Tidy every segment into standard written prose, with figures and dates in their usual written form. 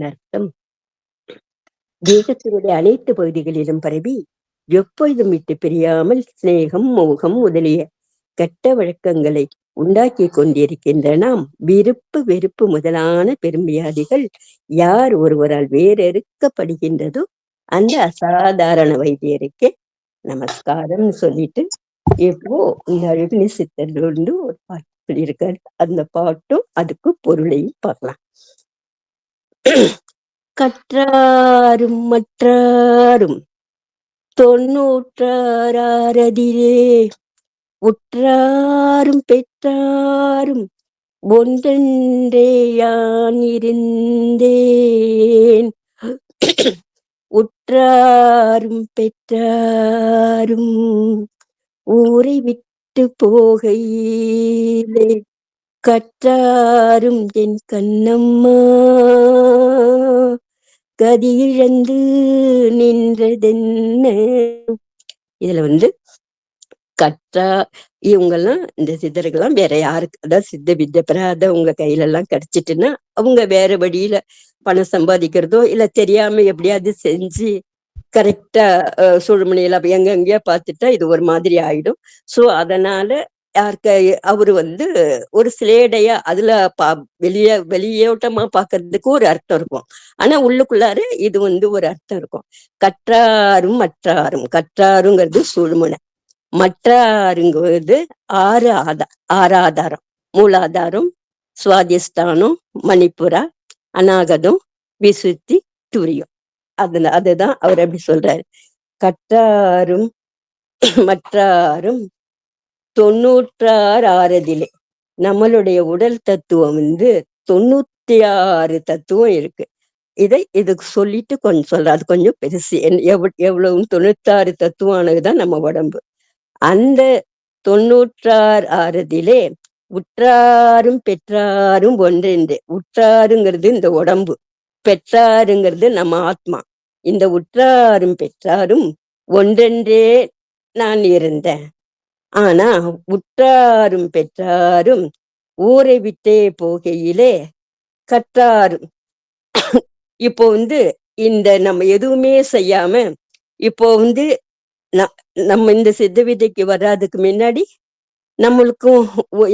அர்த்தம் தேகத்தினுடைய அனைத்து பகுதிகளிலும் பரவி எப்பொழுதும் விட்டு பிரியாமல் சிநேகம் மோகம் முதலிய கெட்ட வழக்கங்களை உண்டாக்கி கொண்டிருக்கின்ற நாம் விருப்பு வெறுப்பு முதலான பெரும்பியாதிகள் யார் ஒருவரால் வேறறுக்கப்படுகின்றதோ அந்த அசாதாரண வைத்தியருக்கு நமஸ்காரம் சொல்லிட்டு இப்போ இந்த அழகினி சித்தர்கள் ஒரு பாட்டு சொல்லியிருக்காரு. அந்த பாட்டும் அதுக்கு பொருளையும் பார்க்கலாம். கற்றாரும் மற்றாரும் 96 உற்றாரும் பெற்றாரும் ஒன்றென்றே யான் இருந்தேன். உற்றாரும் பெற்றாரும் ஊரை விட்டு போகையிலே கற்றாரும் என் கண்ணம்மா கதியிழந்து நின்றதென்ன. இதுல கற்றா இவங்கெல்லாம் இந்த சித்தர்கள்லாம் வேற யாருக்கு, அதாவது சித்த வித்தை பெறாத உங்க கையில எல்லாம் கிடைச்சிட்டுன்னா அவங்க வேற வழியில பணம் சம்பாதிக்கிறதோ இல்ல தெரியாம எப்படியாவது செஞ்சு கரெக்டா சுழுமணியில எங்கெங்கேயா பார்த்துட்டா இது ஒரு மாதிரி ஆயிடும். சோ அதனால யாருக்க அவரு ஒரு சிலேடையா அதுல வெளியோட்டமா பாக்குறதுக்கு ஒரு அர்த்தம் இருக்கும். ஆனா உள்ளுக்குள்ளார இது ஒரு அர்த்தம் இருக்கும். கற்றாரும் மற்றாரும், கற்றாருங்கிறது சுழுமனை, மற்றாருங்கிறது ஆறாதாரம், மூலாதாரம், சுவாதிஷ்டானம், மணிப்புரா, அநாகதம், விசுத்தி, துரியம். அதுதான் அவர் அப்படி சொல்றாரு. கற்றாரும் மற்றாரும் 96 நம்மளுடைய உடல் தத்துவம் 96 தத்துவம் இருக்கு. இதுக்கு சொல்லிட்டு கொஞ்சம் சொல்ற, அது கொஞ்சம் பெருசு. எவ்வளவு 96 தத்துவமானதுதான் நம்ம உடம்பு. அந்த 96 உற்றாரும் பெற்றாரும் ஒன்றென்று. உற்றாருங்கிறது இந்த உடம்பு, பெற்றாருங்கிறது நம்ம ஆத்மா. இந்த உற்றாரும் பெற்றாரும் ஒன்றென்றே நான் இருந்தேன். ஆனா உற்றாரும் பெற்றாரும் ஊரை விட்டே போகையிலே கற்றாரும் இப்போ இந்த நம்ம எதுவுமே செய்யாம இப்போ நம்ம இந்த சித்த விதைக்கு வர்றதுக்கு முன்னாடி நம்மளுக்கும்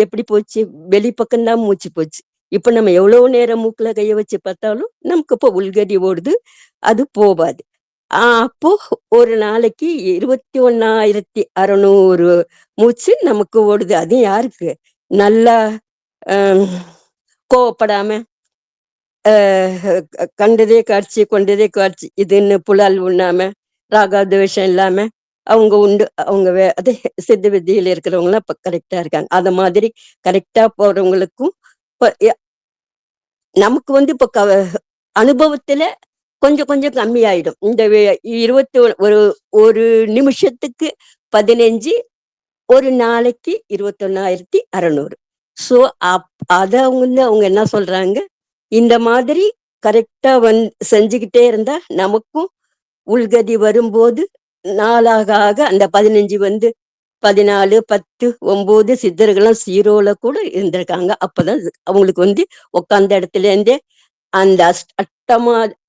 எப்படி போச்சு, வெளிப்பக்கம்தான் மூச்சு போச்சு. இப்ப நம்ம எவ்வளவு நேரம் மூக்குல கைய வச்சு பார்த்தாலும் நமக்கு இப்ப உள்கதி ஓடுது, அது போவாது. அப்போ ஒரு நாளைக்கு 21,600 மூச்சு நமக்கு ஓடுது. அது யாருக்கு? நல்லா கோவப்படாம கண்டதே காட்சி கொண்டதே காட்சி இதுன்னு புலால் உண்ணாம ராகாத்வேஷம் இல்லாம அவங்க உண்டு, அவங்க அதே சித்த வித்தியில இருக்கிறவங்க எல்லாம் இப்ப கரெக்டா இருக்காங்க. அத மாதிரி கரெக்டா போறவங்களுக்கும் நமக்கு இப்ப அனுபவத்துல கொஞ்சம் கொஞ்சம் கம்மி ஆயிடும். இந்த 21 நிமிஷத்துக்கு 15, ஒரு நாளைக்கு 21,600. சோ அத அவங்க என்ன சொல்றாங்க, இந்த மாதிரி கரெக்டா செஞ்சுக்கிட்டே இருந்தா நமக்கும் உள்கதி வரும்போது நாளாக ஆக அந்த 15 14, 10, 9 சித்தர்களும் 0ல கூட இருந்திருக்காங்க. அப்பதான் அவங்களுக்கு உட்கார்ந்த இடத்துல இருந்தே அந்த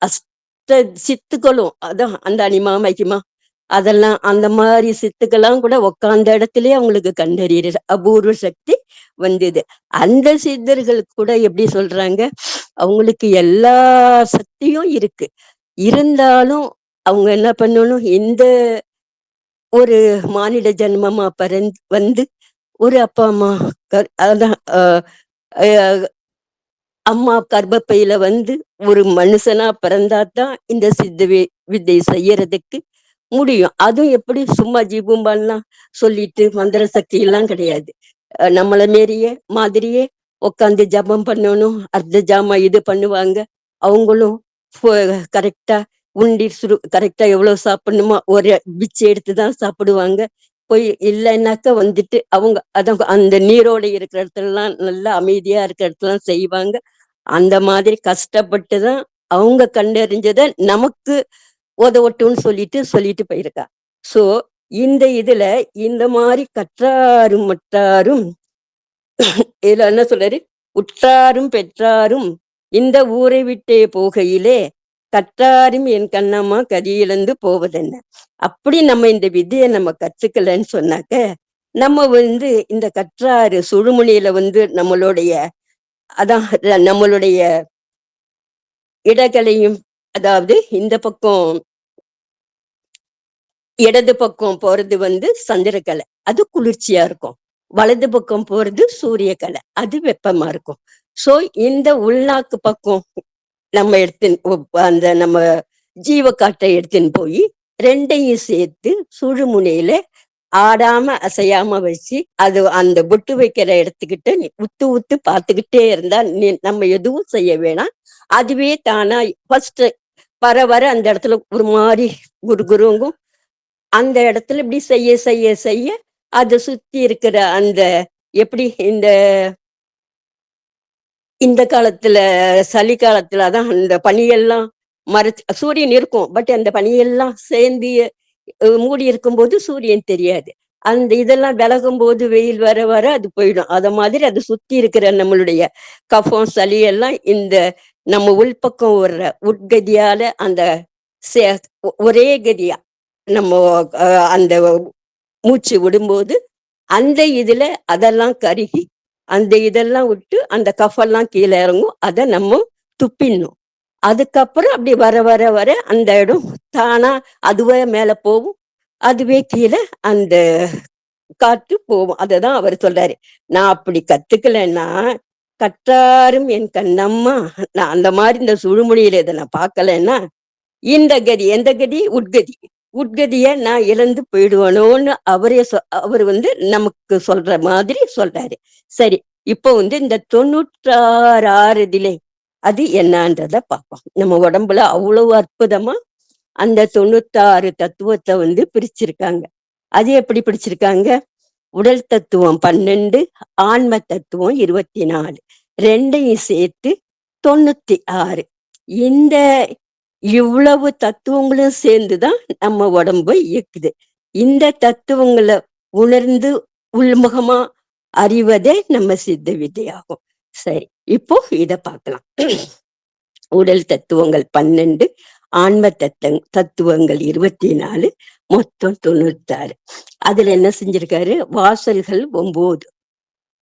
அஷ்ட சித்துக்களும், அதான் அந்த அனிமா மைக்கிமா அதெல்லாம் அந்த மாதிரி சித்துக்கெல்லாம் கூட உட்கார்ந்த இடத்துலயே அவங்களுக்கு கண்டறிய அபூர்வ சக்தி வந்தது. அந்த சித்தர்களுக்கு கூட எப்படி சொல்றாங்க, அவங்களுக்கு எல்லா சக்தியும் இருக்கு, இருந்தாலும் அவங்க என்ன பண்ணணும், இந்த ஒரு மானிட ஜென்மமா ஒரு அப்பா அம்மா அதான் அம்மா கர்ப்பப்பையில ஒரு மனுஷனா பிறந்தாதான் இந்த சித்த வித்தை செய்யறதுக்கு முடியும். அதுவும் எப்படி சும்மா ஜீபூம்பாலாம் சொல்லிட்டு மந்திர சக்தி எல்லாம் கிடையாது. நம்மள மாதிரியே உட்காந்து ஜபம் பண்ணணும், அர்த்த ஜாமா இது பண்ணுவாங்க. அவங்களும் கரெக்டா உண்டி கரெக்டா எவ்வளவு சாப்பிடணுமோ ஒரு பிச்சை எடுத்துதான் சாப்பிடுவாங்க. போய் இல்லைன்னாக்க அவங்க அந்த நீரோட இருக்கிற இடத்துல எல்லாம் நல்லா அமைதியா இருக்கிற இடத்துல செய்வாங்க. அந்த மாதிரி கஷ்டப்பட்டுதான் அவங்க கண்டறிஞ்சத நமக்கு உதவட்டும்னு சொல்லிட்டு போயிருக்கா. சோ இந்த இதுல இந்த மாதிரி கற்றாரும் மற்றாரும் இதுல என்ன சொல்றாரு, உற்றாரும் பெற்றாரும் இந்த ஊரை விட்டே போகையிலே கற்றாரும் என் கண்ணம்மா கதியிழந்து போவதென்ன. அப்படி நம்ம இந்த வித்தையை நம்ம கத்துக்கலன்னு சொன்னாக்க நம்ம இந்த கற்றாறு சுழுமுனையில நம்மளுடைய அதான் நம்மளுடைய இடகலையும், அதாவது இந்த பக்கம் இடது பக்கம் போறது சந்திரக்கலை, அது குளிர்ச்சியா இருக்கும். வலது பக்கம் போறது சூரியக்கலை, அது வெப்பமா இருக்கும். சோ இந்த உள்நாக்கு பக்கம் நம்ம அந்த நம்ம ஜீவக்காற்றை எடுத்துன்னு போய் ரெண்டையும் சேர்த்து சுழுமுனையில ஆடாம அசையாம வச்சு அது அந்த பொட்டு வைக்கிற இடத்துக்கிட்ட உத்து உத்து பார்த்துக்கிட்டே இருந்தா நம்ம எதுவும் செய்ய வேணாம். அதுவே தானா ஃபர்ஸ்ட் வர வர அந்த இடத்துல ஒரு மாதிரி குருகுருங்கும். அந்த இடத்துல இப்படி செய்ய செய்ய செய்ய அதை சுத்தி இருக்கிற அந்த எப்படி இந்த காலத்துல சளி காலத்துல அதான் அந்த பனியெல்லாம் மறைச்சு சூரியன் இருக்கும், பட் அந்த பனியெல்லாம் சேர்ந்து மூடி இருக்கும்போது சூரியன் தெரியாது. அந்த இதெல்லாம் விலகும் போது வெயில் வர வர அது போயிடும். அத மாதிரி அது சுத்தி இருக்கிற நம்மளுடைய கஃபம் சளி எல்லாம் நம்ம உள்பக்கம் வர்ற உட்கதியால அந்த ஒரே கதியா நம்ம அந்த மூச்சு விடும்போது அந்த இதுல அதெல்லாம் கருகி அந்த இதெல்லாம் விட்டு அந்த கஃபெல்லாம் கீழே இறங்கும். அதை நம்ம துப்பிடணும். அதுக்கப்புறம் அப்படி வர வர வர அந்த இடம் தானா அதுவே மேல போகும், அதுவே கீழே அந்த காற்று போகும். அததான் அவர் சொல்றாரு. நான் அப்படி கத்துக்கலன்னா கற்றாரும் என் கண்ணம்மா, நான் அந்த மாதிரி இந்த சுழுமொழியில இதை நான் பார்க்கலன்னா இந்த கதி எந்த கதி உட்கதிய நான் இழந்து போயிடுவனோன்னு அவர் நமக்கு சொல்ற மாதிரி சொல்றாரு. சரி, இப்போ இந்த 96 ஆறுதிலே அது என்னன்றத பார்ப்போம். நம்ம உடம்புல அவ்வளவு அற்புதமா அந்த 96 தத்துவத்தை பிரிச்சிருக்காங்க. அது எப்படி பிடிச்சிருக்காங்க? உடல் தத்துவம் 12, ஆன்ம தத்துவம் 24, ரெண்டையும் சேர்த்து 96. இந்த இவ்வளவு தத்துவங்களும் சேர்ந்துதான் நம்ம உடம்பை இயக்குது. இந்த தத்துவங்களை உணர்ந்து உள்முகமா அறிவதே நம்ம சித்த வித்தையாகும். சரி, இப்போ இத பார்க்கலாம். உடல் தத்துவங்கள் 12, ஆன்ம தத்துவங்கள் 24, மொத்தம் 96. அதுல என்ன செஞ்சிருக்காரு? வாசல்கள் 9: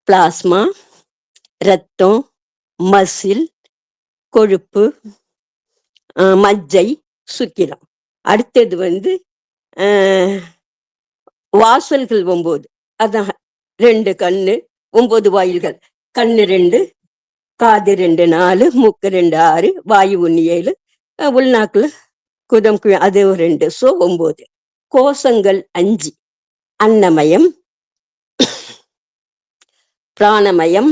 பிளாஸ்மா, ரத்தம், மசில், கொழுப்பு, மஜ்ஜை, சுக்கிரம். அடுத்தது வாசல்கள் 9. அதான் 2 கண்ணு, 9 வாயில்கள். கண்ணு 2, காது 2, 4, மூக்கு 2, 6, வாயு 1, 7, உள்நாக்குல குதம் அது 2, சோ 9. கோஷங்கள் 5: அன்னமயம், பிராணமயம்,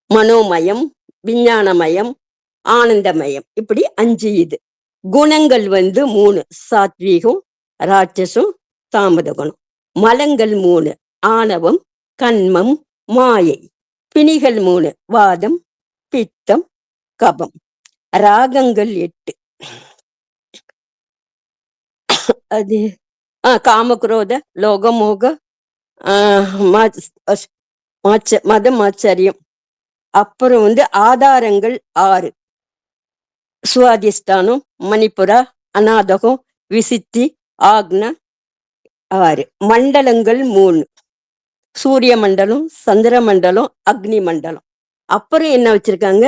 மனோமயம், விஞ்ஞானமயம், ஆனந்தமயம், இப்படி 5 இது. குணங்கள் 3: சாத்வீகம், ராட்சசம், தாமத குணம். மலங்கள் 3: ஆணவம், கண்மம், மாயை. பிணிகள் 3: வாதம், பித்தம், கபம். ராகங்கள் 8: அது காமக்ரோத, லோகமோக, மதம், ஆச்சரியம். அப்புறம் ஆதாரங்கள் 6: சுவாதிஷ்டானம், மணிப்புரா, அநாதகம், விசித்தி, ஆக்ன. 6 மண்டலங்கள் 3: சூரிய மண்டலம், சந்திர மண்டலம், அக்னி மண்டலம். அப்புறம் என்ன வச்சிருக்காங்க?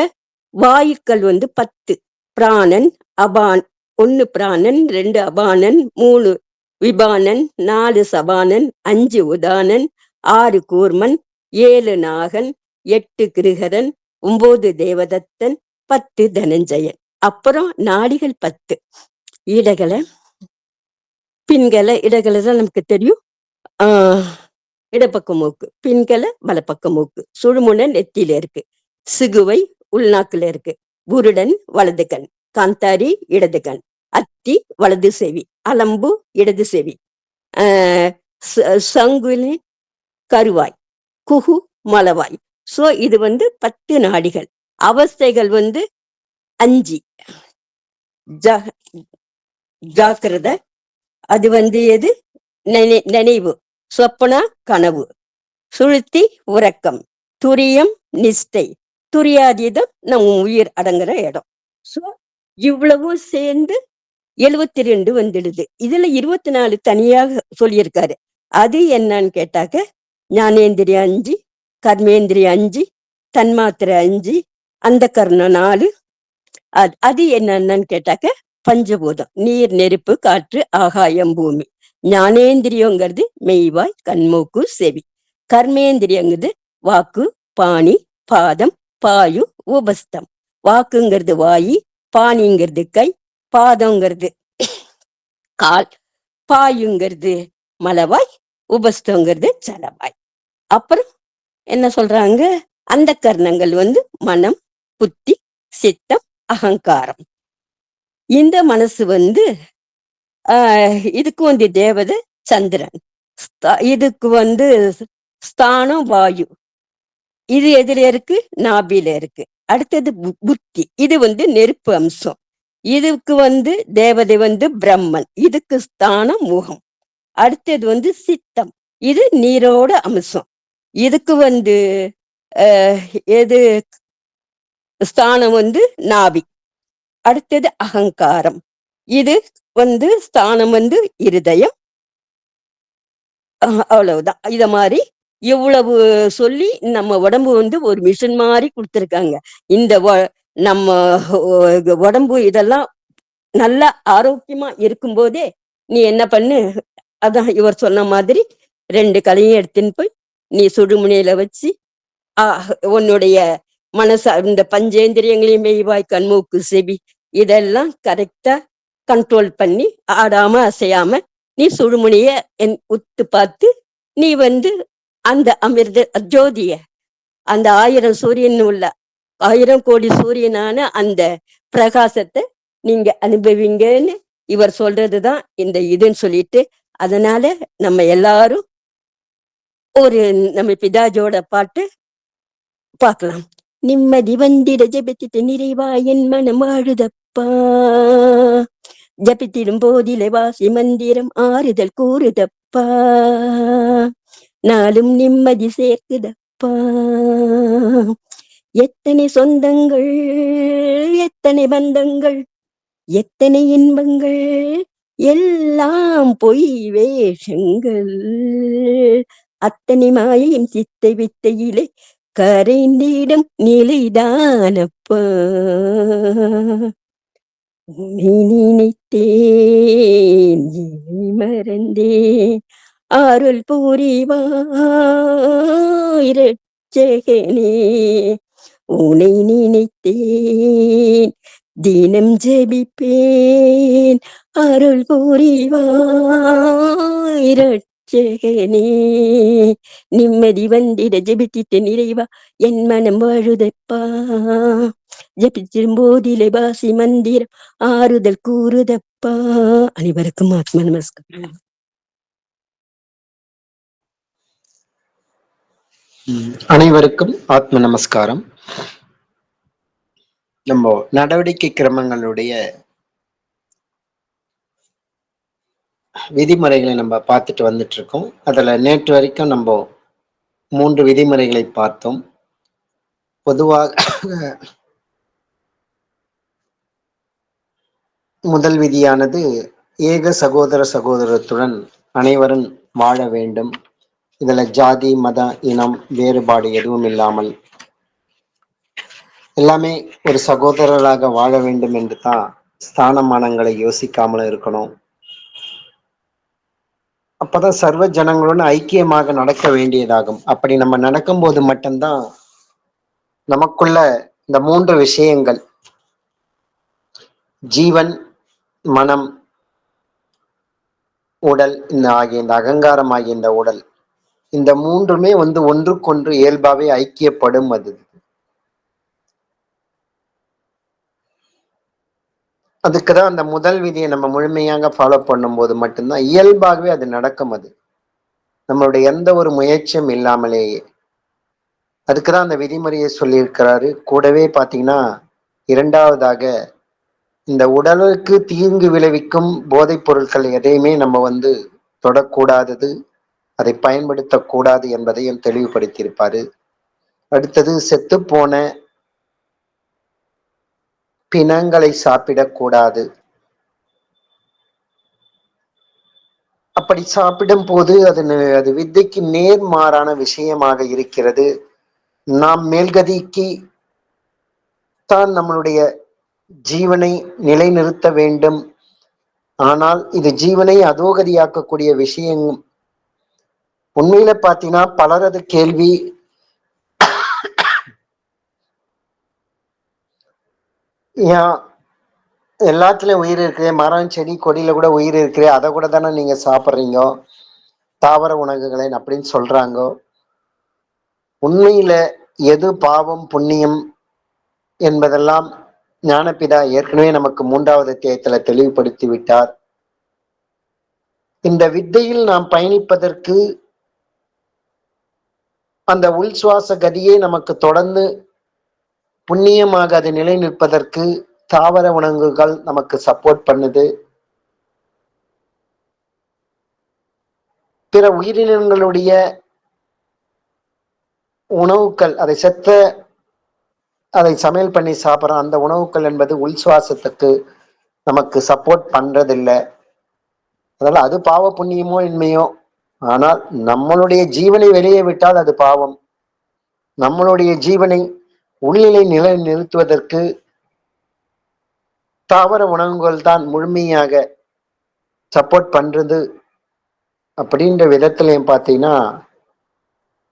வாயுக்கள் 10: பிராணன், அபான். 1 பிராணன், 2 அபானன், 3 விபானன், 4 சபானன், 5 உதானன், 6 கூர்மன், 7 நாகன், 8 கிருகரன், 9 தேவதத்தன், 10 தனஞ்சயன். அப்புறம் நாடிகள் 10: இடகலை, பின்கலை. இடகலை தான் நமக்கு தெரியும், இடப்பக்க மூக்கு. பின்கலை வலப்பக்க மூக்கு. சுழுமுனை நெத்தியில இருக்கு. சிகுவை உள்நாக்குல இருக்கு. குருடன் வலது கண். காந்தாரி இடது கண். அத்தி வலது செவி. அலம்பு இடது செவி. சங்குலி கருவாய். குகு மலவாய். சோ இது 10 நாடிகள். அவஸ்தைகள் 5: ஜாக்கிரத, அது எது? நினைவு. சொப்பனா கனவு. சுழுத்தி உறக்கம். துரியம் நிஷ்டை, துரியாதீதம் நம் உயிர் அடங்குற இடம். சோ இவ்வளவும் சேர்ந்து 72 வந்துடுது. இதுல 24 தனியாக சொல்லியிருக்காரு. அது என்னன்னு கேட்டாக்க, ஞானேந்திரியம் 5, கர்மேந்திரியம் 5, தன்மாத்திரை 5, அந்த கர்ணம் 4. அது என்னன்னு கேட்டாக்க, பஞ்சபூதம் நீர், நெருப்பு, காற்று, ஆகாயம், பூமி. ஞானேந்திரியங்கிறது மெய்வாய், கண்மூக்கு, செவி. கர்மேந்திரியங்கிறது வாக்கு, பாணி, பாதம், பாயு, உபஸ்தம். வாக்குங்கிறது வாயி, பாணிங்கிறது கை, பாதங்கிறது கால், பாயுங்கிறது மலவாய், உபஸ்தங்கிறது சலவாய். அப்புறம் என்ன சொல்றாங்க, அந்த கர்ணங்கள் மனம், புத்தி, சித்தம், அகங்காரம். இந்த மனசு இதுக்கு தேவதை சந்திரன், இதுக்கு ஸ்தானம் வாயு. இது எதுல இருக்கு, நாபில இருக்கு. அடுத்தது புத்தி, இது நெருப்பு அம்சம். இதுக்கு தேவதை பிரம்மன், இதுக்கு ஸ்தானம் முகம். அடுத்தது சித்தம், இது நீரோட அம்சம். இதுக்கு எது ஸ்தானம் நாபி. அடுத்தது அகங்காரம், இது ஸ்தானம் இருதயம். அவ்வளவுதான். இத மாதிரி இவ்வளவு சொல்லி நம்ம உடம்பு ஒரு மிஷின் மாதிரி கொடுத்துருக்காங்க. இந்த நம்ம உடம்பு இதெல்லாம் நல்லா ஆரோக்கியமா இருக்கும் போதே நீ என்ன பண்ணு, அதான் இவர் சொன்ன மாதிரி 2 கலையும் எடுத்துன்னு போய் நீ சுடுமுனையில வச்சு உன்னுடைய மனச, இந்த பஞ்சேந்திரியங்களையும் மெய்வாய், கண்மூக்கு, செவி இதெல்லாம் கரெக்டா கண்ட்ரோல் பண்ணி ஆடாம அசையாம நீ சுடுமுனைய உத்து பார்த்து நீ அந்த அமிர்த ஜோதிய, அந்த 1000 சூரியன் உள்ள 1000 கோடி சூரியனான அந்த பிரகாசத்தை நீங்க அனுபவிங்கன்னு இவர் சொல்றதுதான் இந்த இதுன்னு சொல்லிட்டு, அதனால நம்ம எல்லாரும் ஒரு நம்ம பிதாஜோட பாட்டு பார்க்கலாம். நிம்மதி வந்திட ஜெபித்திட்டு நிறைவா என் மனம் ஆழுதப்பா, ஜபித்திடும் போதிலே வாசி மந்திரம் ஆறுதல் கூறுதப்பா, நாளும் நிம்மதி சேர்க்குதப்பா. எத்தனை சொந்தங்கள், எத்தனை பந்தங்கள், எத்தனை இன்பங்கள், எல்லாம் பொய் வேஷங்கள், அத்தனை மாயையும் சித்தை வித்தையிலே கரைந்திடும் நிலைதானப்பா. உன்னை நினைத்தேன் இனி மறந்தேன், அருள் புரிவாய் இரட்சகனே. உன்னை நினைத்தேன் தினம் ஜெபிப்பேன், அருள் புரிவாய் இரட்சகனே. நிம்மதி வந்திட ஜெபித்திட்டு நிறைவா என் மனம் வாழுதப்பா, ஜபிச்சிடும் போதிலே பாசி மந்திரம் ஆறுதல் கூறுதப்பா. அனைவருக்கும் ஆத்ம நமஸ்காரம். அனைவருக்கும் ஆத்ம நமஸ்காரம். நம்ம நடவடிக்கை கிரமங்களுடைய விதிமுறைகளை நம்ம பார்த்துட்டு வந்துட்டு இருக்கோம். அதுல நேற்று வரைக்கும் நம்ம 3 விதிமுறைகளை பார்த்தோம். பொதுவாக முதல் விதியானது ஏக சகோதர சகோதரத்துடன் அனைவரும் வாழ வேண்டும். இதுல ஜாதி, மத, இனம் வேறுபாடு எதுவும் இல்லாமல் எல்லாமே ஒரு சகோதரராக வாழ வேண்டும் என்று தான் ஸ்தானமானங்களை யோசிக்காமல் இருக்கணும். அப்பதான் சர்வ ஜனங்களுடன் ஐக்கியமாக நடக்க வேண்டியதாகும். அப்படி நம்ம நடக்கும்போது மட்டும்தான் நமக்குள்ள இந்த 3 விஷயங்கள், ஜீவன், மனம், உடல், இந்த அகங்காரம் ஆகிய இந்த உடல், இந்த 3மே ஒன்றுக்கொன்று இயல்பாவே ஐக்கியப்படும். அதுக்குதான் அந்த முதல் விதியை நம்ம முழுமையாக ஃபாலோ பண்ணும்போது மட்டும்தான் இயல்பாகவே அது நடக்கும். அது நம்மளுடைய எந்த ஒரு முயற்சியும் இல்லாமலேயே. அதுக்குதான் அந்த விதிமுறையை சொல்லியிருக்கிறாரு. கூடவே பார்த்தீங்கன்னா, 2வதாக இந்த உடலுக்கு தீங்கு விளைவிக்கும் போதைப் பொருட்கள் எதையுமே நம்ம தொடக்கூடாதது, அதை பயன்படுத்தக்கூடாது என்பதையும் தெளிவுபடுத்தியிருப்பாரு. அடுத்தது செத்துப்போன பிணங்களை சாப்பிடக்கூடாது. அப்படி சாப்பிடும் போது அது வித்தைக்கு நேர்மாறான விஷயமாக இருக்கிறது. நாம் மேல்கதிக்கு தான் நம்மளுடைய ஜீவனை நிலைநிறுத்த வேண்டும். ஆனால் இது ஜீவனை அதோகதியாக்கக்கூடிய விஷயம். உண்மையில பாத்தீங்கன்னா பலரது கேள்வி, ஏன் எல்லாத்துலயும் உயிர் இருக்கு, மரம் செடி கொடியில கூட உயிர் இருக்கு, அதை கூட தானே நீங்க சாப்பிட்றீங்க, தாவர உணவுகளை அப்படின்னு சொல்றாங்க. உண்மையில எது பாவம் புண்ணியம் என்பதெல்லாம் ஞானபிதா ஏற்கனவே நமக்கு 3வது அத்தியாயத்துல தெளிவுபடுத்தி விட்டார். இந்த வித்தையில் நாம் பயணிப்பதற்கு அந்த உள் சுவாச கதியை நமக்கு தொடர்ந்து புண்ணியமாக அது நிலை நிற்பதற்கு தாவர உணவுகள் நமக்கு சப்போர்ட் பண்ணுது. பிற உயிரினங்களுடைய உணவுகள், அதை சமையல் பண்ணி சாப்பிட்றோம், அந்த உணவுகள் என்பது உள் சுவாசத்துக்கு நமக்கு சப்போர்ட் பண்றதில்லை. அதனால அது பாவ புண்ணியமோ இன்மையோ, ஆனால் நம்மளுடைய ஜீவனை வெளியே விட்டால் அது பாவம். நம்மளுடைய ஜீவனை உள்நிலை நிலை நிறுத்துவதற்கு தாவர உணவுகள் தான் முழுமையாக சப்போர்ட் பண்றது. அப்படின்ற விதத்திலையும் பார்த்தீங்கன்னா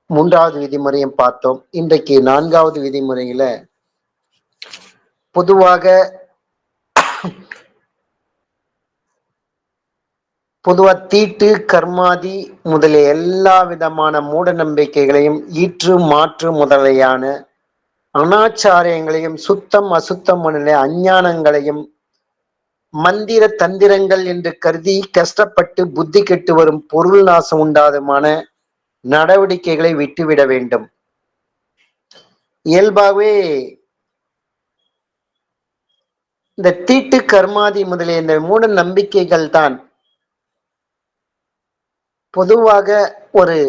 3வது விதிமுறையும் பார்த்தோம். இன்றைக்கு 4வது விதிமுறையில பொதுவா தீட்டு, கர்மாதி முதலிய எல்லா விதமான மூட நம்பிக்கைகளையும், ஈற்று மாற்று முதலையான அனாச்சாரியங்களையும், சுத்தம் அசுத்தம் முதலிய அஞ்ஞானங்களையும் மந்திர தந்திரங்கள் என்று கருதி கஷ்டப்பட்டு புத்தி கெட்டு வரும் பொருள் நாசம் உண்டாதுமான நடவடிக்கைகளை விட்டுவிட வேண்டும். இயல்பாகவே இந்த தீட்டு, கர்மாதி முதலிய இந்த மூட நம்பிக்கைகள் தான் பொதுவாக ஒரு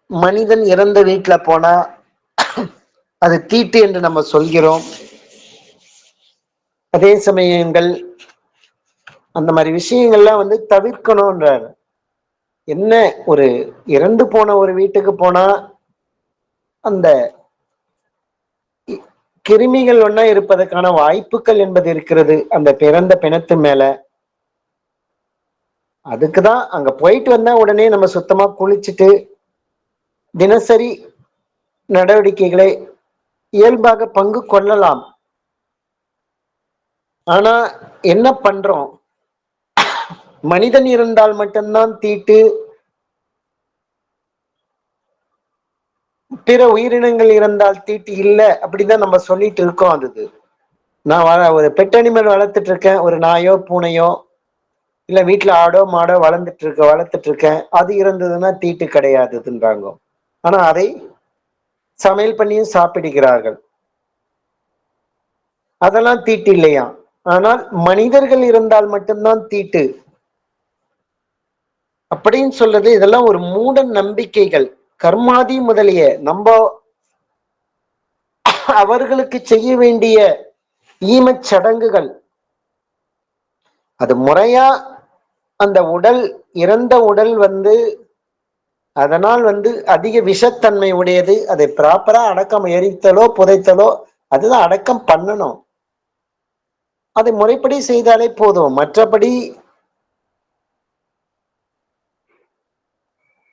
மனிதன் இறந்த வீட்டுல போனா அது தீட்டு என்று நம்ம சொல்கிறோம். அதே சமயங்கள் அந்த மாதிரி விஷயங்கள்லாம் தவிர்க்கணும்ன்றார். என்ன, ஒரு இறந்து போன ஒரு வீட்டுக்கு போனா அந்த கிருமிகள் ஒன்னா இருப்பதற்கான வாய்ப்புகள் என்பது இருக்கிறது அந்த பிறந்த பிணத்து மேல. அதுக்குதான் அங்க போயிட்டு வந்தா உடனே நம்ம சுத்தமா குளிச்சுட்டு தினசரி நடவடிக்கைகளை இயல்பாக பங்கு கொள்ளலாம். ஆனா என்ன பண்றோம், மனிதன் இருந்தால் மட்டும்தான் தீட்டு, பிற உயிரினங்கள் இருந்தால் தீட்டு இல்லை, அப்படிதான் நம்ம சொல்லிட்டு இருக்கோம். அது நான் ஒரு பெட் அனிமல் வளர்த்துட்டு இருக்கேன், ஒரு நாயோ பூனையோ இல்ல வீட்டுல ஆடோ மாடோ வளர்த்துட்டு இருக்கேன், அது இருந்ததுன்னா தீட்டு கிடையாதுன்றாங்க. ஆனா அதை சமையல் பண்ணியும் சாப்பிடுகிறார்கள், அதெல்லாம் தீட்டு இல்லையா? ஆனால் மனிதர்கள் இருந்தால் மட்டும்தான் தீட்டு அப்படின்னு சொல்றது, இதெல்லாம் ஒரு மூட நம்பிக்கைகள். கர்மாதி முதலிய நம்ம அவர்களுக்கு செய்ய வேண்டிய ஈமச் சடங்குகள், அது முறையா அந்த உடல், இறந்த உடல் அதனால் அதிக விஷத்தன்மை உடையது, அதை ப்ராப்பரா அடக்கம், எரித்தலோ புதைத்தலோ அதுதான் அடக்கம் பண்ணணும். அதை முறைப்படி செய்தாலே போதும். மற்றபடி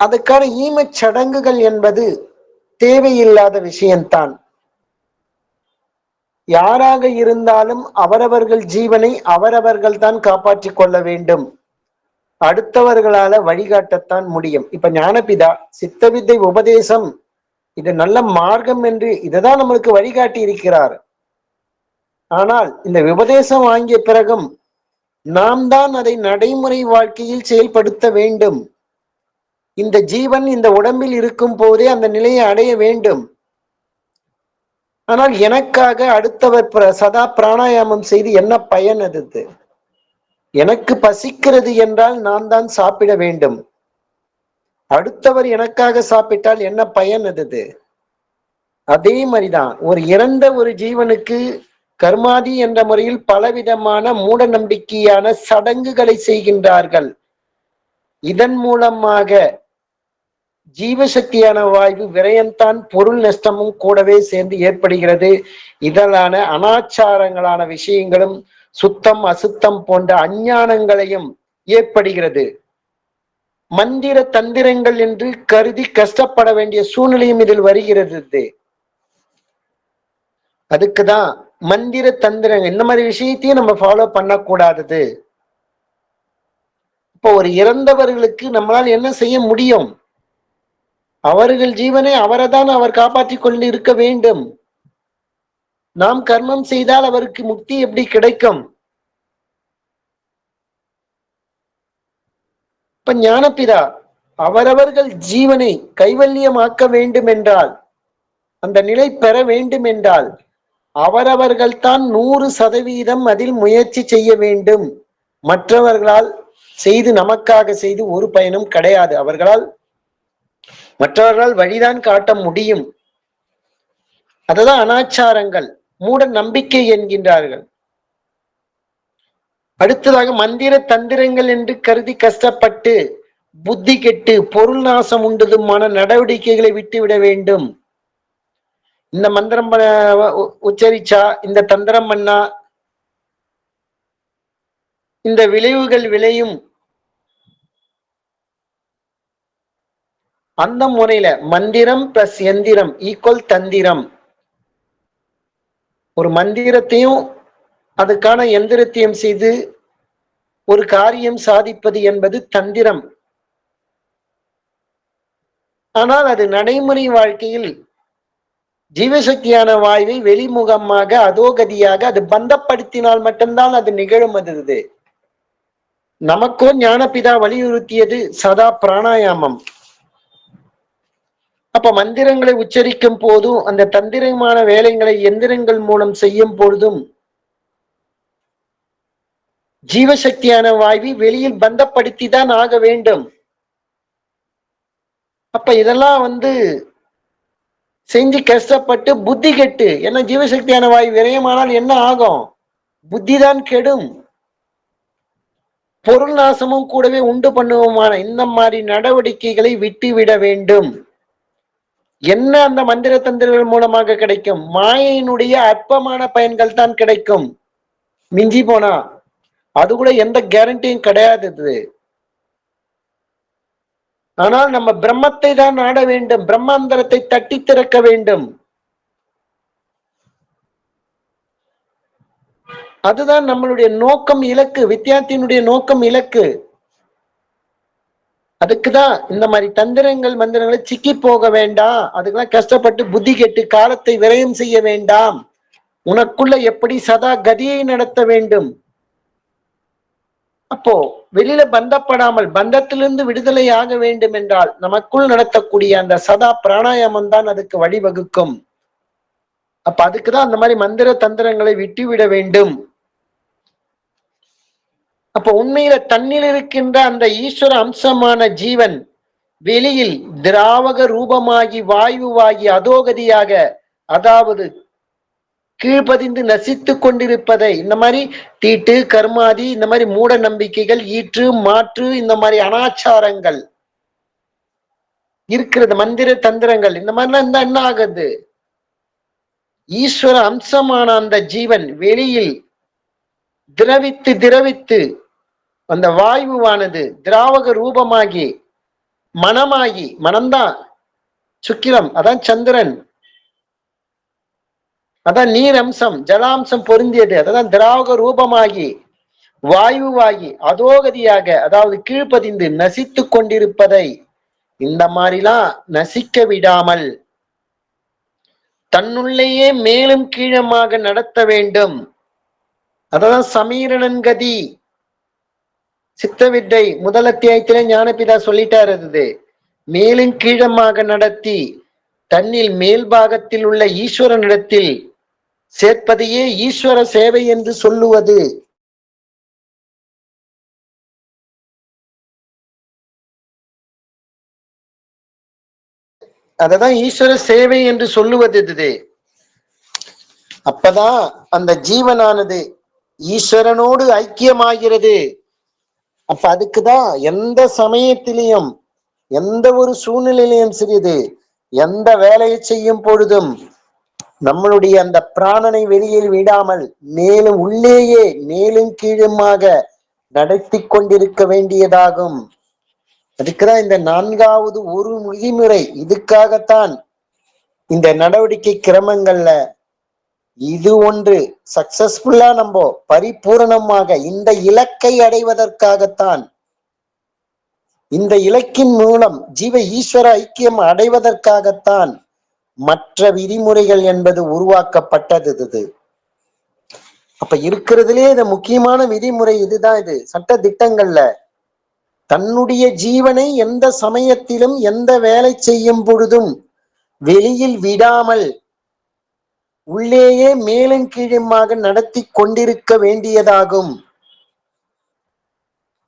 அதுக்கான ஈமச் சடங்குகள் என்பது தேவையில்லாத விஷயம்தான். யாராக இருந்தாலும் அவரவர்கள் ஜீவனை அவரவர்கள் தான் காப்பாற்றிக் கொள்ள வேண்டும், அடுத்தவர்களால வழிகாட்டத்தான் முடியும். இப்ப ஞானபிதா சித்தவித்தை உபதேசம் இது நல்ல மார்க்கம் என்று இதுதான் நம்மளுக்கு வழிகாட்டி இருக்கிறார். ஆனால் இந்த உபதேசம் வாங்கிய பிறகும் நாம் தான் அதை நடைமுறை வாழ்க்கையில் செயல்படுத்த வேண்டும். இந்த ஜீவன் இந்த உடம்பில் இருக்கும் போதே அந்த நிலையை அடைய வேண்டும். ஆனால் எனக்காக அடுத்தவர் சதா பிராணாயாமம் செய்து என்ன பயன்? அது எனக்கு பசிக்கிறது என்றால் நான் தான் சாப்பிட வேண்டும், அடுத்தவர் எனக்காக சாப்பிட்டால் என்ன பயன்? அது அதே மாதிரிதான் ஒரு இறந்த ஒரு ஜீவனுக்கு கர்மாதி என்ற முறையில் பலவிதமான மூட நம்பிக்கையான சடங்குகளை செய்கின்றார்கள். இதன் மூலமாக ஜீவசக்தியான வாயு விரயம்தான், பொருள் நஷ்டமும் கூடவே சேர்ந்து ஏற்படுகிறது. இதனான அனாச்சாரங்களான விஷயங்களும் சுத்தம் அசுத்தம் போன்ற அஞ்ஞானங்களையும் ஏற்படுகிறது. மந்திர தந்திரங்கள் என்று கருதி கஷ்டப்பட வேண்டிய சூழ்நிலையும் இதில் வருகிறது. அதுக்குதான் மந்திர தந்திரங்கள் இந்த மாதிரி விஷயத்தையும் நம்ம ஃபாலோ பண்ணக்கூடாதது. இப்போ ஒரு இறந்தவர்களுக்கு நம்மளால் என்ன செய்ய முடியும்? அவர்கள் ஜீவனை அவரைதான் அவர் காப்பாற்றிக் கொண்டு இருக்க வேண்டும். நாம் கர்மம் செய்தால் அவருக்கு முக்தி எப்படி கிடைக்கும்? இப்ப ஞானபிதா அவரவர்கள் ஜீவனை கைவல்யமாக்க வேண்டும் என்றால், அந்த நிலை பெற வேண்டும் என்றால், அவரவர்கள் தான் 100% அதில் முயற்சி செய்ய வேண்டும். மற்றவர்களால் செய்து நமக்காக செய்து ஒரு பயனும் கிடையாது. மற்றவர்களால் வழிதான் காட்ட முடியும். அதுதான் அனாச்சாரங்கள், மூட நம்பிக்கை என்கின்றார்கள். அடுத்ததாக மந்திர தந்திரங்கள் என்று கருதி கஷ்டப்பட்டு புத்தி கெட்டு பொருள் நாசம் உண்டதுமான நடவடிக்கைகளை விட்டுவிட வேண்டும். இந்த மந்திரம் உச்சரிச்சா, இந்த தந்திரம் பண்ணா இந்த விளைவுகள் விளையும், அந்த முறையில மந்திரம் பிளஸ் எந்திரம் ஈக்குவல் தந்திரம். ஒரு மந்திரத்தையும் அதுக்கான எந்திரத்தையும் செய்து ஒரு காரியம் சாதிப்பது என்பது தந்திரம். ஆனால் அது நடைமுறை வாழ்க்கையில் ஜீவசக்தியான வாயுவை வெளிமுகமாக அதோகதியாக அது பந்தப்படுத்தினால் மட்டும்தான் அது நிகழும். அது நமக்கோ ஞானபிதா வலியுறுத்தியது சதா பிராணாயாமம். அப்ப மந்திரங்களை உச்சரிக்கும் போதும் அந்த தந்திரமான வேலைகளை எந்திரங்கள் மூலம் செய்யும் பொழுதும் ஜீவசக்தியான வாயுவை வெளியில் பந்தப்படுத்தி தான் ஆக வேண்டும். அப்ப இதெல்லாம் செஞ்சு கஷ்டப்பட்டு புத்தி கெட்டு, ஏன்னா ஜீவசக்தியான வாயு விரயமானால் என்ன ஆகும்? புத்தி தான் கெடும், பொருள் நாசமும் கூடவே உண்டு பண்ணுவோமான இந்த மாதிரி நடவடிக்கைகளை விட்டுவிட வேண்டும். என்ன அந்த மந்திர தந்திரங்கள் மூலமாக கிடைக்கும்? மாயையினுடைய அற்பமான பயன்கள் தான் கிடைக்கும். மிஞ்சி போனா அது கூட எந்த கேரண்டியும் கிடையாது. ஆனால் நம்ம பிரம்மத்தை தான் நாட வேண்டும், பிரம்மாந்தரத்தை தட்டி திறக்க வேண்டும். அதுதான் நம்மளுடைய நோக்கம், இலக்கு. வித்தியார்த்தியினுடைய நோக்கம், இலக்கு. அதுக்குதான் இந்த மாதிரி தந்திரங்கள் மந்திரங்களை சிக்கி போக வேண்டாம். அதுக்கெல்லாம் கஷ்டப்பட்டு புத்தி கெட்டு காலத்தை விரயம் செய்ய வேண்டாம். உனக்குள்ள எப்படி சதா கதியை நடத்த வேண்டும். அப்போ வெளியில பந்தப்படாமல் பந்தத்திலிருந்து விடுதலை ஆக வேண்டும் என்றால் நமக்குள் நடத்தக்கூடிய அந்த சதா பிராணாயாமம் தான் அதுக்கு வழிவகுக்கும். அப்ப அதுக்குதான் அந்த மாதிரி மந்திர தந்திரங்களை விட்டுவிட வேண்டும். அப்ப உண்மையில தன்னில் இருக்கின்ற அந்த ஈஸ்வர அம்சமான ஜீவன் வெளியில் திராவக ரூபமாகி வாயுவாகி அதோகதியாக, அதாவது கீழ்ப்பதிந்து நசித்து கொண்டிருப்பதை, இந்த மாதிரி தீட்டு கர்மாதி இந்த மாதிரி மூட நம்பிக்கைகள், ஈற்று மாற்று இந்த மாதிரி அனாச்சாரங்கள் இருக்கிறது, மந்திர தந்திரங்கள் இந்த மாதிரிலாம் இருந்தா என்ன ஆகுது? ஈஸ்வர அம்சமான அந்த ஜீவன் வெளியில் திரவித்து திரவித்து அந்த வாயுவானது திராவக ரூபமாகி மனமாகி, மனம்தான் சுக்கிரம், அதான் சந்திரன், அதான் நீர் அம்சம் ஜலாம்சம் பொருந்தியது, அதான் திராவக ரூபமாகி வாயுவாகி அதோகதியாக, அதாவது கீழ்ப்பதிந்து நசித்து கொண்டிருப்பதை இந்த மாதிரிலாம் நசிக்க விடாமல் தன்னுள்ளேயே மேலும் கீழமாக நடத்த வேண்டும். அதான் சமீரணன் கதி. சித்தவித்தை முதல் அத்தியாயத்திலே ஞானபிதா சொல்லிட்டார். அது மேலும் கீழமாக நடத்தி தன்னில் மேல் பாகத்தில் உள்ள ஈஸ்வரனிடத்தில் சேர்ப்பதையே ஈஸ்வர சேவை என்று சொல்லுவது. அததான் ஈஸ்வர சேவை என்று சொல்லுவது இது. அப்பதான் அந்த ஜீவனானது ஈஸ்வரனோடு ஐக்கியமாகிறது. அப்ப அதுக்குதான் எந்த சமயத்திலையும் எந்த ஒரு சூழ்நிலையிலையும் சிறிது எந்த வேலையை செய்யும் பொழுதும் நம்மளுடைய அந்த பிராணனை வெளியில் விடாமல் மேலும் உள்ளேயே மேலும் கீழுமாக நடத்தி கொண்டிருக்க வேண்டியதாகும். அதுக்குதான் இந்த 4வது ஒரு விதிமுறை. இதுக்காகத்தான் இந்த நடவடிக்கை கிரமங்கள்ல இது ஒன்று சக்சஸ்ஃபுல்லா நம்ம பரிபூரணமாக இந்த இலக்கை அடைவதற்காகத்தான், இந்த இலக்கின் மூலம் ஜீவ ஈஸ்வர ஐக்கியம் அடைவதற்காகத்தான் மற்ற விதிமுறைகள் என்பது உருவாக்கப்பட்டது. அப்ப இருக்கிறதுலே இது முக்கியமான விதிமுறை இதுதான். இது சட்ட திட்டங்கள்ல தன்னுடைய ஜீவனை எந்த சமயத்திலும் எந்த வேலை செய்யும் பொழுதும் வெளியில் விடாமல் உள்ளேயே மேலும் கீழுமாக நடத்தி கொண்டிருக்க வேண்டியதாகும்.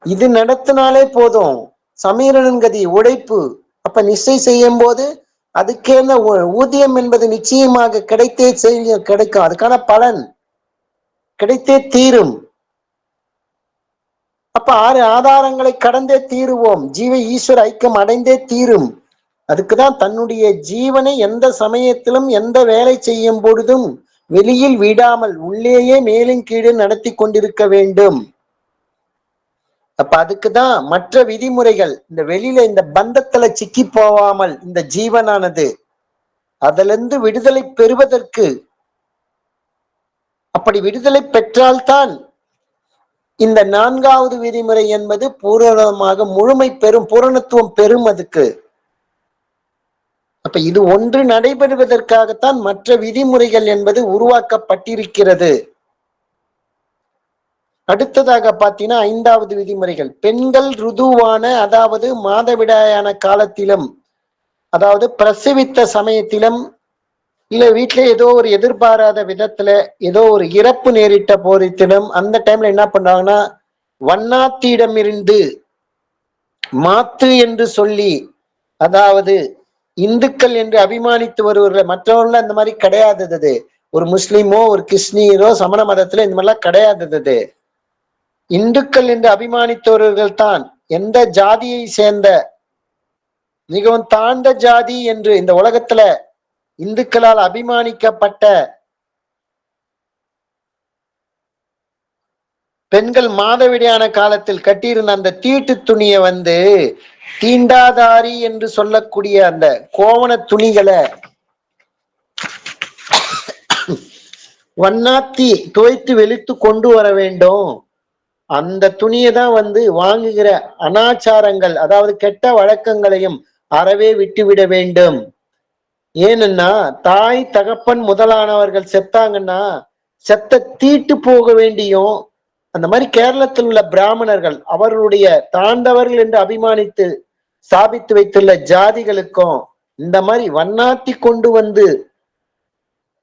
இது நடத்தினாலே போதும். சமீரணன் கதி உழைப்பு. அப்ப நிச்சயம் செய்யும் போது அதுக்கேன ஊதியம் என்பது நிச்சயமாக கிடைக்கும். அதுக்கான பலன் கிடைத்தே தீரும். அப்ப 6 ஆதாரங்களை கடந்தே தீருவோம். ஜீவ ஈஸ்வர ஐக்கியம் அடைந்தே தீரும். அதுக்குதான் தன்னுடைய ஜீவனை எந்த சமயத்திலும் எந்த வேலை செய்யும் பொழுதும் வெளியில் விடாமல் உள்ளேயே மேலும் கீழே நடத்தி கொண்டிருக்க வேண்டும். அப்ப அதுக்குதான் மற்ற விதிமுறைகள். இந்த வெளியில இந்த பந்தத்துல சிக்கி போகாமல் இந்த ஜீவனானது அதுல இருந்து விடுதலை பெறுவதற்கு, அப்படி விடுதலை பெற்றால்தான் இந்த 4வது விதிமுறை என்பது பூரணமாக முழுமை பெறும், பூரணத்துவம் பெறும் அதுக்கு. அப்ப இது ஒன்று நடைபெறுவதற்காகத்தான் மற்ற விதிமுறைகள் என்பது உருவாக்கப்பட்டிருக்கிறது. அடுத்ததாக பாத்தீங்கன்னா 5வது விதிமுறைகள். பெண்கள் ருதுவான அதாவது மாதவிடாயான காலத்திலும், அதாவது பிரசவித்த சமயத்திலும், இல்ல வீட்டுல ஏதோ ஒரு எதிர்பாராத விதத்துல ஏதோ ஒரு இறப்பு நேரிட்ட போரித்திலும் அந்த டைம்ல என்ன பண்றாங்கன்னா வண்ணாத்தியிடமிருந்து மாத்து என்று சொல்லி, அதாவது இந்துக்கள் என்று அபிமானித்து வருவர்கள், மற்றவர்கள் அந்த மாதிரி கிடையாதது. ஒரு முஸ்லீமோ ஒரு கிறிஸ்டியரோ சமண மதத்துல இந்த மாதிரிலாம் கிடையாதது. இந்துக்கள் என்று அபிமானித்தவர்கள் தான் எந்த ஜாதியை சேர்ந்த மிகவும் தாழ்ந்த ஜாதி என்று இந்த உலகத்துல இந்துக்களால் அபிமானிக்கப்பட்ட பெண்கள் மாதவிடான காலத்தில் கட்டியிருந்த அந்த தீட்டு துணியை தீண்டாதாரி என்று சொல்லக்கூடிய அந்த கோவண துணிகளை வண்ணாத்தி துவைத்து வெளுத்து கொண்டு வர வேண்டும். அந்த துணியை தான் வாங்குகிற அனாச்சாரங்கள், அதாவது கெட்ட வழக்கங்களையும் அறவே விட்டுவிட வேண்டும். ஏன்னா தாய் தகப்பன் முதலானவர்கள் செத்தாங்கன்னா செத்த தீட்டு போக வேண்டியும், அந்த மாதிரி கேரளத்தில் உள்ள பிராமணர்கள் அவர்களுடைய தாண்டவர்கள் என்று அபிமானித்து ஸ்தாபித்து வைத்துள்ள ஜாதிகளுக்கும் இந்த மாதிரி வண்ணாத்தி கொண்டு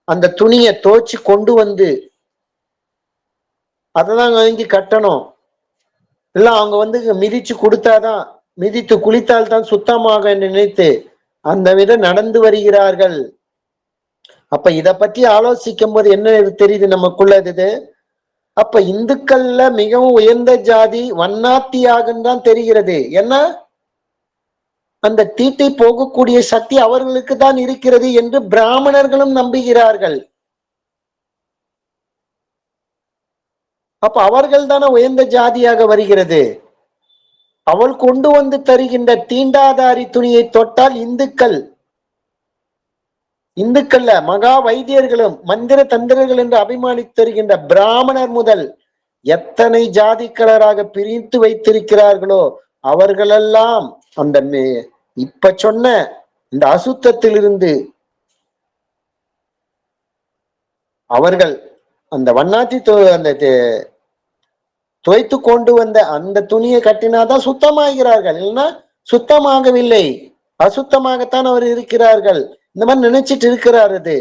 அந்த துணியை துவைச்சு கொண்டு அதெல்லாம் வாங்கி கட்டணும். இல்ல அவங்க மிதிச்சு கொடுத்தாதான், மிதித்து குளித்தால் தான் சுத்தமாக நினைத்து அந்த விதம் நடந்து வருகிறார்கள். அப்ப இத பற்றி ஆலோசிக்கும் போது என்ன தெரியுது நமக்குள்ள இது? அப்ப இந்துக்கள்ல மிகவும் உயர்ந்த ஜாதி வண்ணாத்தியாகன்னு தான் தெரிகிறது. ஏன்னா அந்த தீட்டை போகக்கூடிய சக்தி அவர்களுக்கு தான் இருக்கிறது என்று பிராமணர்களும் நம்புகிறார்கள். அப்ப அவர்கள் தானே உயர்ந்த ஜாதியாக வருகிறது. அவள் கொண்டு தருகின்ற தீண்டாதாரி துணியை தொட்டால் இந்துக்கள்ல மகா வைத்தியர்களும் மந்திர தந்திரர்கள் என்று அபிமானித்து தருகின்ற பிராமணர் முதல் எத்தனை ஜாதிக்கலராக பிரித்து வைத்திருக்கிறார்களோ அவர்களெல்லாம் அந்த இப்ப சொன்ன இந்த அசுத்தத்திலிருந்து அவர்கள் அந்த வண்ணாத்தி அந்த துவைத்து கொண்டு வந்த அந்த துணியை கட்டினாதான் சுத்தமாகிறார்கள். இல்லைன்னா சுத்தமாகவில்லை, அசுத்தமாகத்தான் அவர் இருக்கிறார்கள். இந்த மாதிரி நினைச்சிட்டு இருக்கிறாரு.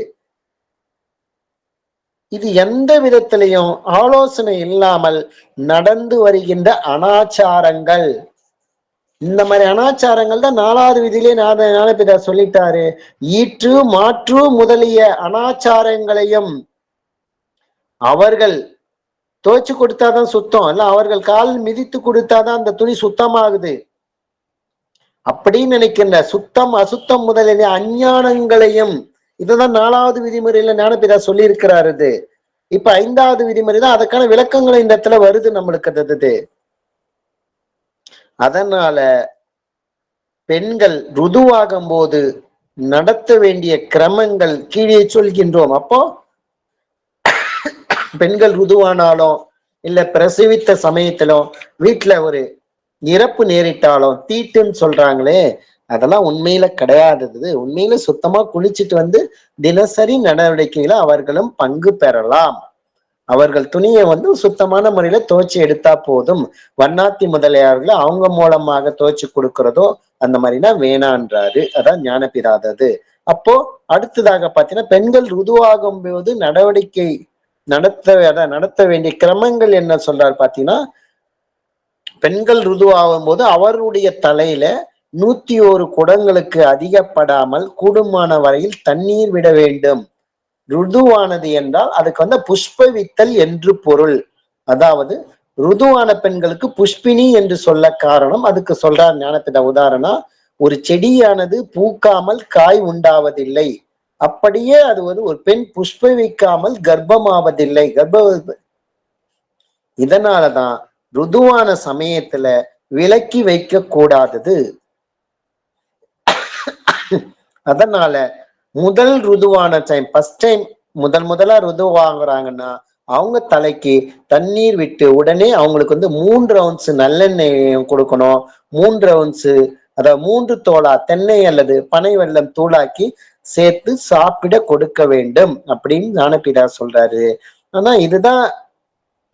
இது எந்த விதத்திலையும் ஆலோசனை இல்லாமல் நடந்து வருகின்ற அனாச்சாரங்கள். இந்த மாதிரி அனாச்சாரங்கள் தான் 4வது விதியிலே ஞானபிதா சொல்லிட்டாரு. ஈற்று மாற்று முதலிய அனாச்சாரங்களையும் அவர்கள் துவைச்சு கொடுத்தாதான் சுத்தம், இல்ல அவர்கள் கால் மிதித்து கொடுத்தாதான் அந்த துணி சுத்தமாகுது அப்படின்னு நினைக்கின்ற சுத்தம் அசுத்தம் முதலிய அஞ்ஞானங்களையும், இதுதான் 4வது விதிமுறையில ஞானபிதா சொல்லி இருக்கிறாரு. இது இப்ப 5வது விதிமுறை தான் அதுக்கான விளக்கங்கள் இந்த இடத்துல வருது நம்மளுக்கு. அதனால பெண்கள் ருதுவாகும் போது நடத்த வேண்டிய கிரமங்கள் கீழே சொல்கின்றோம். அப்போ பெண்கள் ருதுவானாலும் இல்ல பிரசவித்த சமயத்திலும் வீட்டுல ஒரு இறப்பு நேரிட்டாலும் தீட்டுன்னு சொல்றாங்களே, அதெல்லாம் உண்மையில கிடையாது. உண்மையில சுத்தமா குளிச்சுட்டு வந்து தினசரி நடவடிக்கையில அவர்களும் பங்கு பெறலாம். அவர்கள் துணியை வந்து சுத்தமான முறையில துவைச்சு எடுத்தா போதும். வண்ணாத்தி முதலியார்கள் அவங்க மூலமாக துவைச்சு கொடுக்கிறதோ அந்த மாதிரினா வேணான்றாரு. அதான் ஞானபிதாதது. அப்போ அடுத்ததாக பாத்தீங்கன்னா பெண்கள் ருதுவாகும் போது நடவடிக்கை நடத்த வேண்டிய கிரமங்கள் என்ன சொல்றாரு பாத்தீங்கன்னா, பெண்கள் ருதுவாகும் போது அவருடைய தலையில 101 குடங்களுக்கு அதிகப்படாமல் கூடுமான வரையில் தண்ணீர் விட வேண்டும். ருதுவானது என்றால் அதுக்கு வந்து புஷ்பவித்தல் என்று பொருள். அதாவது ருதுவான பெண்களுக்கு புஷ்பினி என்று சொல்ல காரணம் அதுக்கு சொல்றார் ஞானபிதா. உதாரணம், ஒரு செடியானது பூக்காமல் காய் உண்டாவதில்லை, அப்படியே அது வந்து ஒரு பெண் புஷ்பவிக்காமல் கர்ப்பமாவதில்லை. இதனாலதான் ருதுவான சமயத்துல விலக்கி வைக்க கூடாதது. அதனால முதல் ருதுவான டைம், ஃபர்ஸ்ட் டைம் முதலா ருது வாங்குறாங்கன்னா அவங்க தலைக்கு தண்ணீர் விட்டு உடனே அவங்களுக்கு வந்து 3 ounce நல்லெண்ணெய் கொடுக்கணும். 3 ounce, அதாவது 3 தோலா தென்னை அல்லது பனை வெல்லம் தூளாக்கி சேர்த்து சாப்பிட கொடுக்க வேண்டும் அப்படின்னு ஞானபிதா சொல்றாரு. ஆனா இதுதான்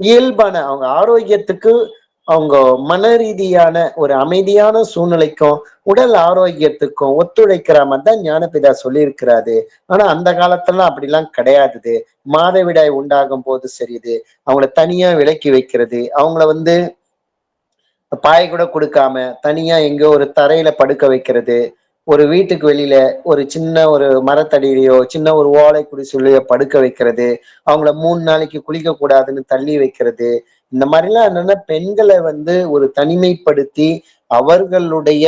இயல்பான அவங்க ஆரோக்கியத்துக்கு, அவங்க மன ரீதியான ஒரு அமைதியான சூழ்நிலைக்கும் உடல் ஆரோக்கியத்துக்கும் ஒத்துழைக்கிற மாதிரி தான் ஞானபிதா சொல்லி இருக்கிறாரு. ஆனா அந்த காலத்துல அப்படிலாம் கிடையாது. மாதவிடாய் உண்டாகும் போது சரி, இது அவங்கள தனியா விலக்கி வைக்கிறது, அவங்கள வந்து பாய் கூட கொடுக்காம தனியா எங்கோ ஒரு தரையில படுக்க வைக்கிறது, ஒரு வீட்டுக்கு வெளியில ஒரு சின்ன ஒரு மரத்தடியிலையோ சின்ன ஒரு ஓலை குடிசையிலையோ படுக்க வைக்கிறது, அவங்கள 3 நாளைக்கு குளிக்க கூடாதுன்னு தள்ளி வைக்கிறது. இந்த மாதிரிலாம் என்னன்னா பெண்களை வந்து ஒரு தனிமைப்படுத்தி அவர்களுடைய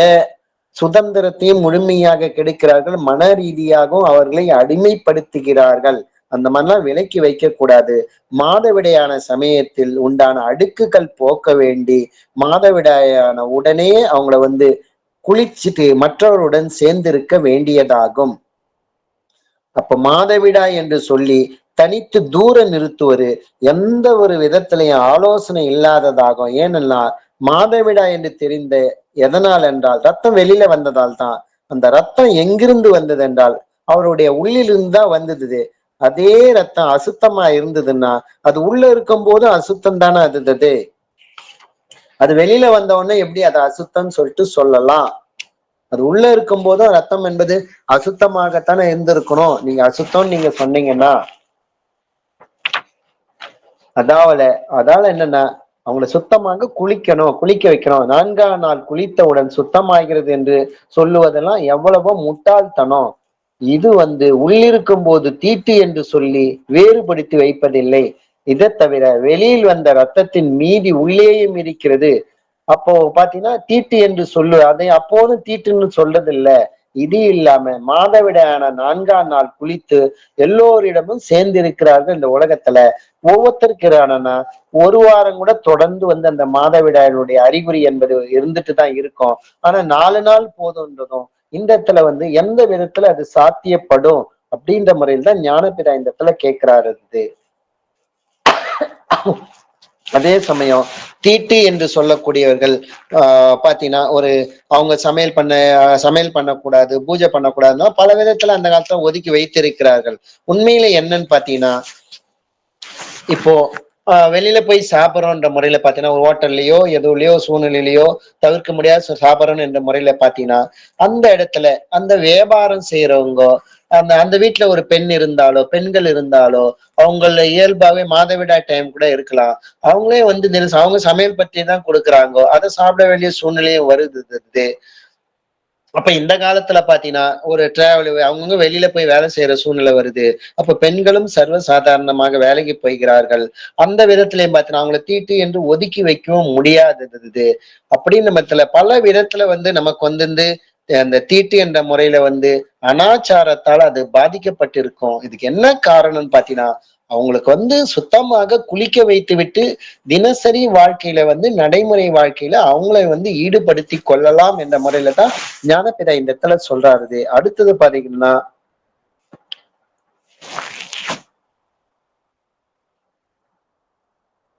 சுதந்திரத்தையும் முழுமையாக கெடுக்கிறார்கள். மன ரீதியாகவும் அவர்களை அடிமைப்படுத்துகிறார்கள். அந்த மாதிரிலாம் விலக்கி வைக்க கூடாது. மாதவிடையான சமயத்தில் உண்டான அடுக்குகள் போக்க வேண்டி மாதவிடாயான உடனே அவங்கள வந்து குளிச்சுட்டு மற்றவருடன் சேர்ந்திருக்க வேண்டியதாகும். அப்ப மாதவிடாய் என்று சொல்லி தனித்து தூர நிறுத்துவது எந்த ஒரு விதத்திலையும் ஆலோசனை இல்லாததாகும். ஏனென்னா மாதவிடாய் என்று தெரிந்த எதனால் என்றால் ரத்தம் வெளியில வந்ததால் தான். அந்த ரத்தம் எங்கிருந்து வந்தது என்றால் அவருடைய உள்ளிலிருந்து தான் வந்தது. அதே ரத்தம் அசுத்தமா இருந்ததுன்னா அது உள்ள இருக்கும் போது அசுத்தம் தானே அது வெளியில வந்த உடனே எப்படி அதை அசுத்தம் சொல்லிட்டு சொல்லலாம்? அது உள்ள இருக்கும் போதும் ரத்தம் என்பது அசுத்தமாகத்தானே இருந்திருக்கணும். நீங்க அசுத்தம் நீங்க சொன்னீங்கன்னா அதால என்னன்னா அவங்கள சுத்தமாக குளிக்கணும், குளிக்க வைக்கணும். 4ஆம் நாள் குளித்தவுடன் சுத்தமாகிறது என்று சொல்லுவதெல்லாம் எவ்வளவோ முட்டாள்தனம். இது வந்து உள்ளிருக்கும் போது தீட்டு என்று சொல்லி வேறுபடுத்தி வைப்பதில்லை. இதை தவிர வெளியில் வந்த ரத்தத்தின் மீதி உள்ளேயும் இருக்கிறது. அப்போ பாத்தீங்கன்னா தீட்டு என்று சொல்லு, அதை அப்போதும் தீட்டுன்னு சொல்றது இல்ல. இது இல்லாம மாதவிடாயான 4ஆம் நாள் குளித்து எல்லோரிடமும் சேர்ந்திருக்கிறார்கள் இந்த உலகத்துல. ஒவ்வொருத்தருக்கிறானா ஒரு வாரம் கூட தொடர்ந்து வந்து அந்த மாதவிடாயினுடைய அறிகுறி என்பது இருந்துட்டு தான் இருக்கும். ஆனா 4 நாள் போதுன்றதும் இந்த இடத்துல வந்து எந்த விதத்துல அது சாத்தியப்படும் அப்படின்ற முறையில் தான் ஞானபிதா இந்த இடத்துல கேட்கிறாரு. அதே சமயம் தீட்டு என்று சொல்லக்கூடியவர்கள் பாத்தீங்கன்னா ஒரு அவங்க சமையல் பண்ணக்கூடாது, பூஜை பண்ணக்கூடாதுன்னா பல விதத்துல அந்த காலத்துல ஒதுக்கி வைத்திருக்கிறார்கள். உண்மையில என்னன்னு பாத்தீங்கன்னா இப்போ வெளியில போய் சாப்பிடறோன்ற முறையில பாத்தீங்கன்னா ஒரு ஹோட்டல்லையோ எதுலயோ சூழ்நிலையிலயோ தவிர்க்க முடியாத சாப்பிடறோம் என்ற முறையில பாத்தீங்கன்னா அந்த இடத்துல அந்த வியாபாரம் செய்யறவங்க அந்த அந்த வீட்டுல ஒரு பெண் இருந்தாலோ பெண்கள் இருந்தாலோ அவங்கள இயல்பாவே மாதவிடாய் டைம் கூட இருக்கலாம். அவங்களே வந்து அவங்க சமையல் பற்றி தான் கொடுக்குறாங்க, அதை சாப்பிட வேண்டிய சூழ்நிலையும் வருது. அப்ப இந்த காலத்துல பாத்தீங்கன்னா ஒரு டிராவல் அவங்கவுங்க வெளியில போய் வேலை செய்யற சூழ்நிலை வருது. அப்ப பெண்களும் சர்வ சாதாரணமாக வேலைக்கு போய்கிறார்கள். அந்த விதத்திலயும் பாத்தீங்கன்னா அவங்கள தீட்டு என்று ஒதுக்கி வைக்கவும் முடியாதது. அப்படின்னு மத்தில பல விதத்துல வந்து நமக்கு வந்து அந்த தீட்டு என்ற முறையில வந்து அனாச்சாரத்தால் அது பாதிக்கப்பட்டிருக்கும். இதுக்கு என்ன காரணம்னு பாத்தீங்கன்னா அவங்களுக்கு வந்து சுத்தமாக குளிக்க வைத்து விட்டு தினசரி வாழ்க்கையில வந்து நடைமுறை வாழ்க்கையில அவங்களை வந்து ஈடுபடுத்தி கொள்ளலாம் என்ற முறையில தான் ஞானபிதா இந்த இடத்துல சொல்றாரு. அடுத்தது பாத்தீங்கன்னா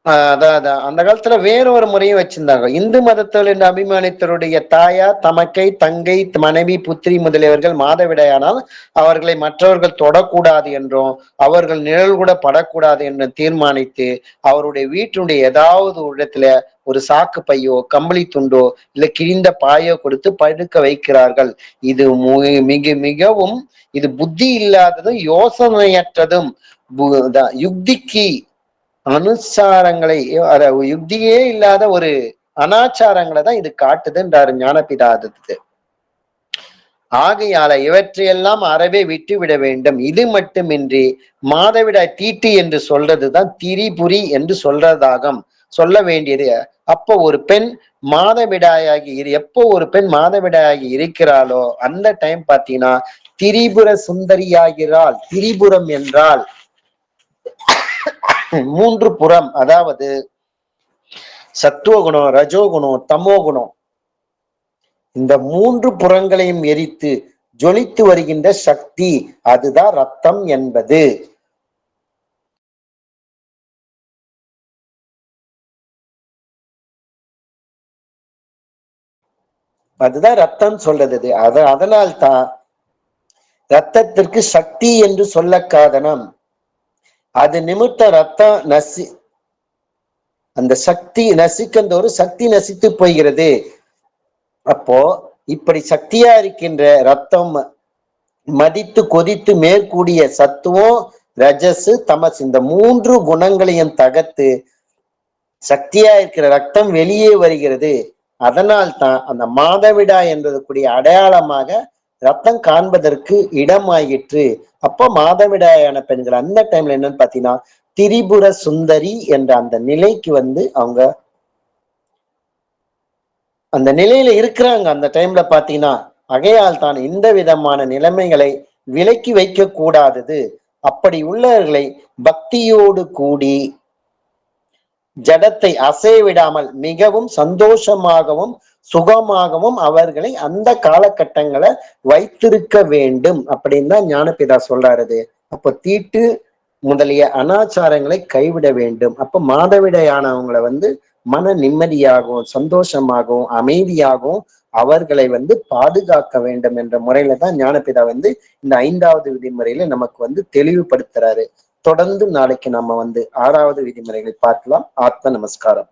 அதான் அதான் அந்த காலத்துல வேற ஒரு முறையும் வச்சிருந்தாங்க. இந்து மதத்தில் அபிமானித்தருடைய தாயார், தமக்கை, தங்கை, மனைவி, புத்திரி முதலியவர்கள் மாதவிடாயானால் அவர்களை மற்றவர்கள் தொடக்கூடாது என்றும் அவர்கள் நிழல் கூட படக்கூடாது என்று தீர்மானித்து அவருடைய வீட்டினுடைய ஏதாவது ஒரு இடத்துல ஒரு சாக்கு பையோ கம்பளி துண்டோ இல்ல கிழிந்த பாயோ கொடுத்து படுக்க வைக்கிறார்கள். இது மிகவும் இது புத்தி இல்லாததும் யோசனையற்றதும் யுக்திக்கு அனுசாரங்களை யுக்தியே இல்லாத ஒரு அனாச்சாரங்களை தான் இது காட்டுதுன்றாரு ஞானபிதாதத்துக்கு. ஆகையால இவற்றையெல்லாம் அறவே விட்டு விட வேண்டும். இது மட்டுமின்றி மாதவிடாய் தீட்டு என்று சொல்றதுதான் திரிபுரி என்று சொல்றதாகும் சொல்ல வேண்டியது. அப்போ ஒரு பெண் மாதவிடாயாகி எப்போ ஒரு பெண் மாதவிடாயாகி இருக்கிறாளோ அந்த டைம் பாத்தீங்கன்னா திரிபுர சுந்தரியாகிறாள். திரிபுரம் என்றால் மூன்று புறம், அதாவது சத்துவகுணம், ரஜோகுணம், தமோகுணம், இந்த மூன்று புறங்களையும் எரித்து ஜொலித்து வருகின்ற சக்தி, அதுதான் ரத்தம் என்பது. அதுதான் ரத்தம் சொல்றது. அதனால்தான் ரத்தத்திற்கு சக்தி என்று சொல்ல காரணம். அது நிமித்த ரத்தம் அந்த சக்தி நசிக்கின்ற சக்தி நசித்து போகிறது. அப்போ இப்படி சக்தியா இருக்கின்ற ரத்தம் மதித்து கொதித்து மேற்கூடிய சத்துவம், ரஜசு, தமஸ், இந்த மூன்று குணங்களையும் தகர்த்து சக்தியா இருக்கிற ரத்தம் வெளியே வருகிறது. அதனால் தான் அந்த மாதவிடாய் என்பதற்குரிய அடையாளமாக ரத்தம் காண்பதற்கு இடமாயிற்று. அப்போ மாதவிடாயான பெண்கள் அந்த டைம்ல என்னன்னு பாத்தீங்கன்னா திரிபுர சுந்தரி என்ற அந்த நிலைக்கு வந்து அவங்க அந்த நிலையில இருக்கிறாங்க அந்த டைம்ல பாத்தீங்கன்னா. ஆகையால் தான் இந்த விதமான நிலைமைகளை விலக்கி வைக்க கூடாதது. அப்படி உள்ளவர்களை பக்தியோடு கூடி ஜடத்தை அசைய விடாமல் மிகவும் சந்தோஷமாகவும் சுகமாகவும் அவர்களை அந்த காலகட்டங்களை வைத்திருக்க வேண்டும் அப்படின்னு தான் ஞானபிதா சொல்றாரு. அப்ப தீட்டு முதலிய அனாச்சாரங்களை கைவிட வேண்டும். அப்ப மாதவிடையானவங்களை வந்து மன நிம்மதியாகவும் சந்தோஷமாகவும் அமைதியாகவும் அவர்களை வந்து பாதுகாக்க வேண்டும் என்ற முறையில தான் ஞானபிதா வந்து இந்த 5வது விதிமுறையில நமக்கு வந்து தெளிவுபடுத்துறாரு. தொடர்ந்து நாளைக்கு நம்ம வந்து 6வது விதிமுறைகளை பார்க்கலாம். ஆத்ம நமஸ்காரம்.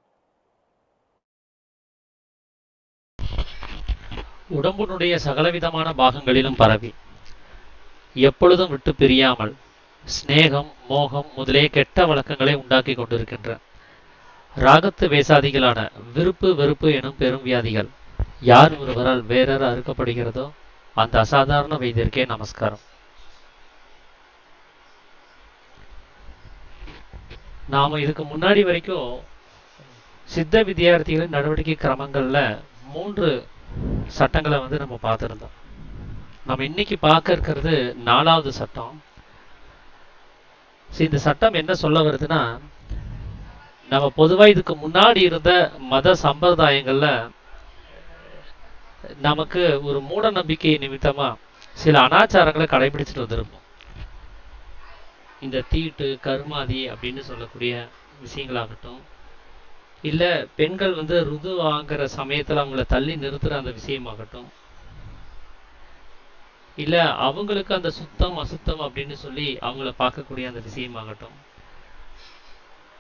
உடம்புனுடைய சகலவிதமான பாகங்களிலும் பரவி எப்பொழுதும் விட்டு பிரியாமல் ஸ்நேகம், மோகம் முதலிய கெட்ட வழக்கங்களை உண்டாக்கி கொண்டிருக்கின்ற ராகத்து வேசாதிகளான விருப்பு வெறுப்பு எனும் பெரும் வியாதிகள் யார் ஒருவரால் வேறற அறுக்கப்படுகிறதோ அந்த அசாதாரண வைத்தியருக்கே நமஸ்காரம். நாம இதுக்கு முன்னாடி வரைக்கும் சித்த வித்தியார்த்திகளின் நடவடிக்கை கிரமங்கள்ல 3 சட்டங்களை வந்து நம்ம பார்த்துருந்தோம். நம்ம இன்னைக்கு பார்க்க இருக்கிறது 4வது சட்டம். இந்த சட்டம் என்ன சொல்ல வருதுன்னா, நம்ம பொதுவா இதுக்கு முன்னாடி இருந்த மத சம்பிரதாயங்கள்ல நமக்கு ஒரு மூட நம்பிக்கை நிமித்தமா சில அனாச்சாரங்களை கடைபிடிச்சிட்டு வந்திருப்போம். இந்த தீட்டு, கருமாதி அப்படின்னு சொல்லக்கூடிய விஷயங்களாகட்டும், இல்ல பெண்கள் வந்து ருது வாங்குற சமயத்துல அவங்கள தள்ளி நிறுத்துற அந்த விஷயமாகட்டும், இல்ல அவங்களுக்கு அந்த சுத்தம் அசுத்தம் அப்படின்னு சொல்லி அவங்கள பார்க்கக்கூடிய அந்த விஷயமாகட்டும்,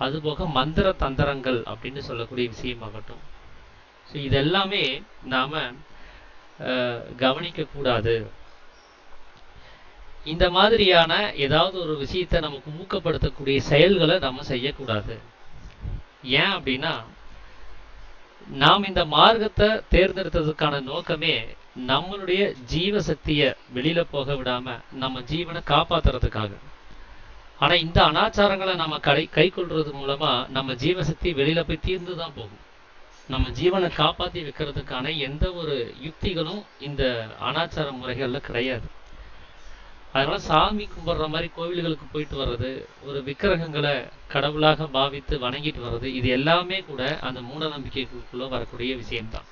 அதுபோக மந்திர தந்திரங்கள் அப்படின்னு சொல்லக்கூடிய விஷயமாகட்டும், ஸோ இதெல்லாமே நாம கவனிக்க கூடாது. இந்த மாதிரியான ஏதாவது ஒரு விஷயத்தை நமக்கு ஊக்கப்படுத்தக்கூடிய செயல்களை நம்ம செய்யக்கூடாது. ஏன் அப்படின்னா, நாம் இந்த மார்க்கத்தை தேர்ந்தெடுத்ததுக்கான நோக்கமே நம்மளுடைய ஜீவ சக்தியை வெளியில போக விடாம நம்ம ஜீவனை காப்பாத்துறதுக்காக. ஆனா இந்த அனாச்சாரங்களை நம்ம கை கொள்றது மூலமா நம்ம ஜீவசக்தி வெளியில போய் தீர்ந்து தான் போகும். நம்ம ஜீவனை காப்பாத்தி வைக்கிறதுக்கான எந்த ஒரு யுக்திகளும் இந்த அனாச்சார முறைகள்ல கிடையாது. அதனால சாமி கும்பிட்ற மாதிரி கோவில்களுக்கு போயிட்டு வர்றது, ஒரு விக்கிரகங்களை கடவுளாக பாவித்து வணங்கிட்டு வர்றது, இது எல்லாமே கூட அந்த மூட நம்பிக்கைக்குள்ள வரக்கூடிய விஷயம்தான்.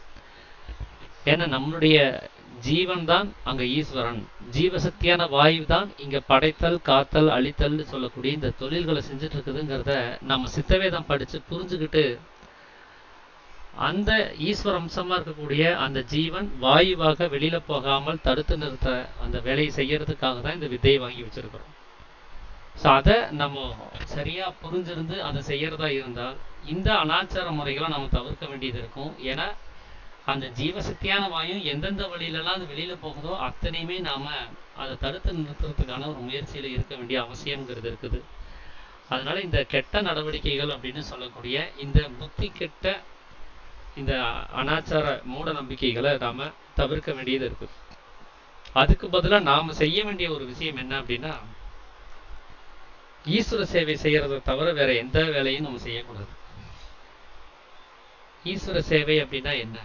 ஏன்னா நம்மளுடைய ஜீவன் தான் அங்க ஈஸ்வரன், ஜீவசக்தியான வாயு தான் இங்க படைத்தல் காத்தல் அழித்தல் சொல்லக்கூடிய இந்த தொழில்களை செஞ்சுட்டு இருக்குதுங்கிறத நம்ம சித்தவேதம் படிச்சு புரிஞ்சுக்கிட்டு அந்த ஈஸ்வர அம்சமா இருக்கக்கூடிய அந்த ஜீவன் வாயுவாக வெளியில போகாமல் தடுத்து நிறுத்த அந்த வேலையை செய்யறதுக்காக தான் இந்த வித்தையை வாங்கி வச்சிருக்கிறோம். ஸோ அதை நம்ம சரியா புரிஞ்சிருந்து அதை செய்யறதா இருந்தால் இந்த அனாச்சார முறைகளை நம்ம தவிர்க்க வேண்டியது இருக்கும். ஏன்னா அந்த ஜீவசக்தியான வாயும் எந்தெந்த வழியிலலாம் அது வெளியில போகுதோ அத்தனையுமே நாம அதை தடுத்து நிறுத்துறதுக்கான ஒரு முயற்சியில இருக்க வேண்டிய அவசியம்ங்கிறது இருக்குது. அதனால இந்த கெட்ட நடவடிக்கைகள் அப்படின்னு சொல்லக்கூடிய இந்த புத்தி கெட்ட இந்த அனாச்சார மூட நம்பிக்கைகளை நாம தவிர்க்க வேண்டியது இருக்கு. அதுக்கு பதிலாக நாம செய்ய வேண்டிய ஒரு விஷயம் என்ன அப்படின்னா, ஈஸ்வர சேவை செய்யறதை தவிர வேற எந்த வேலையும் நம்ம செய்யக்கூடாது. ஈஸ்வர சேவை அப்படின்னா என்ன?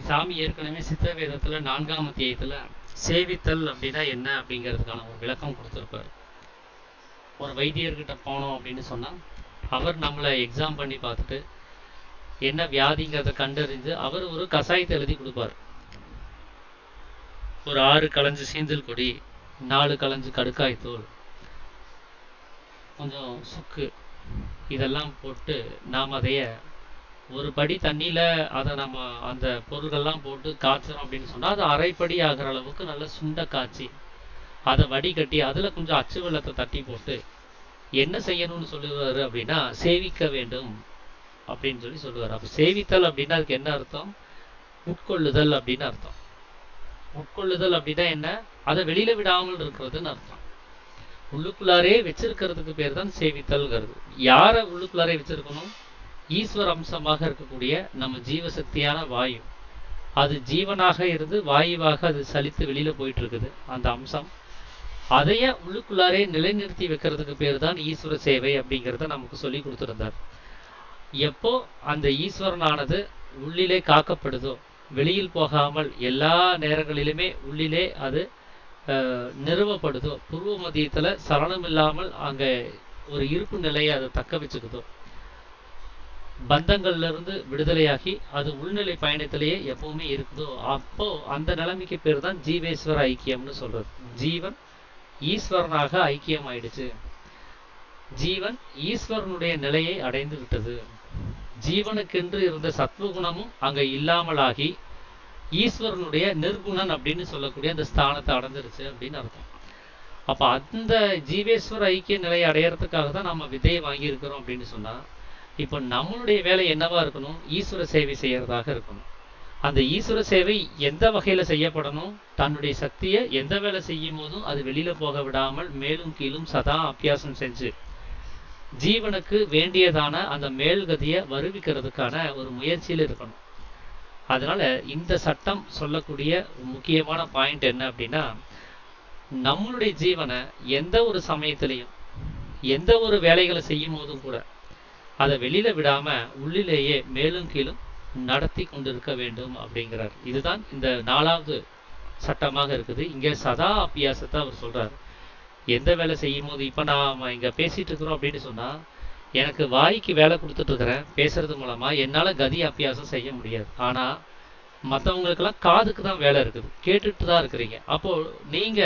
சாமி ஏற்கனவே சித்த வேதத்துல 4ஆம் அத்தியாயத்துல சேவித்தல் அப்படின்னா என்ன அப்படிங்கிறதுக்கான ஒரு விளக்கம் கொடுத்திருப்பாரு. ஒரு வைத்தியர்கிட்ட போனோம் அப்படின்னு சொன்னா அவர் நம்மளை எக்ஸாம் பண்ணி பார்த்துட்டு என்ன வியாதிங்கிறத கண்டறிஞ்சு அவர் ஒரு கஷாயத்தை எழுதி கொடுப்பார். ஒரு 6 கலஞ்சு சீந்தல் கொடி, 4 கலஞ்சு கடுக்காய் தூள், கொஞ்சம் சுக்கு, இதெல்லாம் போட்டு நாம் அதைய ஒரு படி தண்ணியில அதை நம்ம அந்த பொருள்கள்லாம் போட்டு காய்ச்சறோம் அப்படின்னு சொன்னா அது அரைப்படி ஆகிற அளவுக்கு நல்ல சுண்ட காய்ச்சி அதை வடிகட்டி அதுல கொஞ்சம் அச்சு வெள்ளத்தை தட்டி போட்டு என்ன செய்யணும்னு சொல்லுவாரு அப்படின்னா, சேவிக்க வேண்டும் அப்படின்னு சொல்லுவார். அப்ப சேவித்தல் அப்படின்னா அதுக்கு என்ன அர்த்தம்? உட்கொள்ளுதல் அப்படின்னு அர்த்தம். உட்கொள்ளுதல் அப்படின்னா என்ன? அதை வெளியில விடாமல் இருக்கிறதுன்னு அர்த்தம். உள்ளுக்குள்ளாரே வச்சிருக்கிறதுக்கு பேர் தான் சேவித்தல்ங்கிறது. யார உள்ளுக்குள்ளாரே வச்சிருக்கணும்? ஈஸ்வர அம்சமாக இருக்கக்கூடிய நம்ம ஜீவசக்தியான வாயு. அது ஜீவனாக இருந்து வாயுவாக அது சலித்து வெளியில போயிட்டு இருக்குது அந்த அம்சம். அதைய உள்ளுக்குள்ளாரே நிலைநிறுத்தி வைக்கிறதுக்கு பேர் தான் ஈஸ்வர சேவை அப்படிங்கிறத நமக்கு சொல்லி கொடுத்துருந்தார். எப்போ அந்த ஈஸ்வரனானது உள்ளிலே காக்கப்படுதோ, வெளியில் போகாமல் எல்லா நேரங்களிலுமே உள்ளிலே அது நிறுவப்படுதோ, பூர்வ மத்தியத்துல சலனம் இல்லாமல் அங்க ஒரு இருப்பு நிலையை அதை தக்க வச்சுக்குதோ, பந்தங்கள்ல இருந்து விடுதலையாகி அது உள்நிலை பயணத்திலேயே எப்பவுமே இருக்குதோ, அப்போ அந்த நிலைமைக்கு பேர் தான் ஜீவேஸ்வர ஐக்கியம்னு சொல்றது. ஜீவன் ஈஸ்வரனாக ஐக்கியம் ஆயிடுச்சு, ஜீவன் ஈஸ்வரனுடைய நிலையை அடைந்து விட்டது, ஜீவனுக்கென்று இருந்த சத்வகுணமும் அங்க இல்லாமலாகி ஈஸ்வரனுடைய நிர்குணன் அப்படின்னு சொல்லக்கூடிய அந்த ஸ்தானத்தை அடைஞ்சிருச்சு அப்படின்னு அர்த்தம். அப்ப அந்த ஜீவேஸ்வர ஐக்கிய நிலையை அடையறதுக்காக தான் நம்ம விதையை வாங்கி இருக்கிறோம் அப்படின்னு சொன்னா, இப்ப நம்மளுடைய வேலை என்னவா இருக்கணும்? ஈஸ்வர சேவை செய்யறதாக இருக்கணும். அந்த ஈஸ்வர சேவை எந்த வகையில செய்யப்படணும்? தன்னுடைய சக்தியை எந்த வேலை செய்யும் போதும் அது வெளியில போக விடாமல் மேலும் கீழும் சதா அபியாசம் செஞ்சு ஜீவனுக்கு வேண்டியதான அந்த மேல்கதியை வருவிக்கிறதுக்கான ஒரு முயற்சியில் இருக்கணும். அதனால இந்த சட்டம் சொல்லக்கூடிய முக்கியமான பாயிண்ட் என்ன அப்படின்னா, நம்மளுடைய ஜீவனை எந்த ஒரு சமயத்திலையும் எந்த ஒரு வேலைகளை செய்யும் போதும் கூட அதை வெளியில விடாம உள்ளிலேயே மேலும் கீழும் நடத்தி கொண்டிருக்க வேண்டும் அப்படிங்கிறார். இதுதான் இந்த 4வது சட்டமாக இருக்குது. இங்க சதா அபியாசத்தை அவர் சொல்றாரு. எந்த வேலை செய்யும் போது, இப்ப நாம இங்க பேசிட்டு இருக்கிறோம் அப்படின்னு சொன்னா, எனக்கு வாய்க்கு வேலை கொடுத்துட்டு இருக்கிறேன் பேசுறது மூலமா, என்னால கதி அபியாசம் செய்ய முடியாது. ஆனா மற்றவங்களுக்கெல்லாம் காதுக்கு தான் வேலை இருக்குது, கேட்டுட்டு தான் இருக்கிறீங்க. அப்போ நீங்க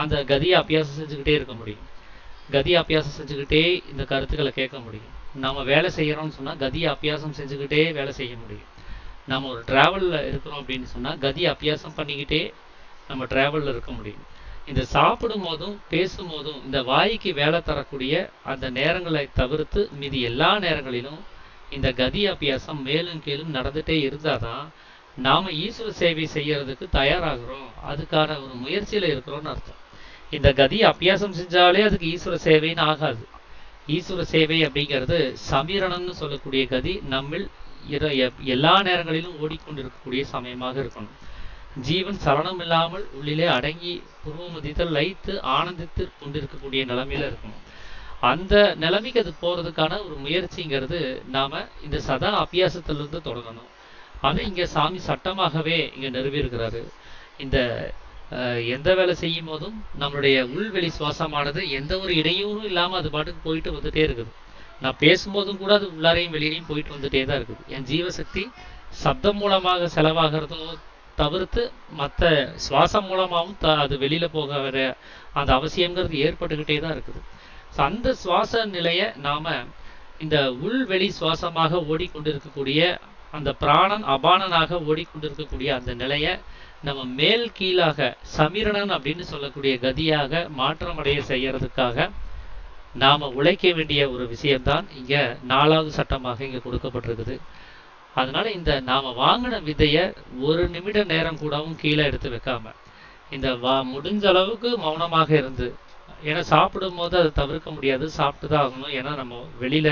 அந்த கதியை அபியாசம் செஞ்சுக்கிட்டே இருக்க முடியும், கதி அபியாசம் செஞ்சுக்கிட்டே இந்த கருத்துக்களை கேட்க முடியும். நாம வேலை செய்யறோம்னு சொன்னா கதியை அபியாசம் செஞ்சுக்கிட்டே வேலை செய்ய முடியும். நம்ம ஒரு டிராவல்ல இருக்கிறோம் அப்படின்னு சொன்னா கதி அபியாசம் பண்ணிக்கிட்டே நம்ம டிராவல்ல இருக்க முடியும். இந்த சாப்பிடும் போதும் பேசும் போதும் இந்த வாய்க்கு வேலை தரக்கூடிய அந்த நேரங்களை தவிர்த்து மீதி எல்லா நேரங்களிலும் இந்த கதி அபியாசம் மேலும் கீழும் நடந்துட்டே இருந்தாதான் நாம ஈஸ்வர சேவை செய்யறதுக்கு தயாராகிறோம், அதுக்கான ஒரு முயற்சியில இருக்கிறோம்னு அர்த்தம். இந்த கதியை அபியாசம் செஞ்சாலே அதுக்கு ஈஸ்வர சேவைன்னு ஆகாது. ஈஸ்வர சேவை அப்படிங்கிறது சமீரணம்னு சொல்லக்கூடிய கதி நம்மில் எல்லா நேரங்களிலும் ஓடிக்கொண்டிருக்கக்கூடிய சமயமாக இருக்கணும். ஜீவன் சலனம் இல்லாமல் உள்ளிலே அடங்கி புருவமதித்தல் லைத்து ஆனந்தித்து கொண்டிருக்கக்கூடிய நிலைமையில இருக்கணும். அந்த நிலைமைக்கு அது போறதுக்கான ஒரு முயற்சிங்கிறது நாம இந்த சதா அபியாசத்திலிருந்து தொடங்கணும். அதை இங்க சாமி சட்டமாகவே இங்க நிறுவியிருக்கிறாரு. இந்த எந்த வேலை செய்யும் போதும் நம்மளுடைய உள்வெளி சுவாசமானது எந்த ஒரு இடையூறும் இல்லாம அது பாட்டுக்கு போயிட்டு வந்துட்டே இருக்குது. நான் பேசும்போதும் கூட அது உள்ளாரையும் வெளியிலையும் போயிட்டு வந்துட்டே தான் இருக்குது. என் ஜீவசக்தி சப்தம் மூலமாக செலவாகிறதோ தவிர்த்து மற்ற சுவாசம் மூலமாகவும் அது வெளியில போக வர அந்த அவசியங்கிறது ஏற்பட்டுக்கிட்டே தான் இருக்குது. அந்த சுவாச நிலையை நாம இந்த உள்வெளி சுவாசமாக ஓடிக்கொண்டிருக்கக்கூடிய அந்த பிராணன் அபானனாக ஓடிக்கொண்டிருக்கக்கூடிய அந்த நிலையை நம்ம மேல் கீழாக சமீரணன் அப்படின்னு சொல்லக்கூடிய கதியாக மாற்றமடைய செய்யறதுக்காக நாம உழைக்க வேண்டிய ஒரு விஷயம்தான் இங்க 4வது சட்டமாக இங்க கொடுக்கப்பட்டிருக்குது. அதனால இந்த நாம வாங்கின விதைய ஒரு நிமிட நேரம் கூடவும் கீழே எடுத்து வைக்காம இந்த முடிஞ்ச அளவுக்கு மௌனமாக இருந்து, ஏன்னா சாப்பிடும் போது அதை தவிர்க்க முடியாது, சாப்பிட்டுதான் ஆகணும். ஏன்னா நம்ம வெளியில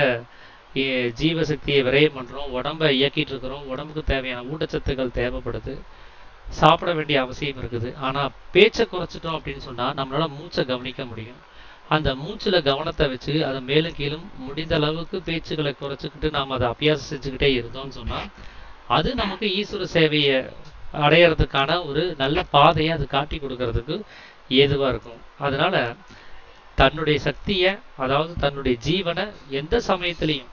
ஜீவசக்தியை விரயம் பண்றோம், உடம்பை இயக்கிட்டு இருக்கிறோம், உடம்புக்கு தேவையான ஊட்டச்சத்துக்கள் தேவைப்படுது, சாப்பிட வேண்டிய அவசியம் இருக்குது. ஆனா பேச்சை குறைச்சிட்டோம் அப்படின்னு சொன்னா நம்மளால மூச்சை கவனிக்க முடியும். அந்த மூச்சுல கவனத்தை வச்சு அதை மேலும் கீழும் முடிந்த அளவுக்கு பேச்சுகளை குறைச்சிக்கிட்டு நாம் அதை அபியாசம் செஞ்சுக்கிட்டே இருந்தோம்னு சொன்னா அது நமக்கு ஈஸ்வர சேவையை அடையறதுக்கான ஒரு நல்ல பாதையை அது காட்டி கொடுக்கறதுக்கு ஏதுவா இருக்கும். அதனால தன்னுடைய சக்தியை, அதாவது தன்னுடைய ஜீவனை எந்த சமயத்திலையும்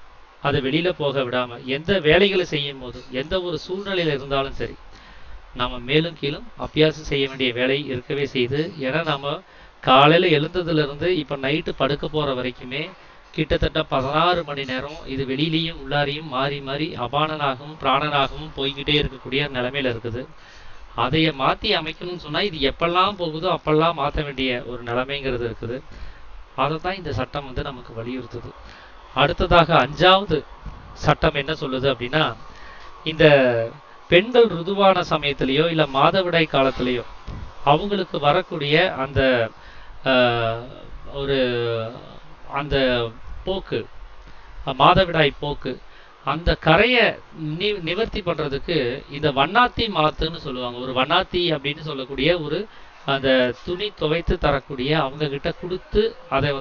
அதை வெளியில போக விடாம எந்த வேலைகளை செய்யும் போதும் எந்த ஒரு சூழ்நிலையில இருந்தாலும் சரி நாம மேலும் கீழும் அபியாசம் செய்ய வேண்டிய வேலை இருக்கவே செய்யுது. ஏன்னா நாம காலையில எழுந்ததுல இருந்து இப்ப நைட்டு படுக்க போற வரைக்குமே கிட்டத்தட்ட 16 மணி நேரம் இது வெளியிலையும் உள்ளாரையும் மாறி மாறி அபானனாகவும் பிராணனாகவும் போய்கிட்டே இருக்கக்கூடிய நிலைமையில இருக்குது. அதைய மாத்தி அமைக்கணும்னு சொன்னா இது எப்பெல்லாம் போகுதோ அப்பெல்லாம் மாற்ற வேண்டிய ஒரு நிலைமைங்கிறது இருக்குது. அதைத்தான் இந்த சட்டம் நமக்கு வலியுறுத்துது. அடுத்ததாக 5வது சட்டம் என்ன சொல்லுது அப்படின்னா, இந்த பெண்கள் ருதுவான சமயத்திலேயோ இல்ல மாதவிடாய் காலத்திலேயோ அவங்களுக்கு வரக்கூடிய அந்த ஒரு அந்த போக்கு, மாதவிடாய் போக்கு, அந்த கரையை நிவர்த்தி பண்றதுக்கு இந்த வண்ணாத்தி மாத்துன்னு சொல்லுவாங்க. ஒரு வண்ணாத்தி அப்படின்னு சொல்லக்கூடிய ஒரு அந்த துணி துவைத்து தரக்கூடிய அவங்க கிட்ட கொடுத்து அதை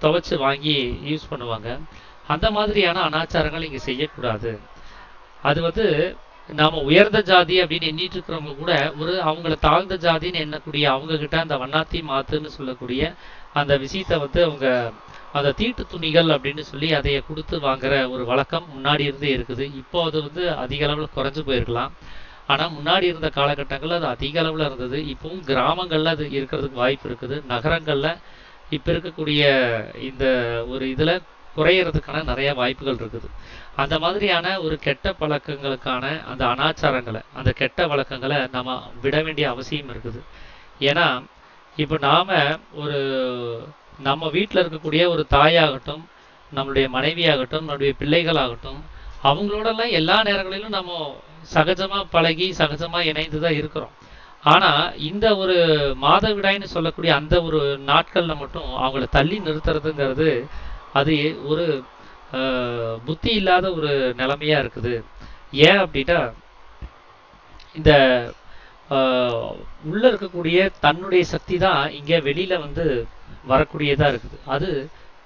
துவைச்சு வாங்கி யூஸ் பண்ணுவாங்க. அந்த மாதிரியான அனாச்சாரங்கள் இங்க செய்யக்கூடாது. அது நாம உயர்ந்த ஜாதி அப்படின்னு எண்ணிட்டு இருக்கிறவங்க கூட அவங்கள தாழ்ந்த ஜாதின்னு எண்ணக்கூடிய அவங்க கிட்ட அந்த வண்ணாத்தி மாத்துன்னு சொல்லக்கூடிய அந்த விஷயத்தை அவங்க அந்த தீட்டு துணிகள் அப்படின்னு சொல்லி அதைய கொடுத்து வாங்குற ஒரு வழக்கம் முன்னாடி இருந்தே இருக்குது. இப்போ அது அதிக அளவுல குறைஞ்சு போயிருக்கலாம். ஆனா முன்னாடி இருந்த காலகட்டங்கள்ல அது அதிக அளவுல இருந்தது. இப்பவும் கிராமங்கள்ல அது இருக்கிறதுக்கு வாய்ப்பு இருக்குது. நகரங்கள்ல இப்ப இருக்கக்கூடிய இந்த ஒரு இதுல குறையறதுக்கான நிறைய வாய்ப்புகள் இருக்குது. அந்த மாதிரியான ஒரு கெட்ட பழக்கங்களுக்கான அந்த அனாச்சாரங்களை, அந்த கெட்ட வழக்கங்களை நம்ம விட வேண்டிய அவசியம் இருக்குது. ஏன்னா இப்ப நாம நம்ம வீட்டில் இருக்கக்கூடிய ஒரு தாயாகட்டும், நம்மளுடைய மனைவியாகட்டும், நம்மளுடைய பிள்ளைகளாகட்டும், அவங்களோடலாம் எல்லா நேரங்களிலும் நம்ம சகஜமா பழகி சகஜமா இணைந்துதான் இருக்கிறோம். ஆனா இந்த ஒரு மாதவிடாய்ன்னு சொல்லக்கூடிய அந்த ஒரு நாட்கள்ல மட்டும் அவங்கள தள்ளி நிறுத்துறதுங்கிறது அது ஒரு புத்தி இல்லாத ஒரு நிலைமையா இருக்குது. ஏன் அப்படின்னா இந்த உள்ள இருக்கக்கூடிய தன்னுடைய சக்தி தான் இங்க வெளியில வரக்கூடியதா இருக்குது. அது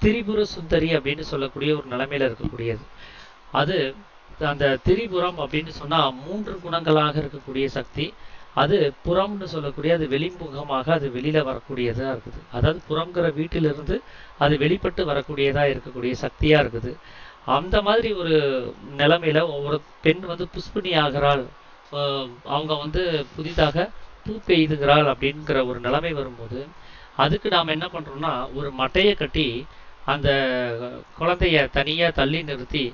திரிபுர சுந்தரி அப்படின்னு சொல்லக்கூடிய ஒரு நிலைமையில இருக்கக்கூடியது. அது அந்த திரிபுரம் அப்படின்னு சொன்னா 3 குணங்களாக இருக்கக்கூடிய சக்தி. அது புறம்னு சொல்லக்கூடிய அது வெளிமுகமாக அது வெளியில வரக்கூடியதா இருக்குது. அதாவது புறம்ங்கிற வீட்டிலிருந்து அது வெளிப்பட்டு வரக்கூடியதா இருக்கக்கூடிய சக்தியா இருக்குது. அந்த மாதிரி ஒரு நிலைமையில ஒரு பெண் புஷ்பினி ஆகிறாள், அவங்க புதிதாக பூ பெய்துகிறாள் அப்படிங்கிற ஒரு நிலைமை வரும்போது அதுக்கு நாம் என்ன பண்றோம்னா ஒரு மட்டையை கட்டி அந்த குழந்தைய தனியா தள்ளி நிறுத்தி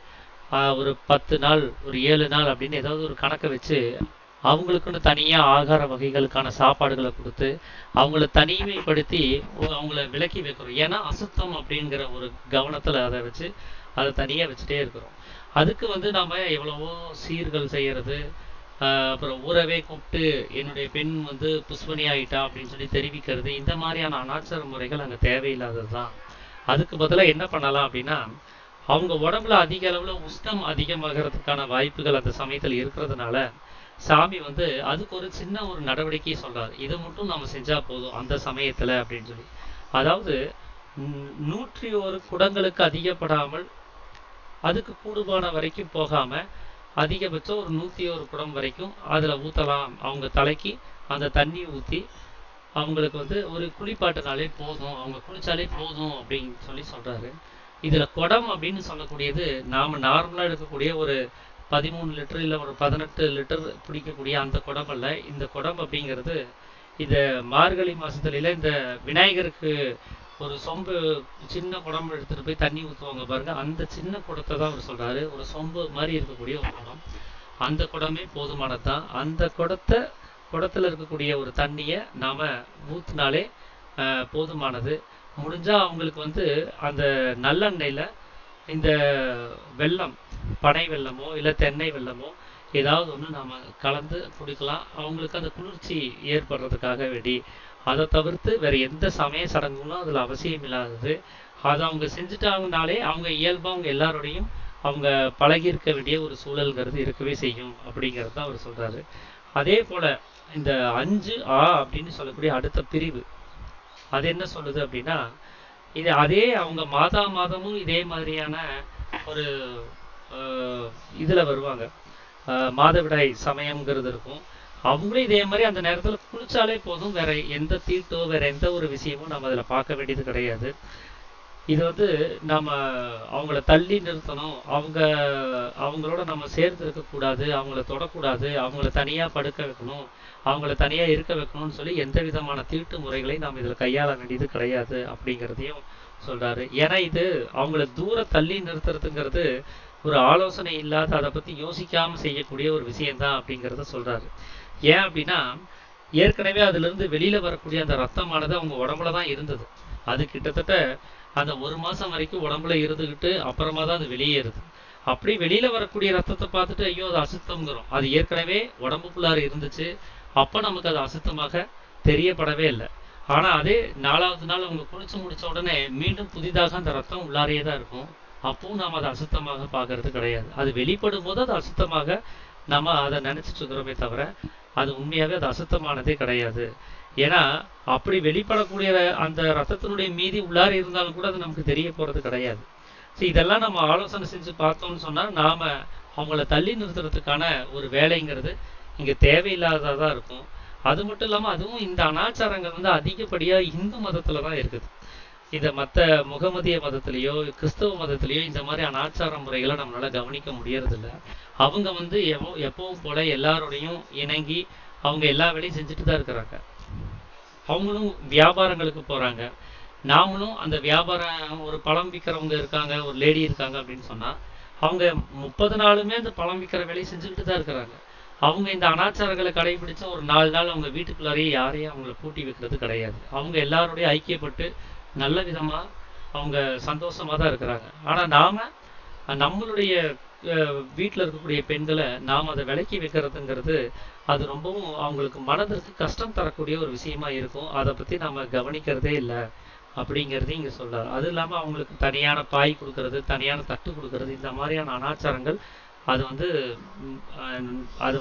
ஒரு 10 நாள் ஒரு 7 நாள் அப்படின்னு ஏதாவது ஒரு கணக்கை வச்சு அவங்களுக்குன்னு தனியா ஆகார வகைகளுக்கான சாப்பாடுகளை கொடுத்து அவங்கள தனிமைப்படுத்தி அவங்கள விலக்கி வைக்கிறோம். ஏன்னா அசுத்தம் அப்படிங்கிற ஒரு கவனத்துல அதை வச்சு அதை தனியா வச்சுட்டே இருக்கிறோம். அதுக்கு நாம எவ்வளவோ சீர்கள் செய்யறது, அப்புறம் ஊரவே கூப்பிட்டு என்னுடைய பெண் வந்து புஷ்பனி ஆயிட்டா அப்படின்னு சொல்லி தெரிவிக்கிறது, இந்த மாதிரியான அனாச்சார முறைகள் அங்கே தேவையில்லாதது தான். அதுக்கு பதிலாக என்ன பண்ணலாம் அப்படின்னா, அவங்க உடம்புல அதிக அளவில் உஷ்ணம் அதிகமாகிறதுக்கான வாய்ப்புகள் அந்த சமயத்தில் இருக்கிறதுனால சாமி வந்து அதுக்கு ஒரு சின்ன ஒரு நடவடிக்கையை சொல்றாரு. இதை மட்டும் நம்ம செஞ்சா போதும் அந்த சமயத்துல அப்படின்னு சொல்லி. அதாவது 101 குடங்களுக்கு அதிகப்படாமல் அதுக்கு கூடுபான வரைக்கும் போகாம அதிகபட்சம் ஒரு 101 குடம் வரைக்கும் அதுல ஊத்தலாம். அவங்க தலைக்கு அந்த தண்ணி ஊத்தி அவங்களுக்கு வந்து ஒரு குளிப்பாட்டினாலே போதும், அவங்க குளிச்சாலே போதும் அப்படின்னு சொல்லி சொல்றாரு. இதுல குடம் அப்படின்னு சொல்லக்கூடியது நாம நார்மலா எடுக்கக்கூடிய ஒரு 13 லிட்டர் இல்லை ஒரு 18 லிட்டர் பிடிக்கக்கூடிய அந்த குடம் அல்ல. இந்த குடம் அப்படிங்கிறது இந்த மார்கழி மாசத்துல இந்த விநாயகருக்கு ஒரு சொம்பு சின்ன குடம் எடுத்துட்டு போய் தண்ணி ஊற்றுவாங்க பாருங்க, அந்த சின்ன குடத்தை தான் அவர் சொல்றாரு. ஒரு சொம்பு மாதிரி இருக்கக்கூடிய ஒரு குடம், அந்த குடமே போதுமானது தான். அந்த குடத்துல இருக்கக்கூடிய ஒரு தண்ணியை நாம ஊற்றினாலே போதுமானது. முடிஞ்சா அவங்களுக்கு வந்து அந்த நல்லெண்ணெயில இந்த வெல்லம், பனை வெல்லமோ இல்லை தென்னை வெல்லமோ ஏதாவது ஒன்று நாம் கலந்து குடிக்கலாம், அவங்களுக்கு அந்த குளிர்ச்சி ஏற்படுறதுக்காக வேண்டி. அதை தவிர்த்து வேற எந்த சமய சடங்குகளும் அதில் அவசியம் இல்லாதது. அதை அவங்க செஞ்சுட்டாங்கனாலே அவங்க இயல்பாக அவங்க எல்லாரோடையும் அவங்க பழகி இருக்க வேண்டிய ஒரு சூழல்ங்கிறது இருக்கவே செய்யும் அப்படிங்கிறது தான் அவர் சொல்றாரு. அதே போல இந்த 5A அப்படின்னு சொல்லக்கூடிய அடுத்த பிரிவு அது என்ன சொல்லுது அப்படின்னா, இது அதே அவங்க மாதமும் இதே மாதிரியான ஒரு இதுல வருவாங்க, மாதவிடாய் சமயம்ங்கிறது இருக்கும். அவங்களும் இதே மாதிரி அந்த நேரத்தில் குளிச்சாலே போதும், வேற எந்த தீட்டோ வேற எந்த ஒரு விஷயமும் நம்ம அதில் பார்க்க வேண்டியது கிடையாது. இது வந்து நம்ம அவங்கள தள்ளி நிறுத்தணும், அவங்களோட நம்ம சேர்ந்து இருக்கக்கூடாது, அவங்கள தொடக்கூடாது, அவங்கள தனியாக படுக்க வைக்கணும், அவங்கள தனியாக இருக்க வைக்கணும்னு சொல்லி எந்த விதமான தீட்டு முறைகளை நாம் இதில் கையாள வேண்டியது கிடையாது அப்படிங்கிறதையும் சொல்றாரு. ஏன்னா இது அவங்கள தூர தள்ளி நிறுத்துறதுங்கிறது ஒரு ஆலோசனை இல்லாத அதை பற்றி யோசிக்காம செய்யக்கூடிய ஒரு விஷயம்தான் அப்படிங்கிறத சொல்றாரு. ஏன் அப்படின்னா ஏற்கனவே அதுலேருந்து வெளியில வரக்கூடிய அந்த ரத்தமானது அவங்க உடம்புல தான் இருந்தது. அது கிட்டத்தட்ட அந்த 1 மாசம் வரைக்கும் உடம்புல இருந்துக்கிட்டு அப்புறமா தான் அது வெளியேறுது. அப்படி வெளியில வரக்கூடிய ரத்தத்தை பார்த்துட்டு ஐயோ அது அசுத்தம்ங்கிறோம். அது ஏற்கனவே உடம்புக்குள்ளார இருந்துச்சு, அப்ப நமக்கு அது அசுத்தமாக தெரியப்படவே இல்லை. ஆனா அதே 4வது நாள் அவங்க குளிச்சு முடிச்ச உடனே மீண்டும் புதிதாக அந்த ரத்தம் உள்ளாரையே தான் இருக்கும். அப்பவும் நாம் அதை அசுத்தமாக பார்க்கறது கிடையாது. அது வெளிப்படும் போது அது அசுத்தமாக நம்ம அதை நினைச்சிட்டு இருக்கிறோமே தவிர அது உண்மையாவே அது அசுத்தமானதே கிடையாது. ஏன்னா அப்படி வெளிப்படக்கூடிய அந்த ரத்தத்தினுடைய மீதி உள்ளார இருந்தாலும் கூட அது நமக்கு தெரிய போறது கிடையாது. இதெல்லாம் நம்ம ஆலோசனை செஞ்சு பார்த்தோம்னு சொன்னா நாம அவங்கள தள்ளி நிறுத்துறதுக்கான ஒரு வேலைங்கிறது இங்க தேவையில்லாததா இருக்கும். அது மட்டும் இல்லாம அதுவும் இந்த அனாச்சாரங்கள் வந்து அதிகப்படியா இந்து மதத்துல தான் இருக்குது. இதை மற்ற முகமதிய மதத்திலேயோ கிறிஸ்தவ மதத்திலேயோ இந்த மாதிரி அனாச்சார முறைகளை நம்மளால கவனிக்க முடியறதில்ல. அவங்க வந்து எப்பவும் போல எல்லாரோடையும் இணங்கி அவங்க எல்லா வேலையும் செஞ்சுட்டு தான் இருக்கிறாங்க. அவங்களும் வியாபாரங்களுக்கு போறாங்க. நாமளும் அந்த வியாபாரம், ஒரு பழம் விற்கிறவங்க இருக்காங்க, ஒரு லேடி இருக்காங்க அப்படின்னு சொன்னா அவங்க 30 நாளுமே அந்த பழம் விற்கிற வேலையை செஞ்சுக்கிட்டு தான் இருக்கிறாங்க. அவங்க இந்த அனாச்சாரங்களை கடைபிடிச்ச ஒரு 4 நாள் அவங்க வீட்டுக்குள்ளாரையே யாரையும் அவங்கள பூட்டி வைக்கிறது கிடையாது. அவங்க எல்லாரோடையும் ஐக்கியப்பட்டு நல்ல விதமா அவங்க சந்தோஷமா தான் இருக்கிறாங்க. ஆனா நாம நம்மளுடைய வீட்டில் இருக்கக்கூடிய பெண்களை நாம் அதை விலக்கி வைக்கிறதுங்கிறது அது ரொம்பவும் அவங்களுக்கு மனதிற்கு கஷ்டம் தரக்கூடிய ஒரு விஷயமா இருக்கும். அதை பற்றி நம்ம கவனிக்கிறதே இல்லை அப்படிங்கிறது இங்கே சொல்றாரு. அது இல்லாமல் அவங்களுக்கு தனியான பாய் கொடுக்கறது, தனியான தட்டு கொடுக்கறது, இந்த மாதிரியான அனாச்சாரங்கள் அது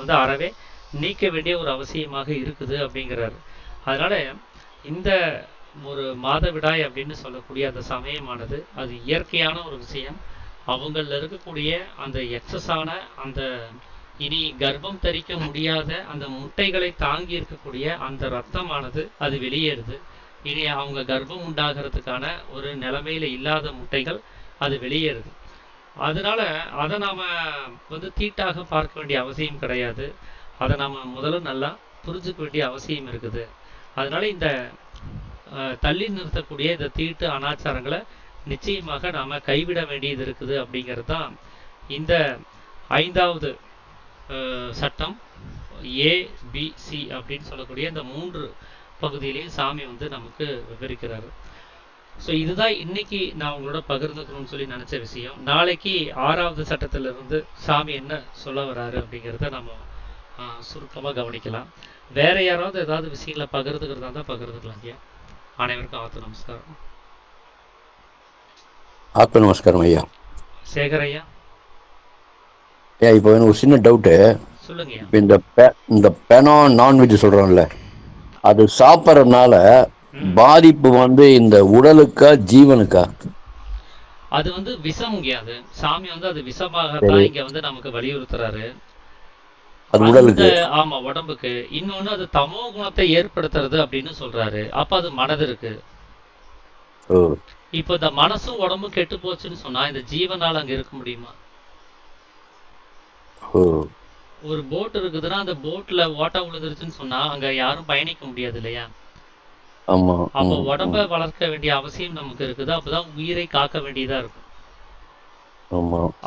வந்து அறவே நீக்க வேண்டிய ஒரு அவசியமாக இருக்குது அப்படிங்கிறாரு. அதனால இந்த ஒரு மாதவிடாய் அப்படின்னு சொல்லக்கூடிய அந்த சமயமானது அது இயற்கையான ஒரு விஷயம். அவங்கள இருக்கக்கூடிய அந்த எக்ஸஸான அந்த இனி கர்ப்பம் தரிக்க முடியாத அந்த முட்டைகளை தாங்கி இருக்கக்கூடிய அந்த ரத்தமானது அது வெளியேறுது. இனி அவங்க கர்ப்பம் உண்டாகிறதுக்கான ஒரு நிலைமையில இல்லாத முட்டைகள் அது வெளியேறுது. அதனால அதை நாம வந்து தீட்டாக பார்க்க வேண்டிய அவசியம் கிடையாது. அதை நாம முதல்ல நல்லா புரிஞ்சுக்க வேண்டிய அவசியம் இருக்குது. அதனால இந்த தள்ளி நிறுத்தக்கூடிய இந்த தீட்டு அனாச்சாரங்களை நிச்சயமாக நாம கைவிட வேண்டியது இருக்குது அப்படிங்கிறது தான் இந்த 5வது சட்டம் ABC அப்படின்னு சொல்லக்கூடிய இந்த 3 பகுதியிலையும் சாமி வந்து நமக்கு விவரிக்கிறாரு. ஸோ இதுதான் இன்னைக்கு நான் உங்களோட பகிர்ந்துக்கணும்னு சொல்லி நினைச்ச விஷயம். நாளைக்கு 6வது சட்டத்திலிருந்து சாமி என்ன சொல்ல வர்றாரு அப்படிங்கிறத நம்ம சுருக்கமாக கவனிக்கலாம். வேற யாராவது ஏதாவது விஷயங்களை பகிர்ந்துக்கிறதா இருந்தால் பகிர்ந்துக்கலாம் ஐயா. அனைவருக்கும் ஆத்து நமஸ்காரம். ஆத்ம நமஸ்காரம் ஐயா. சேகர் ஐயா ஐயா, இப்போ எனக்கு ஒரு சின்ன டவுட்டு. சொல்லுங்க ஐயா. இப்போ இந்த பெனோ நான்வெஜ் சொல்கிறோம்ல, அது சாப்பிட்றதுனால பாதிப்பு வந்து இந்த உடலுக்கா ஜீவனுக்கா? அது வந்து விஷம். அது சாமி வந்து அது விஷமாகத்தான் இங்க வந்து நமக்கு வலியுறுத்துறாரு. அது உடலுக்கு. ஆமா, உடம்புக்கு. இன்னொன்னு அது தமோ குணத்தை ஏற்படுத்துறது அப்படின்னு சொல்றாரு. அப்ப அது மனதிற்கு. இப்ப இந்த மனசும் உடம்பும் கெட்டு போச்சுன்னு சொன்னா இந்த ஜீவனால அங்க இருக்க முடியுமா? ஒரு போட் இருக்குதுன்னா அந்த போட்ல ஓட்ட விழுந்துருச்சுன்னு சொன்னா அங்க யாரும் பயணிக்க முடியாது இல்லையா? அப்ப உடம்ப வளர்க்க வேண்டிய அவசியம் நமக்கு இருக்குது. அப்பதான் உயிரை காக்க வேண்டியதா இருக்கும்.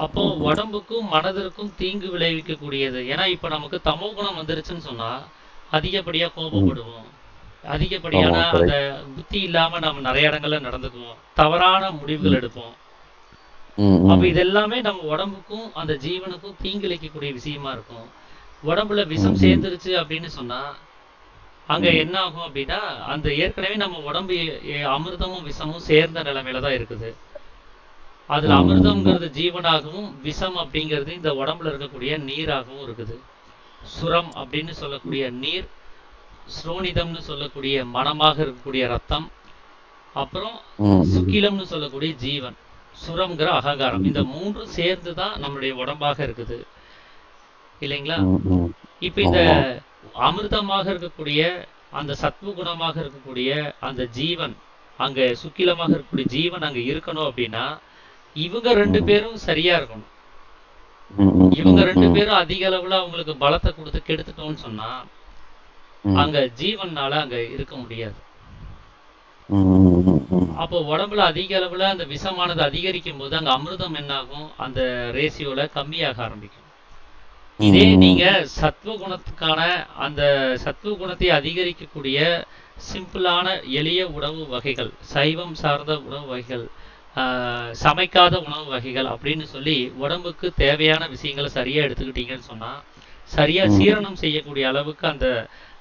அப்போ உடம்புக்கும் மனதிற்கும் தீங்கு விளைவிக்க கூடியது. ஏன்னா இப்ப நமக்கு தமோ குணம் வந்துருச்சுன்னு சொன்னா அதிகப்படியா கோபப்படுவோம், அதிகப்படியான அந்த புத்தி இல்லாம நம்ம நிறைய இடங்கள்ல நடந்துக்குவோம், தவறான முடிவுகள் எடுப்போம். அப்ப இதெல்லாமே நம்ம உடம்புக்கும் அந்த ஜீவனுக்கும் தீங்கிழைக்கக்கூடிய விஷயமா இருக்கும். உடம்புல விஷம் சேர்ந்துருச்சு அப்படின்னு சொன்னா அங்க என்ன ஆகும் அப்படின்னா அந்த ஏற்கனவே நம்ம உடம்பு அமிர்தமும் விஷமும் சேர்ந்த நிலைமையில தான் இருக்குது. அதுல அமிர்தம்ங்கிறது ஜீவனாகவும் விஷம் அப்படிங்கிறது இந்த உடம்புல இருக்கக்கூடிய நீராகவும் இருக்குது. சுரம் அப்படின்னு சொல்லக்கூடிய நீர், ஸ்ரோனிதம்னு சொல்லக்கூடிய மனமாக இருக்கக்கூடிய ரத்தம், அப்புறம் சுக்கிலம்னு சொல்லக்கூடிய ஜீவன், சுரம்ங்கிற அகங்காரம். இந்த மூன்றும் சேர்ந்து தான் நம்மளுடைய உடம்பாக இருக்குது இல்லைங்களா? இப்ப இந்த அமிர்தமாக இருக்கக்கூடிய அந்த சத்வ குணமாக இருக்கக்கூடிய அந்த ஜீவன் அங்க சுக்கிலமாக இருக்கக்கூடிய ஜீவன் அங்க இருக்கணும் அப்படின்னா இவங்க ரெண்டு பேரும் சரியா இருக்கணும். இவங்க ரெண்டு பேரும் அதிக அளவுல அவங்களுக்கு பலத்தை கொடுத்து கெடுத்துட்டோம்னு சொன்னா அங்க ஜீவனால அங்க இருக்க முடியாது. அப்போ உடம்புல அதிக அளவுல அந்த விஷமானது அதிகரிக்கும் போது அங்க அமிர்தம் என்ன ஆகும்? அந்த ரேசியோல கம்மியாக ஆரம்பிக்கும். இதே நீங்க சத்வ குணத்துக்கான அந்த சத்வ குணத்தை அதிகரிக்கக்கூடிய சிம்பிளான எளிய உணவு வகைகள், சைவம் சார்ந்த உணவு வகைகள், சமைக்காத உணவு வகைகள் அப்படின்னு சொல்லி உடம்புக்கு தேவையான விஷயங்களை சரியா எடுத்துக்கிட்டீங்கன்னு சொன்னா, சரியா சீரணம் செய்யக்கூடிய அளவுக்கு அந்த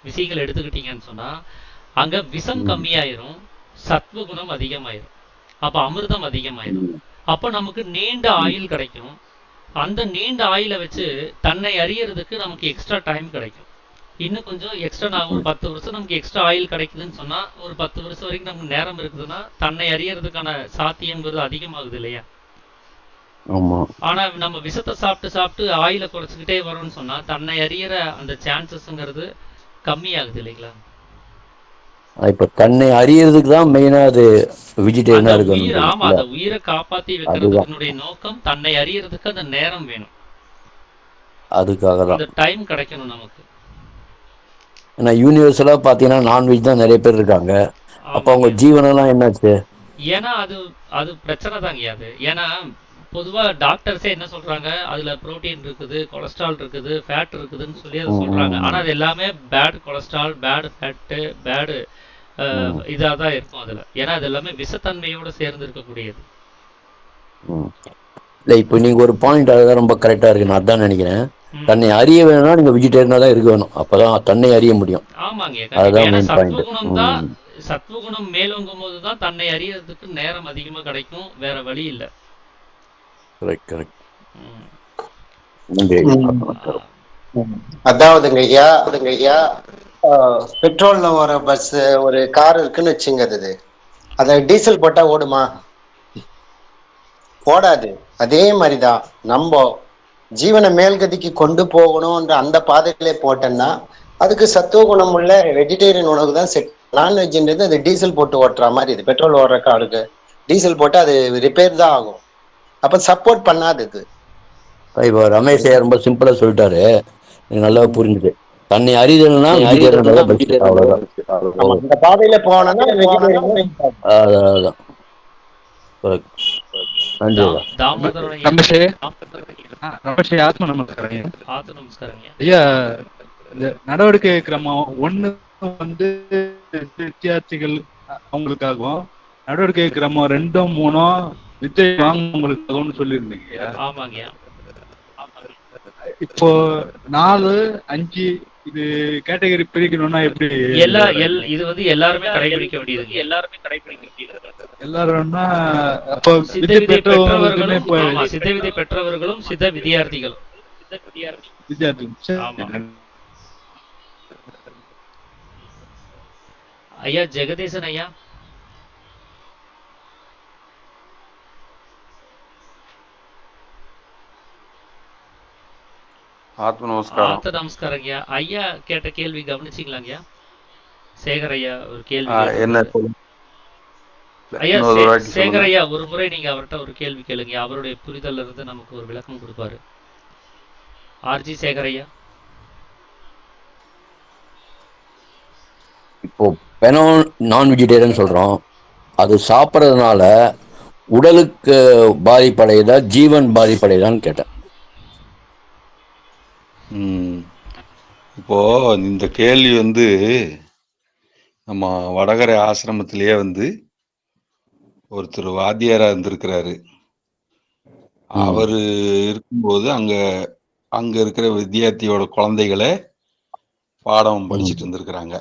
விஷயங்கள் எடுத்துக்கிட்டீங்கன்னு சொன்னா அங்க விஷம் கம்மியாயிரும், சத்வ குணம் அதிகமாயிரும், அப்ப அமிர்தம் அதிகமாயிரும். அப்ப நமக்கு நீண்ட ஆயுள் கிடைக்கும். அந்த நீண்ட ஆயில வச்சு தன்னை அறியறதுக்கு நமக்கு எக்ஸ்ட்ரா டைம் கிடைக்கும். இன்னும் கொஞ்சம் எக்ஸ்ட்ரா நான் ஒரு 10 வருஷம் நமக்கு எக்ஸ்ட்ரா ஆயில் கிடைக்குதுன்னு சொன்னா ஒரு 10 வருஷம் வரைக்கும் நமக்கு நேரம் இருக்குதுன்னா தன்னை அறியறதுக்கான சாத்தியங்கிறது அதிகமாகுது இல்லையா? ஆனா நம்ம விஷத்தை சாப்பிட்டு சாப்பிட்டு ஆயில குறைச்சிக்கிட்டே வரோம்னு சொன்னா தன்னை அறியற அந்த சான்சஸ்ங்கிறது கம்மியாகுது இல்லைங்களா? இப்ப தன்னை அறியறதுக்கு தான் மெயினா அது வெஜிடேரியனா இருக்கணும். ஆமா, அந்த உயிரை காப்பாத்தி வைக்கிறதுனுடைய நோக்கம் தன்னை அறியறதுக்கு அந்த நேரம் வேணும். அதுக்காக தான் அந்த டைம் கிடைக்கணும் நமக்கு. ஏன்னா யூனிவர்சலா பாத்தீங்கன்னா நான்வெஜ் தான் நிறைய பேர் இருக்காங்க. அப்ப அவங்க ஜீவனெல்லாம் என்னாச்சு? ஏன்னா அது பிரச்சனை தாங்க. அது ஏன்னா பொதுவா டாக்டர்ஸே என்ன சொல்றாங்க, அதுல புரோட்டீன் இருக்குது, கொலஸ்ட்ரால் இருக்குது, ஃபேட் இருக்குதுன்னு சொல்லி அதை சொல்றாங்க. ஆனா அது எல்லாமே bad cholesterol, bad fat, bad இதாக தான் இருக்கும் அதுல. ஏன்னா அது எல்லாமே விஷத்தன்மையோட சேர்ந்து இருக்கக்கூடியது. இல்லை, இப்போ நீங்க ஒரு பாயிண்ட் அதுதான் ரொம்ப கரெக்டா இருக்கு. நான் அதான் நினைக்கிறேன். தன்னை அறிய வேணும்னா நீங்க வெஜிடேரியனா தான் இருக்க வேணும். அப்பதான் தன்னை அறிய முடியும். ஆமாங்க, அதுதான் சத்வகுணம் தான். சத்வகுணம் மேலோங்கும் போதுதான் தன்னை அறியறதுக்கு நேரம் அதிகமா கிடைக்கும். வேற வழி இல்லை. அதாவதுங்க ஐயா, பெட்ரோல்ல வர பஸ் ஒரு கார் இருக்குன்னு வச்சுங்க, அது டீசல் போட்டா ஓடுமா? ஓடாது. அதே மாதிரிதான் நம்ம ஜீவனை மேல்கதிக்கு கொண்டு போகணும்ன்ற அந்த பாதைகளே போட்டோம்னா அதுக்கு சத்துவ குணம் உள்ள வெஜிடேரியன் உணவு தான் செட். நான்வெஜ்ன்றது அது டீசல் போட்டு ஓட்டுற மாதிரி. இது பெட்ரோல் ஓடுற காருக்கு டீசல் போட்டு அது ரிப்பேர் தான் ஆகும். அப்ப சப்போர்ட் பண்ணாது இது. இப்போ ரமேஷ் ரொம்ப சிம்பிளா சொல்லிட்டாரு, நல்லா புரிஞ்சுது. தன்னை அறிதல்னா அந்த பாதையில போனோம்னா ஐயா, இந்த நடவடிக்கை கிரமம் ஒண்ணு வந்து வித்தியார்த்திகள் அவங்களுக்காகவும், நடவடிக்கை கிரமம் 2, 3 வித்தை வாங்குவங்களுக்காகவும் சொல்லியிருந்தீங்க. ஆமாங்க. இப்போ 4, 5 இது கேட்டகரி பிரிக்கணும்னா எப்படி? இது வந்து எல்லாருமே கடைபிடிக்க வேண்டியதுங்க. எல்லாரும்னா அப்போ சித்த வித்தை விதை பெற்றவங்களுக்குன்னு பெற்றவர்களும், இப்போ ஆமா, சித்த விதை பெற்றவர்களும் சித்த வித்தியார்த்திகளும். வித்தியார்த்தி. ஆமா. ஐயா ஜெகதீசன் ஐயா, ஆத்ம நமஸ்காரம். ஆத்த நமஸ்காரம் ஐயா. ஐயா கேட்ட கேள்வி கவனிச்சிங்களாங்கய்யா? சேகர் ஐயா ஒரு கேள்வி என்ன கேட்டிருந்தாரு. சொல்லுங்க? ஐயா இன்னொரு வாட்டி சேகர் சொல்லுங்க. ஐயா, ஒரு முறை நீங்க அவர்கிட்ட ஒரு கேள்வி கேளுங்க, அவருடைய புரிதல்ல இருந்து நமக்கு ஒரு விளக்கம் கொடுப்பாரு. ஆர்ஜி சேகர் ஐயா. இப்போ பெனோ நான் வெஜிடேரியன் சொல்றோம், அது சாப்பிட்றதுனால உடலுக்கு பாதிப்படையுதா, ஜீவன் பாதிப்படையுதான்னு கேட்டேன். இப்போ இந்த கேள்வி வந்து நம்ம வடகரை ஆசிரமத்திலேயே வந்து ஒருத்தர் வாத்தியாரா இருந்திருக்கிறாரு. அவரு இருக்கும்போது அங்க இருக்கிற வித்தியார்த்தியோட குழந்தைகளை பாடம் படிச்சுட்டு இருந்திருக்கிறாங்க.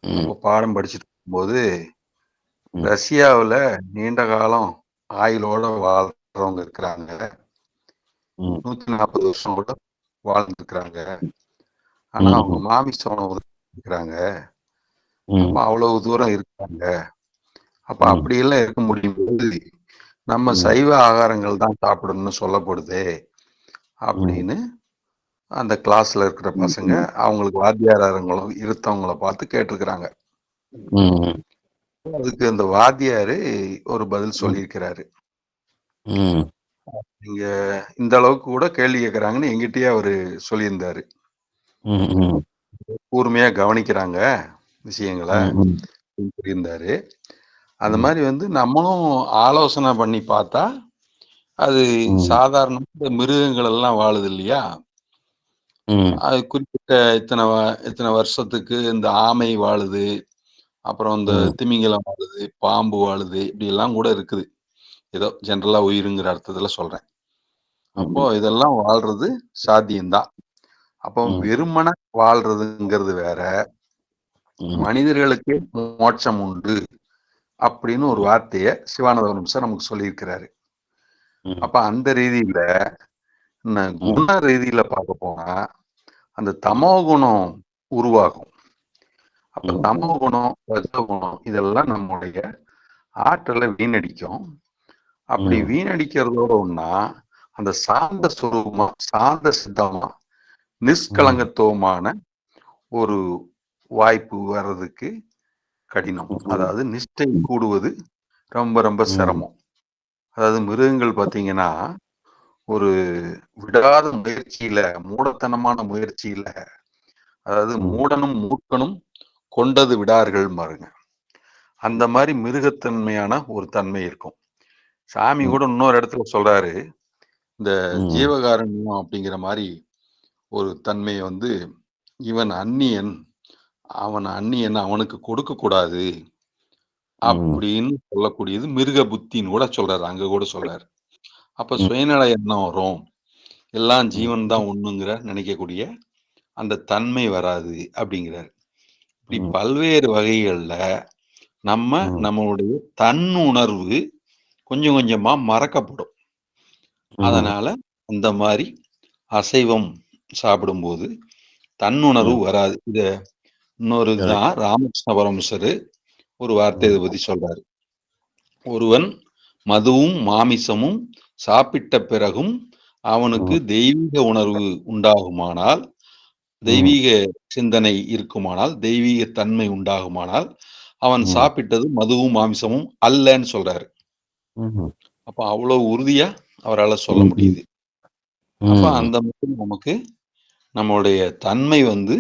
அப்போ பாடம் படிச்சுட்டு இருக்கும்போது ரஷ்யாவில் நீண்ட காலம் ஆயுளோட வாழ்றவங்க இருக்கிறாங்க. 140 வருஷம் கூட வாழ்ந்துருக்கிறாங்க. ஆனா அவங்க மாமிச உணவு இருக்கிறாங்க. அப்ப அவ்வளவு தூரம் இருக்காங்க. அப்ப அப்படியெல்லாம் இருக்க முடியும்போது நம்ம சைவ ஆகாரங்கள் தான் சாப்பிடணும்னு சொல்லப்படுது அப்படின்னு அந்த கிளாஸ்ல இருக்கிற பசங்க அவங்களுக்கு வாத்தியாரங்களும் இருத்தவங்களை பார்த்து கேட்டிருக்கிறாங்க. அதுக்கு அந்த வாத்தியாரு ஒரு பதில் சொல்லியிருக்கிறாரு. நீங்க இந்த அளவுக்கு கூட கேள்வி கேட்கறாங்கன்னு எங்கிட்டயே அவரு சொல்லியிருந்தாரு. கூர்மையா கவனிக்கிறாங்க விஷயங்களை சொல்லியிருந்தாரு. அந்த மாதிரி வந்து நம்மளும் ஆலோசனை பண்ணி பார்த்தா அது சாதாரண மிருகங்கள் எல்லாம் வாழுது இல்லையா, அது குறிப்பிட்ட இத்தனை வருஷத்துக்கு இந்த ஆமை வாழுது, அப்புறம் இந்த திமிங்கலம் வாழுது, பாம்பு வாழுது, இப்படி எல்லாம் கூட இருக்குது. ஏதோ ஜென்ரலா உயிருங்கிற அர்த்தத்துல சொல்றேன். அப்போ இதெல்லாம் வாழ்றது சாத்தியம்தான். அப்போ வெறுமன வாழ்றதுங்கிறது வேற, மனிதர்களுக்கு மோட்சம் உண்டு அப்படின்னு ஒரு வார்த்தைய சிவானந்தபுரம் சார் நமக்கு சொல்லியிருக்கிறாரு. அப்ப அந்த ரீதியில குண ரீதியில பார்க்க போனா அந்த தமோ குணம் உருவாகும். அப்ப தமோ குணம், ரஜகுணம் இதெல்லாம் நம்முடைய ஆற்றலை வீணடிக்கும். அப்படி வீணடிக்கிறதோட ஒன்னா அந்த சாந்த சுரூபமா, சாந்த சித்தமா, நிஷ்கலங்கத்துவமான ஒரு வாய்ப்பு வர்றதுக்கு கடினம். அதாவது நிஷ்டை கூடுவது ரொம்ப ரொம்ப சிரமம். அதாவது மிருகங்கள் பார்த்தீங்கன்னா ஒரு விடாத முயற்சியில, மூடத்தனமான முயற்சியில, அதாவது மூடனும் மூர்க்கனும் கொண்டது விடார்கள் பாருங்க, அந்த மாதிரி மிருகத்தன்மையான ஒரு தன்மை இருக்கும். சாமி கூட இன்னொரு இடத்துல சொல்றாரு, இந்த ஜீவகாரண்யம் அப்படிங்கிற மாதிரி ஒரு தன்மையை வந்து இவன் அந்நியன், அவனுக்கு கொடுக்க கூடாது அப்படின்னு சொல்லக்கூடியது மிருக புத்தின்னு கூட சொல்றாரு. அங்க கூட சொல்றாரு. அப்ப சுயநல எண்ணம் வரும், எல்லாம் ஜீவன் தான் ஒண்ணுங்கிற நினைக்கக்கூடிய அந்த தன்மை வராது அப்படிங்கிறார். இப்படி பல்வேறு வகைகள்ல நம்மளுடைய தன்னுணர்வு கொஞ்சம் கொஞ்சமா மறக்கப்படும். அதனால அந்த மாதிரி அசைவம் சாப்பிடும்போது தன்னுணர்வு வராது. இத இன்னொரு தான் ராமகிருஷ்ண பரமஹம்சர் ஒரு வார்த்தை இதை பத்தி சொல்றாரு. ஒருவன் மதுவும் மாமிசமும் சாப்பிட்ட பிறகும் அவனுக்கு தெய்வீக உணர்வு உண்டாகுமானால், தெய்வீக சிந்தனை இருக்குமானால், தெய்வீக தன்மை உண்டாகுமானால் அவன் சாப்பிட்டது மதுவும் மாமிசமும் அல்லன்னு சொல்றாரு. அப்ப அவ்வளவு உறுதியா அவரால் சொல்ல முடியுது. அப்ப அந்த மாதிரி நமக்கு நம்மளுடைய தன்மை வந்து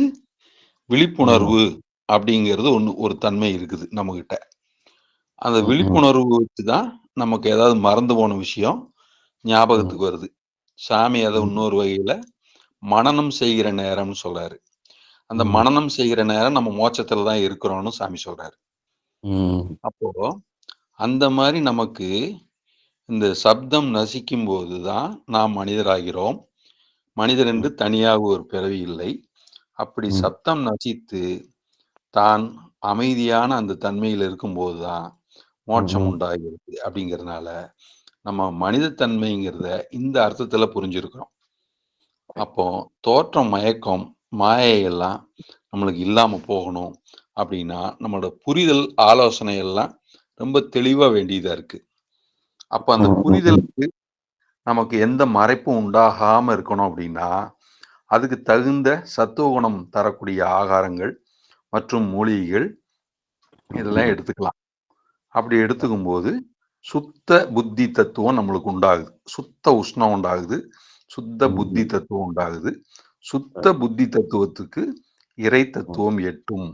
விழிப்புணர்வு அப்படிங்கிறது ஒரு தன்மை இருக்குது நம்ம கிட்ட. அந்த விழிப்புணர்வு வச்சுதான் நமக்கு ஏதாவது மறந்து போன விஷயம் ஞாபகத்துக்கு வருது. சாமி அதை இன்னொரு வகையில மனனம் செய்கிற நேரம்னு சொல்றாரு. அந்த மனனம் செய்கிற நேரம் நம்ம மோட்சத்துல தான் இருக்கிறோம்னு சாமி சொல்றாரு. அப்போ அந்த மாதிரி நமக்கு இந்த சப்தம் நசிக்கும் போதுதான் நாம் மனிதராகிறோம். மனிதன் என்று தனியாக ஒரு பிறவி இல்லை. அப்படி ம், சத்தம் நசித்து தான் அமைதியான அந்த தன்மையில் இருக்கும்போது தான் மோட்சம் ம், உண்டாகிறது அப்படிங்கிறதுனால நம்ம மனித தன்மைங்கிறத இந்த அர்த்தத்துல புரிஞ்சிருக்கிறோம். அப்போ தோற்றம், மயக்கம், மாயை எல்லாம் நம்மளுக்கு இல்லாம போகணும் அப்படின்னா நம்மளோட புரிதல், ஆலோசனை எல்லாம் ரொம்ப தெளிவா வேண்டியதா இருக்கு. அப்ப அந்த ம், ம், ம், புரிதலுக்கு நமக்கு எந்த மறைப்பும் உண்டாகாம இருக்கணும் அப்படின்னா அதுக்கு தகுந்த சத்துவ குணம் தரக்கூடிய ஆகாரங்கள் மற்றும் மூலிகைகள் இதெல்லாம் எடுத்துக்கலாம். அப்படி எடுத்துக்கும் போது சுத்த புத்தி தத்துவம் நம்மளுக்கு உண்டாகுது. சுத்த உஷ்ணம் உண்டாகுது. சுத்த புத்தி ம், தத்துவம் உண்டாகுது. சுத்த புத்தி தத்துவத்துக்கு இறை தத்துவம் எட்டும்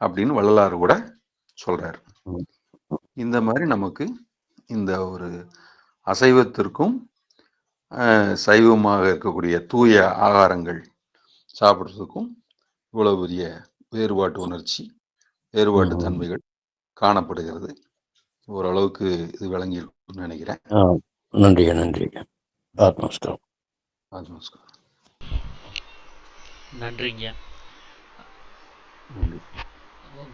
அப்படின்னு வள்ளலார் கூட சொல்றாரு. ம். இந்த மாதிரி நமக்கு இந்த ஒரு அசைவத்திற்கும் சைவமாக இருக்கக்கூடிய தூய ஆகாரங்கள் சாப்பிட்றதுக்கும் இவ்வளவு பெரிய வேறுபாட்டு உணர்ச்சி, வேறுபாட்டு ம். தன்மைகள் காணப்படுகிறது. ஓரளவுக்கு இது விளங்கி இருக்கும்னு நினைக்கிறேன். ஆ, நன்றிங்க நன்றிங்க. நமஸ்காரம். நமஸ்காரம். நன்றிங்க. நன்றி.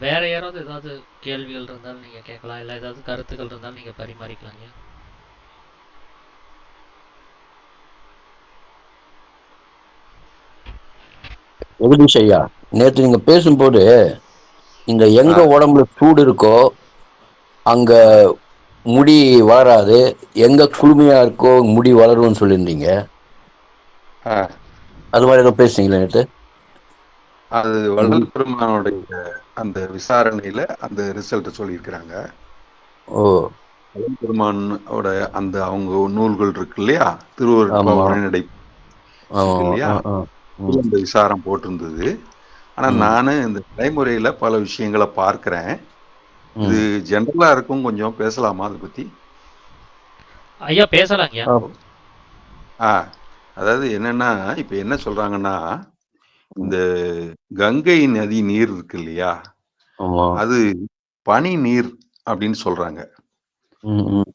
வேற யாராவது ஏதாவது கேள்விகள் இருந்தாலும் நீங்க கேட்கலாம், இல்லை ஏதாவது கருத்துக்கள் இருந்தாலும் நீங்க பரிமாறிக்கலாங்க. ஜெகதீஷ் ஐயா, நேற்று நீங்க பேசும்போது இந்த எங்க உடம்புல சூடு இருக்கோ அங்க முடி வளராது, எங்க குளுமையா இருக்கோ முடி வளரும்னு சொல்லியிருந்தீங்க. அது மாதிரி ஏதோ பேசுனீங்களா நேற்று? அது வள்ளல் பெருமானுடைய அந்த விசாரணையில அந்த ரிசல்ட் சொல்லியிருக்கிறாங்க. ஓ, வள்ளல் பெருமானோட அந்த அவங்க நூல்கள் இருக்கு இல்லையா, திருவருட்பா ஆமா. உரைநடை இருக்கு இல்லையா, ம், அந்த விசாரம் போட்டிருந்தது. ஆனா ம், நானு இந்த நடைமுறையில பல விஷயங்களை பார்க்கிறேன். இது ம். ஜெனரலா இருக்கும், கொஞ்சம் பேசலாமா அதை பத்தி? ஐயா பேசலாங்க. அதாவது என்னன்னா, இப்ப என்ன சொல்றாங்கன்னா, இந்த கங்கை நதி நீர் இருக்கு இல்லையா, ஆமா. அது பனி நீர் அப்படின்னு சொல்றாங்க. ம், ம்,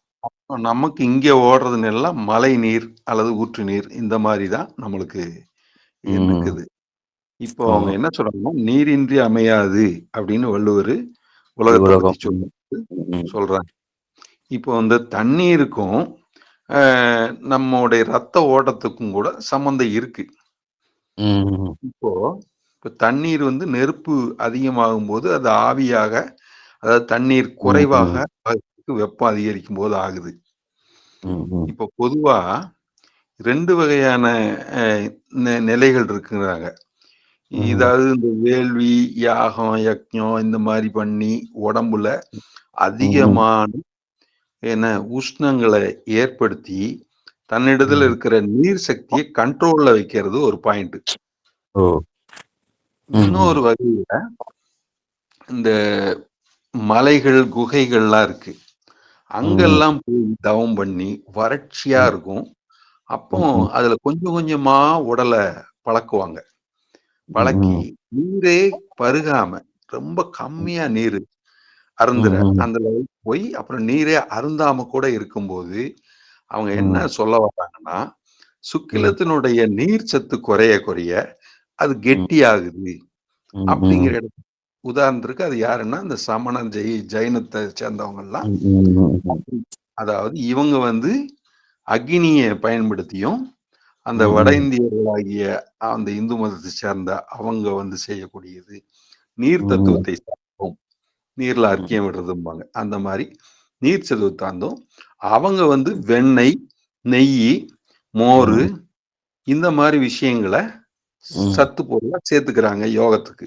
நமக்கு இங்க ஓடுறதுன்னு எல்லாம் மழை நீர் அல்லது ஊற்று நீர் இந்த மாதிரி தான் நம்மளுக்கு ம். இருக்குது. இப்போ அவங்க ஆமா. என்ன சொல்றாங்கன்னா, நீரின்றி அமையாது அப்படின்னு வள்ளுவர் உலகத்தை பத்தி உலகம். ம், சொல்றாங்க. இப்போ இந்த தண்ணீருக்கும் நம்முடைய ரத்த ஓட்டத்துக்கும் கூட சம்மந்தம் இருக்கு. ம், இப்போ இப்ப தண்ணீர் வந்து நெருப்பு அதிகமாகும் போது அது ஆவியாக, அதாவது தண்ணீர் குறைவாக ம், ஆகுறதுக்கு வெப்பம் அதிகரிக்கும் போது ஆகுது. ம், ம், இப்போ பொதுவா 2 வகையான அ நிலைகள் இருக்குறாங்க. ம், இதாவது இந்த வேள்வி, யாகம், யக்ஞம் இந்த மாரி பண்ணி உடம்புல ம், அதிகமான உஷ்ணங்களை ஏற்படுத்தி தன்னிடத்துல ம். இருக்கிற நீர் சக்தியை கண்ட்ரோல்ல வைக்கிறது ஒரு பாயிண்ட். ஓ. ம், இன்னொரு வகையில இந்த மலைகள், குகைகள்லாம் இருக்கு. ம், அங்கெல்லாம் போய் தவம் பண்ணி வறட்சியா ம், இருக்கும். அப்போ ம், அதுல கொஞ்சம் கொஞ்சமா உடல பழக்குவாங்க. பழக்கி ம், நீரே பருகாம ரொம்ப கம்மியா நீரு அருந்துற ம், அந்த லெவலுக்கு போய் அப்புறம் நீரே அருந்தாம கூட இருக்கும்போது அவங்க என்ன ம், சொல்ல வர்றாங்கன்னா, ம், சுக்கிலத்தினுடைய நீர் சத்து குறைய குறைய அது ம், கெட்டியாகுது அப்படிங்கிற ம், இடத்துக்கு. உதாரணத்துக்கு அது யாருன்னா இந்த சமண ஜைனத்தை சேர்ந்தவங்கலாம். ம், அதாவது இவங்க வந்து அக்னிய பயன்படுத்தியும் அந்த வட ம், இந்தியர்களாகிய அந்த இந்து மதத்தை சேர்ந்த அவங்க வந்து செய்யக்கூடியது நீர் ம், தத்துவத்தை சார்ந்தோம். நீர்ல அர்க்கியம் விடுறதும்பாங்க. அந்த மாதிரி நீர் சத்துவ சார்ந்தோம். அவங்க வந்து வெண்ணெய், நெய், மோரு இந்த மாதிரி விஷயங்களை சத்து பொருளா சேர்த்துக்கிறாங்க யோகத்துக்கு.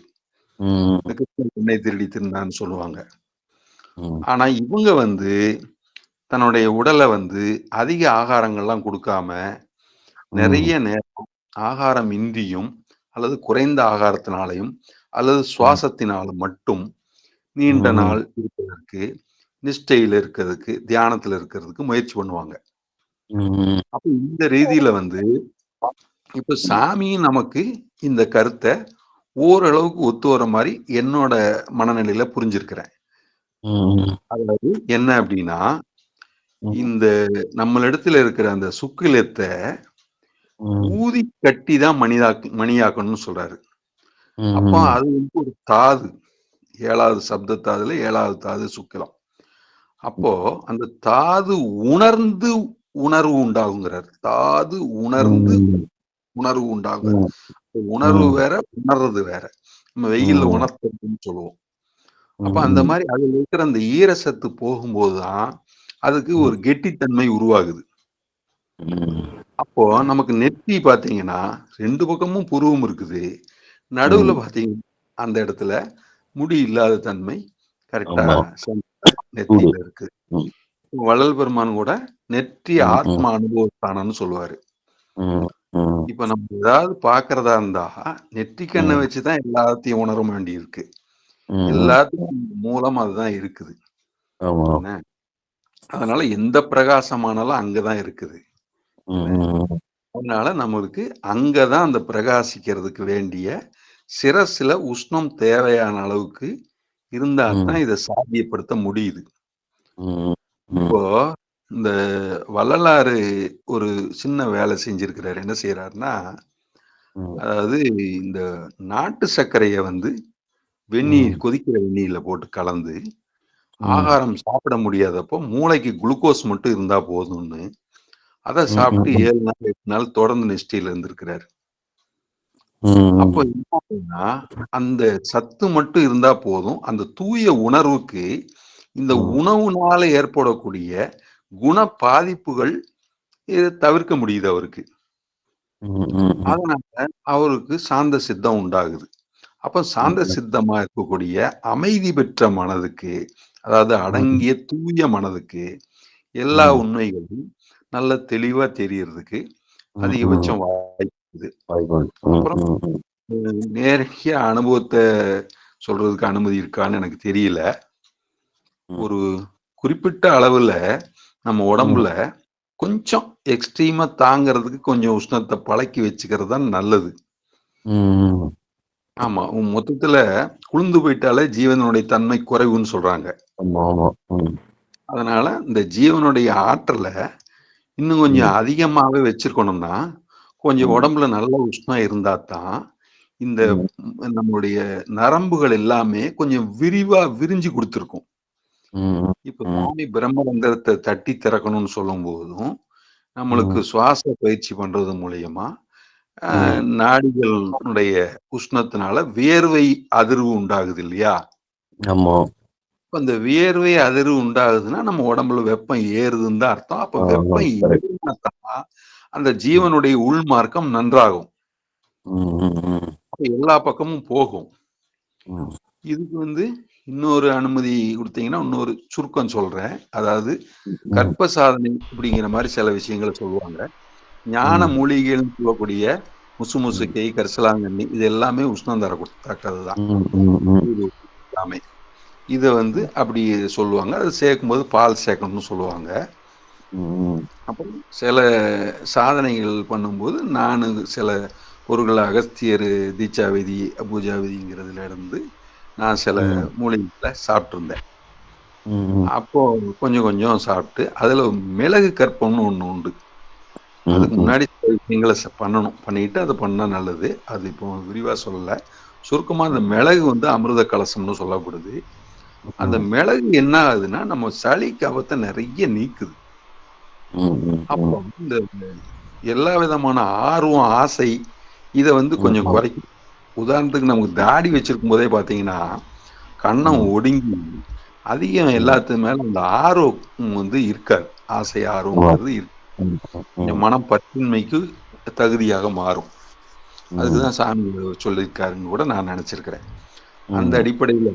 இந்த கிருஷ்ணன் வெண்ணெய் திருடி தின்னான்னு சொல்லுவாங்க. ஆனா இவங்க வந்து தன்னுடைய உடலை வந்து அதிக ஆகாரங்கள்லாம் கொடுக்காம நிறைய நேரம் ஆகாரம் இன்றியும் அல்லது குறைந்த ஆகாரத்தினாலையும் அல்லது சுவாசத்தினாலும் மட்டும் நீண்ட நாள் இருப்பதற்கு, நிஷ்டையில இருக்கிறதுக்கு, தியானத்துல இருக்கிறதுக்கு முயற்சி பண்ணுவாங்க. அப்ப இந்த ரீதியில வந்து இப்ப சாமியும் நமக்கு இந்த கருத்தை ஓரளவுக்கு ஒத்து வர மாதிரி என்னோட மனநிலையில புரிஞ்சிருக்கிறேன். அதாவது என்ன அப்படின்னா, இந்த நம்மளிடத்துல இருக்கிற அந்த சுக்கிலத்தை ம். ஊதி கட்டி தான் மணியாக்கணும்னு சொல்றாரு. அப்போ ம். அது வந்து ஒரு தாது. 7வது சப்த தாதுல 7வது தாது சுக்கிலம். அப்போ அந்த தாது உணர்ந்து உணர்வு உண்டாகுங்கிறார். தாது உணர்ந்து ம். உணர்வு உண்டாகுங்கிறார். ம். உணர்வு ம். வேற, உணர்றது வேற. நம்ம வெயில்ல ம். உணர்த்துறதுன்னு சொல்லுவோம். அப்ப அந்த ம். மாரி அதுல இருக்கிற அந்த ஈரசத்து போகும்போது தான், அதுக்கு ம். ஒரு கெட்டித்தன்மை உருவாகுது. ம். அப்போ நமக்கு நெத்தி பார்த்தீங்கன்னா, 2 பக்கமும் புருவம் இருக்குது. நடுவுல ம். பார்த்தீங்கன்னா, அந்த இடத்துல முடி இல்லாத தன்மை கரெக்ட்டா ஆமா. சூடு. நெத்தியில இருக்கு. ம். வள்ளல் பெருமான் கூட நெற்றி ம். ம். ஆத்ம அனுபவஸ்தானம்னு சொல்லுவாரு. ம். ம். இப்ப நம்ம ஏதாவது பார்க்கிறதா இருந்தா, நெற்றிக் கண்ண ம். வச்சு தான் எல்லாத்தையும் உணர வேண்டியிருக்கு. ம். ம். எல்லாத்துக்கும் மூலம் அதுதான் இருக்குது. ஆமா. என்ன? அதனால எந்த பிரகாசமானாலும் அங்க தான் இருக்குது. ம். என்ன? ம். அதனால நம்மளுக்கு அங்க தான் அந்த பிரகாசிக்கிறதுக்கு வேண்டிய சிரஸ்ல உஷ்ணம் தேவையான அளவுக்கு இருந்தா ம். தான் இத சாத்தியப்படுத்த முடியுது. ம். ம். இப்போ இந்த வள்ளலாரு ஒரு சின்ன வேலை செஞ்சிருக்கிறாரு. என்ன செய்றாருன்னா, ம். அதாவது இந்த நாட்டு சர்க்கரைய வந்து ம். கொதிக்கிற வெந்நீர்ல போட்டு கலந்து, ம். ஆகாரம் சாப்பிட முடியாதப்போ மூளைக்கு குளுக்கோஸ் மட்டும் இருந்தா போதும்னு, அத ம். சாப்பிட்டு ம். 7 நாள், 8 நாள் தொடர்ந்து நிஷ்டையில இருந்திருக்கிறாரு. அப்போ ம். என்ன ஆகுதுன்னா, அந்த சத்து மட்டும் இருந்தா போதும். அந்த தூய உணர்வுக்கு இந்த ம். உணவுனால ஏற்படக்கூடிய குண பாதிப்புகள் தவிர்க்க முடியுது அவருக்கு. ம். ம். அதனால அவருக்கு சாந்த சித்தம் உண்டாகுது. அப்ப சாந்த ம். சித்தமா இருக்கக்கூடிய அமைதி பெற்ற மனதுக்கு, அதாவது ம். அடங்கிய தூய மனதுக்கு எல்லா ம். உண்மைகளும் நல்ல தெளிவா தெரியறதுக்கு ம். ம். அதிகபட்சம் வாய்ப்புது. வாய்ப்பாடு. ம். அப்புறம் ம். ம். நேரடியா அனுபவத்த சொல்றதுக்கு அனுமதி இருக்கான்னு எனக்கு தெரியல. ம். ஒரு குறிப்பிட்ட அளவுல நம்ம ம். உடம்புல கொஞ்சம் எக்ஸ்ட்ரீமா தாங்கறதுக்கு கொஞ்சம் உஷ்ணத்த பழக்கி வச்சுக்கிறது தான் நல்லது. ம். ஆமா. மொத்தத்துல குளிர்ந்து போயிட்டாலே ஜீவனுடைய தன்மை குறைவுன்னு சொல்றாங்க. ஆமா, ஆமா. ம். அதனால இந்த ஜீவனுடைய ஆற்றல இன்னும் ம். கொஞ்சம் அதிகமாவே வச்சிருக்கணும்னா, கொஞ்சம் ம். உடம்புல நல்ல உஷ்ணம் இருந்தா தான், இந்த ம். நம்முடைய நரம்புகள் எல்லாமே கொஞ்சம் விரிவா விரிஞ்சு குடுத்திருக்கும். ம். இப்ப ம். சாமி பிரம்மரந்திரத்த தட்டி திறக்கணும்னு சொல்லும்போதும், நம்மளுக்கு ம். சுவாச பயிற்சி பண்றது மூலியமா, அ ம். நாடிகளுடைய உஷ்ணத்தினால வியர்வை அதிர்வு உண்டாகுது இல்லையா? ஆமா. இப்ப அந்த வியர்வை அதிர்வு உண்டாகுதுன்னா, நம்ம உடம்புல வெப்பம் ஏறுதுன்னு தான் அர்த்தம். அப்ப ஆமா. வெப்பம் கரெக்ட். ஏறுனா தான், அந்த ம். ஜீவனுடைய உள்மார்க்கம் நன்றாகும். ம். ம். ம். அப்ப எல்லா பக்கமும் போகும். ம். இதுக்கு வந்து இன்னொரு அனுமதி குடுத்தீங்கன்னா, இன்னொரு சுருக்கம் சொல்றேன். அதாவது ம். கற்ப சாதனை அப்படிங்கிற மாரி சில விஷயங்கள சொல்லுவாங்க. ஞான ம். மூலிகைகள்னு சொல்லக்கூடிய ம். முசுமுசுக்கை, கரிசலாங்கண்ணி இது எல்லாமே உஷ்ணம் தரத்தக்கது தான். ம். ம். ம். இது எல்லாமே. இத வந்து அப்படி சொல்லுவாங்க. அது சேர்க்கும்போது பால் சேர்க்கணும்னு சொல்லுவாங்க. ம். அப்புறம் சில சாதனைகள் பண்ணும்போது, நானு சில பொருள்கள அகஸ்தியர் தீட்சாவிதி, பூஜாவிதிங்கிறதுல இருந்து நான் சில ம். மூலிகைகள சாப்பிட்டுருந்தேன். ம். அப்போ கொஞ்சம் கொஞ்சம் சாப்பிட்டு, அதுல மிளகு கற்பம்னு ஒண்ணு உண்டு. ம். அதுக்கு ம். முன்னாடி சில விஷயங்கள பண்ணணும். பண்ணிட்டு அத பண்ணா நல்லது. அது இப்போ விரிவா சொல்லல. சுருக்கமா அந்த மிளகு வந்து அமிர்த கலசம்னு சொல்லப்படுது. அந்த ம். மிளகு என்ன ஆகுதுன்னா, நம்ம சளி, கபத்த நெறைய நீக்குது. ம். ம். அப்போ ம். இந்த எல்லா விதமான ஆர்வம், ஆசை இத வந்து கொஞ்சம் ம். குறைக்கும். உதாரணத்துக்கு நமக்கு தாடி வச்சிருக்கும்போதே பார்த்தீங்கன்னா, கன்னம் ம். ஒடுங்கி அதிகம் ம். எல்லாத்து மேல அந்த ஆர்வம் வந்து இருக்காது. ஆசை, ஆமா. ஆர்வம்ங்கிறது ம். கொஞ்சம் ம். மனம் பற்றின்மைக்கு தகுதியாக மாறும். அதுக்கு ம். தான் சாமி சொல்லியிருக்காருன்னு கூட நான் நெனச்சிருக்கிறேன். அந்த ம். அடிப்படையில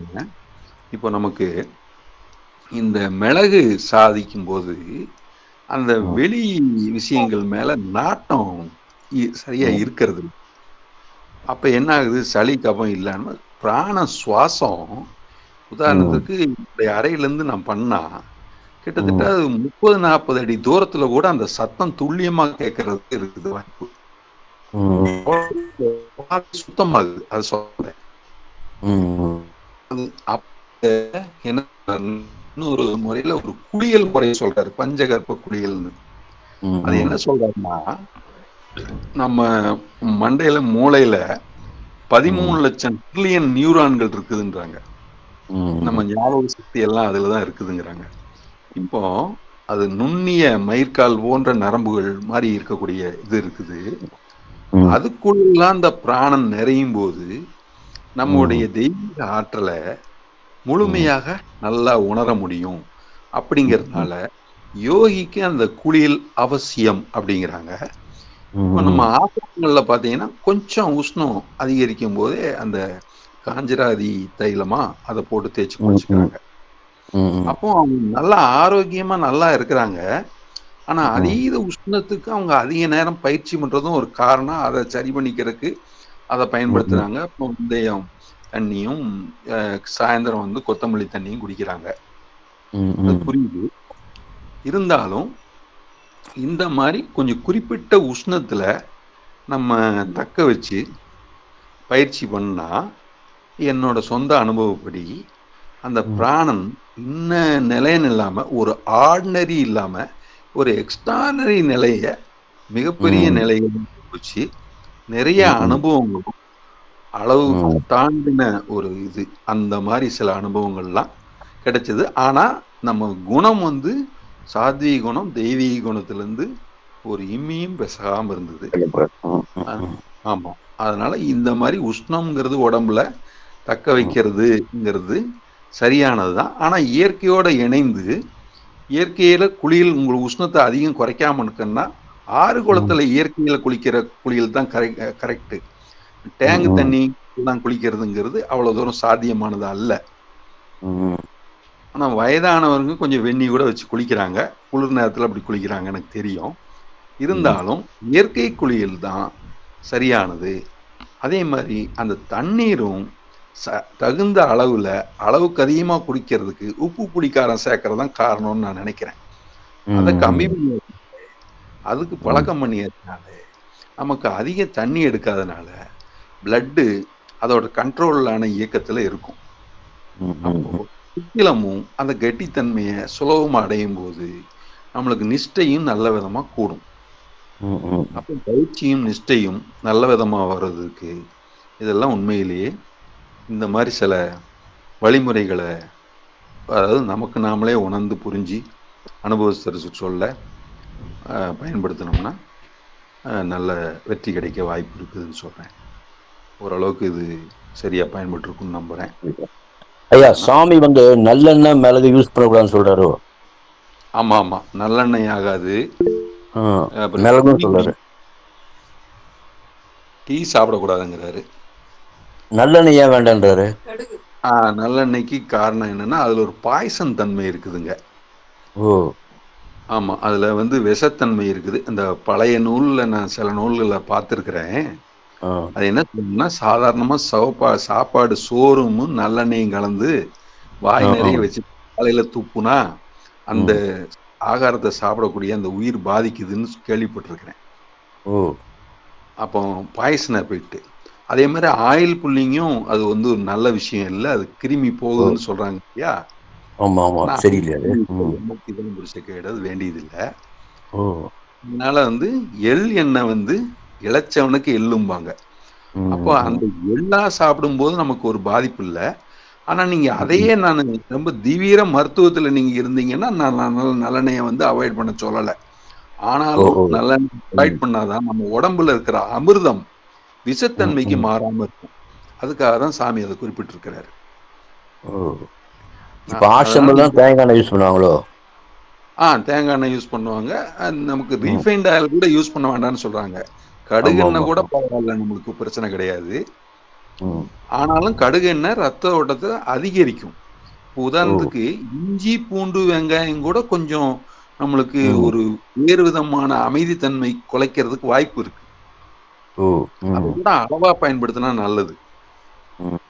இப்போ நமக்கு இந்த மிளகு சாதிக்கும்போது, அந்த ம். வெளி விஷயங்கள் மேல நாட்டம் சரியா ம். இருக்கிறது இல்ல. அப்ப என்ன ஆகுது? சளி, கபம் இல்லாம பிராண சுவாசம் ம். உதாரணத்துக்கு என்னுடைய அறையிலேருந்து நான் பண்ணா, கிட்டத்தட்ட ம். அது 30, 40 அடி தூரத்தில கூட அந்த சத்தம் துல்லியமா கேட்கறதுக்கு இருக்குது வாய்ப்பு. ம். சுத்தமாகுது. அது சொல்றேன். ம். அது அப்ப என்ன இன்னொரு முறையில ஒரு குளியல் முறைய சொல்றாரு. பஞ்சகற்ப குளியல்னு. அது என்ன ம். சொல்றாருன்னா, நம்ம மண்டையில மூளையில ம் 13 லட்சம் ட்ரில்லியன் நியூரான்கள் இருக்குதுன்றாங்க. நம்ம ம் ஞாபக சக்தி எல்லாம் அதுல தான் இருக்குதுங்கிறாங்க. இப்போ அது நுண்ணிய மயிர்கால் போன்ற நரம்புகள் மாதிரி இருக்கக்கூடிய இது இருக்குது. ம் அதுக்குள்ளெல்லாம் அந்த பிராணன் நிறையும் போது நம்முடைய ம் தெய்வீக ஆற்றலை ம் முழுமையாக நல்லா உணர முடியும். ம் அப்படிங்கிறதுனால யோகிக்கு அந்த குளியல் அவசியம் அப்படிங்கிறாங்க. இப்போ நம்ம ம் ஆசிரமங்கள்ல பார்த்தீங்கன்னா கொஞ்சம் உஷ்ணம் அதிகரிக்கும் போதே அந்த காஞ்சராதி தைலமா அதை போட்டு தேய்ச்சி ம் ம் குளிச்சுக்கிறாங்க. ம் அப்போ அவங்க நல்லா ஆரோக்கியமா நல்லா இருக்கிறாங்க. ஆனா ம் அதீத உஷ்ணத்துக்கு அவங்க அதிக நேரம் பயிற்சி பண்றதும் ஒரு காரணம். அதை சரி பண்ணிக்கிறதுக்கு அதை ம் பயன்படுத்துறாங்க. அப்புறம் வெந்தயம் தண்ணியும் சாயந்தரம் வந்து கொத்தமல்லி தண்ணியும் குடிக்கிறாங்க. ம் அது ம் புரியுது. இருந்தாலும் இந்த மாதிரி கொஞ்சம் குறிப்பிட்ட உஷ்ணத்துல நம்ம தக்க வச்சு பயிற்சி பண்ணா என்னோட சொந்த அனுபவப்படி அந்த ம் பிராணன் இன்ன நிலைன்னு இல்லாம ஒரு ஆர்டினரி இல்லாம ஒரு எக்ஸ்ட்ரானரி நிலைய மிகப்பெரிய ம் நிலையை வச்சு நிறைய ம் அனுபவங்களும் அளவு ம் தாண்டின ஒரு இது அந்த மாதிரி சில அனுபவங்கள்லாம் கிடைச்சது. ஆனா நம்ம குணம் வந்து சாத்வீக குணம் தெய்வீக குணத்துல இருந்து ஒரு இம்மியும் பெசகாம இருந்தது. அ- ஆமா. அதனால இந்த மாதிரி உஷ்ணம்ங்கிறது உடம்புல தக்க வைக்கிறதுங்கிறது சரியானதுதான். ஆனா இயற்கையோட இணைந்து இயற்கையில குளியல் உங்களுக்கு உஷ்ணத்தை அதிகம் குறைக்காம இருக்குன்னா ஆறு குளத்துல இயற்கையில குளிக்கிற குளியல் தான் கரெக்ட். டேங்க் தண்ணி எல்லாம் குளிக்கிறதுங்கிறது அவ்வளவு தூரம் சாத்தியமானது அல்ல. ஆனா வயதானவங்க கொஞ்சம் வெந்நி கூட வச்சு குளிக்கிறாங்க. குளிர் நேரத்துல அப்படி குளிக்கிறாங்க எனக்கு தெரியும். இருந்தாலும் இயற்கை குளியல் தான் சரியானது. அதே மாதிரி அந்த தண்ணீரும் தகுந்த அளவுல அளவுக்கு அதிகமா குடிக்கிறதுக்கு உப்பு புளிக்காரம் சேர்க்கறது தான் காரணம்னு நான் நினைக்கிறேன். அதை கம்மி பண்ணி அதுக்கு பழக்கம் பண்ணியதுனால நமக்கு அதிக தண்ணி எடுக்காதனால பிளட்டு அதோட கண்ட்ரோலான இயக்கத்துல இருக்கும். அப்போ சுக்கிலமும் அந்த கெட்டித்தன்மையை சுலபமா அடையும் போது நம்மளுக்கு நிஷ்டையும் நல்ல விதமா கூடும். அப்போ பயிற்சியும் நிஷ்டையும் நல்ல விதமா வர்றதுக்கு இதெல்லாம் உண்மையிலேயே இந்த மாதிரி சில வழிமுறைகளை அதாவது நமக்கு நாமளே உணர்ந்து புரிஞ்சு அனுபவஸ்தர் சொல்ல பயன்படுத்தினோம்னா நல்ல வெற்றி கிடைக்க வாய்ப்பு இருக்குதுன்னு சொல்றேன். ஓரளவுக்கு இது சரியா பயன்பட்டு இருக்குன்னு நம்புறேன். ஐயா, அவ்வளவுதான். சாமி வந்து நல்லெண்ணெய் மிளகு யூஸ் பண்ணக்கூடாதுன்னு சொல்றாரு. ஆமா ஆமா, நல்லெண்ணெய் ஆகாது. அப்புறம் மிளகும் சொல்றாரு. டீ சாப்பிடக்கூடாதுங்கிறாரு. நல்லெண்ணெய் ஏன் வேண்டான்றாரு? நல்லெண்ணெய்க்கு காரணம் என்னன்னா அதுல ஒரு பாய்சன் தன்மை இருக்குதுங்க. ஓ. ஆமா, அதுல வந்து விஷத்தன்மை இருக்குது. இந்த பழைய நூல்ல நான் சில நூல்களை பார்த்துருக்கிறேன். அது என்ன சொல்லுன்னா சாதாரணமா சாப்பாடு சோறும் நல்லெண்ணெயும் கலந்து வாய் நிறைய வச்சு காலையில துப்புனா அந்த ஆகாரத்தை சாப்பிடக்கூடிய அந்த உயிர் பாதிக்குதுன்னு கேள்விப்பட்டிருக்கிறேன். ஓ. அப்போ பாய்சன் எஃபெக்ட். அதே மாதிரி ஆயில் புல்லிங்கும் அது வந்து ஒரு நல்ல விஷயம் இல்லை. அது கிருமி போகுதுன்னு சொல்றாங்க இல்லையா. ஆமா ஆமா, ஆனா சரியில்லையா அது? இதெல்லாம் பிடிச்ச கேடாது வேண்டியதில்லை. ஓ. அதனால வந்து எள் எண்ணெய் வந்து இளைச்சவனுக்கு எள்ளும்பாங்க. அப்போ அந்த எள்ளா சாப்பிடும்போது நமக்கு ஒரு பாதிப்பு இல்லை. ஆனா நீங்க அதையே நான் ரொம்ப தீவிர மருத்துவத்துல நீங்க இருந்தீங்கன்னா நான் நல்லெண்ணெயை வந்து அவாய்ட் பண்ண சொல்லலை. ஓ. ஆனாலும் ஓ. நல்லெண்ணெய் அவாய்ட் பண்ணாதான் நம்ம உடம்புல இருக்கிற அமிர்தம் விஷத்தன்மைக்கு மாறாம இருக்கும். அதுக்காக தான் சாமி அதை குறிப்பிட்டிருக்கிறாரு. இப்ப அதனால ஆசிரமம் தான் நீங்க தேங்காய் எண்ணெய் யூஸ் பண்ணுவாங்களோ? தேங்காய் எண்ணெய் யூஸ் பண்ணுவாங்க. நமக்கு ரீஃபைண்ட் ஆயில் கூட யூஸ் பண்ண வேண்டாம்னு சொல்றாங்க. கடுகு ஆமா எண்ணெய் ஆமா. கூட பரவாயில்ல, நம்மளுக்கு பிரச்சனை கிடையாது. ம். ஆனாலும் கடுகு எண்ணெய் ரத்த ஓட்டத்தை அதிகரிக்கும். ஓ. உதாரணத்துக்கு இஞ்சி பூண்டு வெங்காயம் கூட கொஞ்சம் நம்மளுக்கு ம். ஒரு வேறு விதமான அமைதித்தன்மை குலைக்கிறதுக்கு வாய்ப்பு இருக்கு. ஓ. அதை ம். கூட அளவா பயன்படுத்தினா நல்லது. ம்.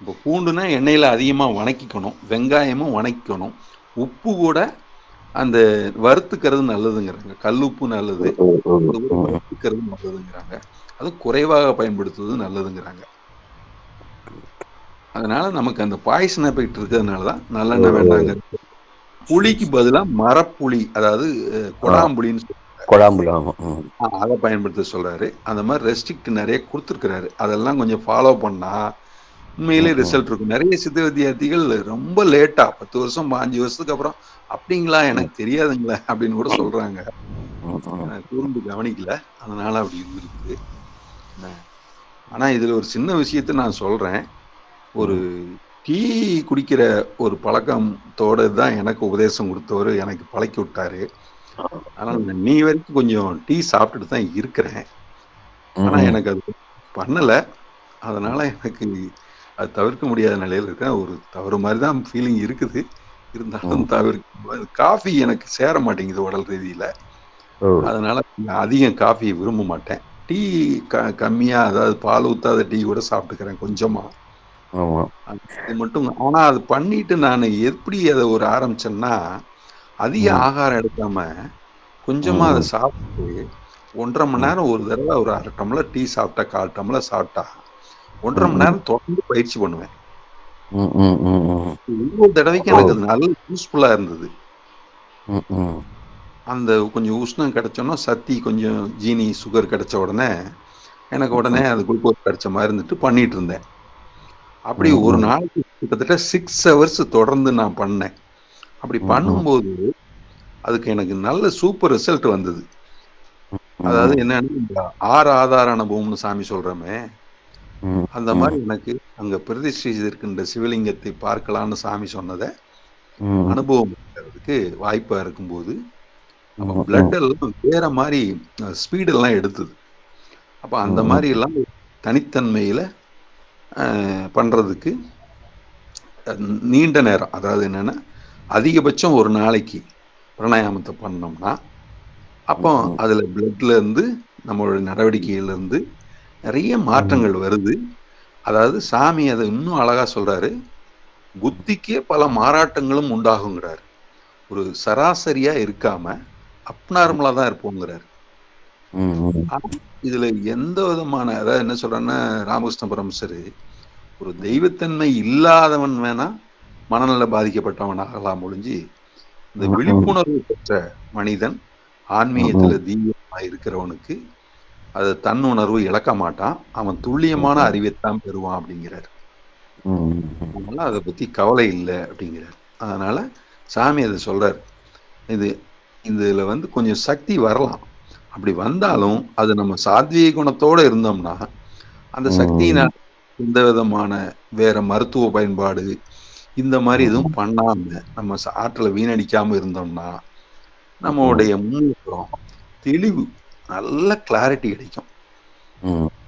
இப்போ பூண்டுனா எண்ணெயில அதிகமா வணக்கிக்கணும், வெங்காயமும் வணக்கிக்கணும், உப்பு கூட அந்த வறுத்துக்கிறது நல்லதுங்கிறாங்க. கல் உப்பு நல்லது, ஓ. ஓ. அது கூட ம். வறுத்துக்கிறது நல்லதுங்கிறாங்க. அதுவும் குறைவாக பயன்படுத்துவது நல்லதுங்கிறாங்க. அதனால நமக்கு அந்த பாய்சன் எஃபெக்ட் இருக்கிறதுனால தான் ஓ. நல்லெண்ணெய் ஓ. வேண்டாங்க. சரி புளிக்கு சரி. பதிலா மரப்புளி, அதாவது ஆ. கொடாம்புளின்னு சொல்லுவாங்க. குழாம்புல ஆமா. அதை பயன்படுத்த சொல்றாரு. அந்த மாதிரி ரெஸ்ட்ரிக்ட் நிறைய கொடுத்துருக்கிறாரு. அதெல்லாம் கொஞ்சம் ஃபாலோ பண்ணா உண்மையிலே ரிசல்ட் இருக்கும். நிறைய சித்த வித்தியார்த்திகள் ரொம்ப லேட்டா 10 வருஷம் 5 வருஷத்துக்கு அப்புறம் அப்படிங்களா எனக்கு தெரியாதுங்களா அப்படின்னு கூட சொல்றாங்க. நான் கூர்ந்து கவனிக்கல, அதனால அப்படி இருந்திருக்குது. ஆனா இதுல ஒரு சின்ன விஷயத்த நான் சொல்றேன். ஒரு டீ குடிக்கிற ஒரு பழக்கத்தோட தான் எனக்கு உபதேசம் கொடுத்தவரு எனக்கு பழக்கி விட்டாரு. ஆனா நான் நீ வரைக்கும் கொஞ்சம் டீ சாப்பிட்டுட்டு தான் இருக்கிறேன். ஆனா எனக்கு அது பண்ணல. அதனால எனக்கு அது தவிர்க்க முடியாத நிலையில இருக்கேன். ஒரு தவறு மாதிரி தான் ஃபீலிங் இருக்குது. இருந்தாலும் காஃபி எனக்கு சேர மாட்டேங்குது உடல் ரீதியில. அதனால அதிகம் காஃபி விரும்ப மாட்டேன். டீ கம்மியா, அதாவது பால் ஊத்தாத டீ கூட சாப்பிட்டுக்கிறேன் கொஞ்சமா. அது மட்டும். ஆனா அது பண்ணிட்டு நான் எப்படி அதை ஒரு ஆரம்பிச்சேன்னா, அதிக ஆகாரம் எடுக்காம கொஞ்சமா அதை சாப்பிட்டு 1.5 மணி நேரம் ஒரு தடவை ஒரு 1/2 டம்ளர் டீ சாப்பிட்டா, 1/4 டம்ளர் சாப்பிட்டா 1.5 மணி நேரம் தொடர்ந்து பயிற்சி பண்ணுவேன். ஒவ்வொரு தடவைக்கும் எனக்கு அது நல்ல யூஸ்ஃபுல்லா இருந்தது. அந்த கொஞ்சம் உஷ்ணம் கிடைச்சோன்னா, சத்தி கொஞ்சம் ஜீனி, சுகர் கிடைச்ச உடனே எனக்கு உடனே அது குளுக்கோஸ் கிடைச்ச மாதிரி இருந்துட்டு பண்ணிட்டு இருந்தேன். அப்படி ஒரு நாளைக்கு கிட்டத்தட்ட 6 ஹவர்ஸ் தொடர்ந்து நான் பண்ணேன். அப்படி பண்ணும்போது அதுக்கு எனக்கு நல்ல சூப்பர் ரிசல்ட் வந்தது. அதாவது என்னன்னா, இந்த 6 ஆதார அனுபவம்னு சாமி சொல்றோமே, அந்த மாதிரி எனக்கு அங்க பிரதிஷ்டை செய்திருக்கின்ற சிவலிங்கத்தை பார்க்கலான்னு சாமி சொன்னதை அனுபவம் இருக்கிறதுக்கு வாய்ப்பா இருக்கும்போது, அப்ப பிளட் எல்லாம் வேற மாதிரி ஸ்பீடு எல்லாம் எடுத்தது. அப்ப அந்த மாதிரி எல்லாம் தனித்தன்மையில பண்றதுக்கு நீண்ட நேரம், அதாவது என்னன்னா அதிகபட்சம் ஒரு நாளைக்கு பிராணாயாமத்தை பண்ணோம்னா, அப்போ அதுல பிளட்ல இருந்து நம்மளுடைய நடவடிக்கையில இருந்து நிறைய மாற்றங்கள் வருது. அதாவது சாமி அதை இன்னும் அழகா சொல்றாரு, புத்திக்கே பல மாறாட்டங்களும் உண்டாகுங்கிறாரு. ஒரு சராசரியா இருக்காம அப்நார்மலா தான் இருப்போங்கிறாரு. இதுல எந்த விதமான, அதாவது என்ன சொல்றேன்னா, ராமகிருஷ்ண பரமஹம்சர் ஒரு தெய்வத்தன்மை இல்லாதவன் வேணா மனநல பாதிக்கப்பட்டவன் ஆகலாம் ஒழிஞ்சு, இந்த விழிப்புணர்வு பெற்ற மனிதன் ஆன்மீகத்துல தீவிரமா இருக்கிறவனுக்கு அது தன்னுணர்வு இழக்க மாட்டான். அவன் துல்லியமான அறிவைத்தான் பெறுவான் அப்படிங்கிறார். அதனால அதை பத்தி கவலை இல்லை அப்படிங்கிறார். அதனால சாமி அதை சொல்றார். இதுல கொஞ்சம் சக்தி வரலாம். அப்படி வந்தாலும் அது நம்ம சாத்வீக குணத்தோட இருந்தோம்னா, அந்த சக்தியினால் எந்த விதமான வேற மருத்துவ பயன்பாடு இந்த மாதிரி எதுவும் பண்ணாம நம்ம ஆற்றலை வீணடிக்காம இருந்தோம்னா, நம்மளுடைய முன்னேற்றம், தெளிவு, நல்ல கிளாரிட்டி கிடைக்கும்,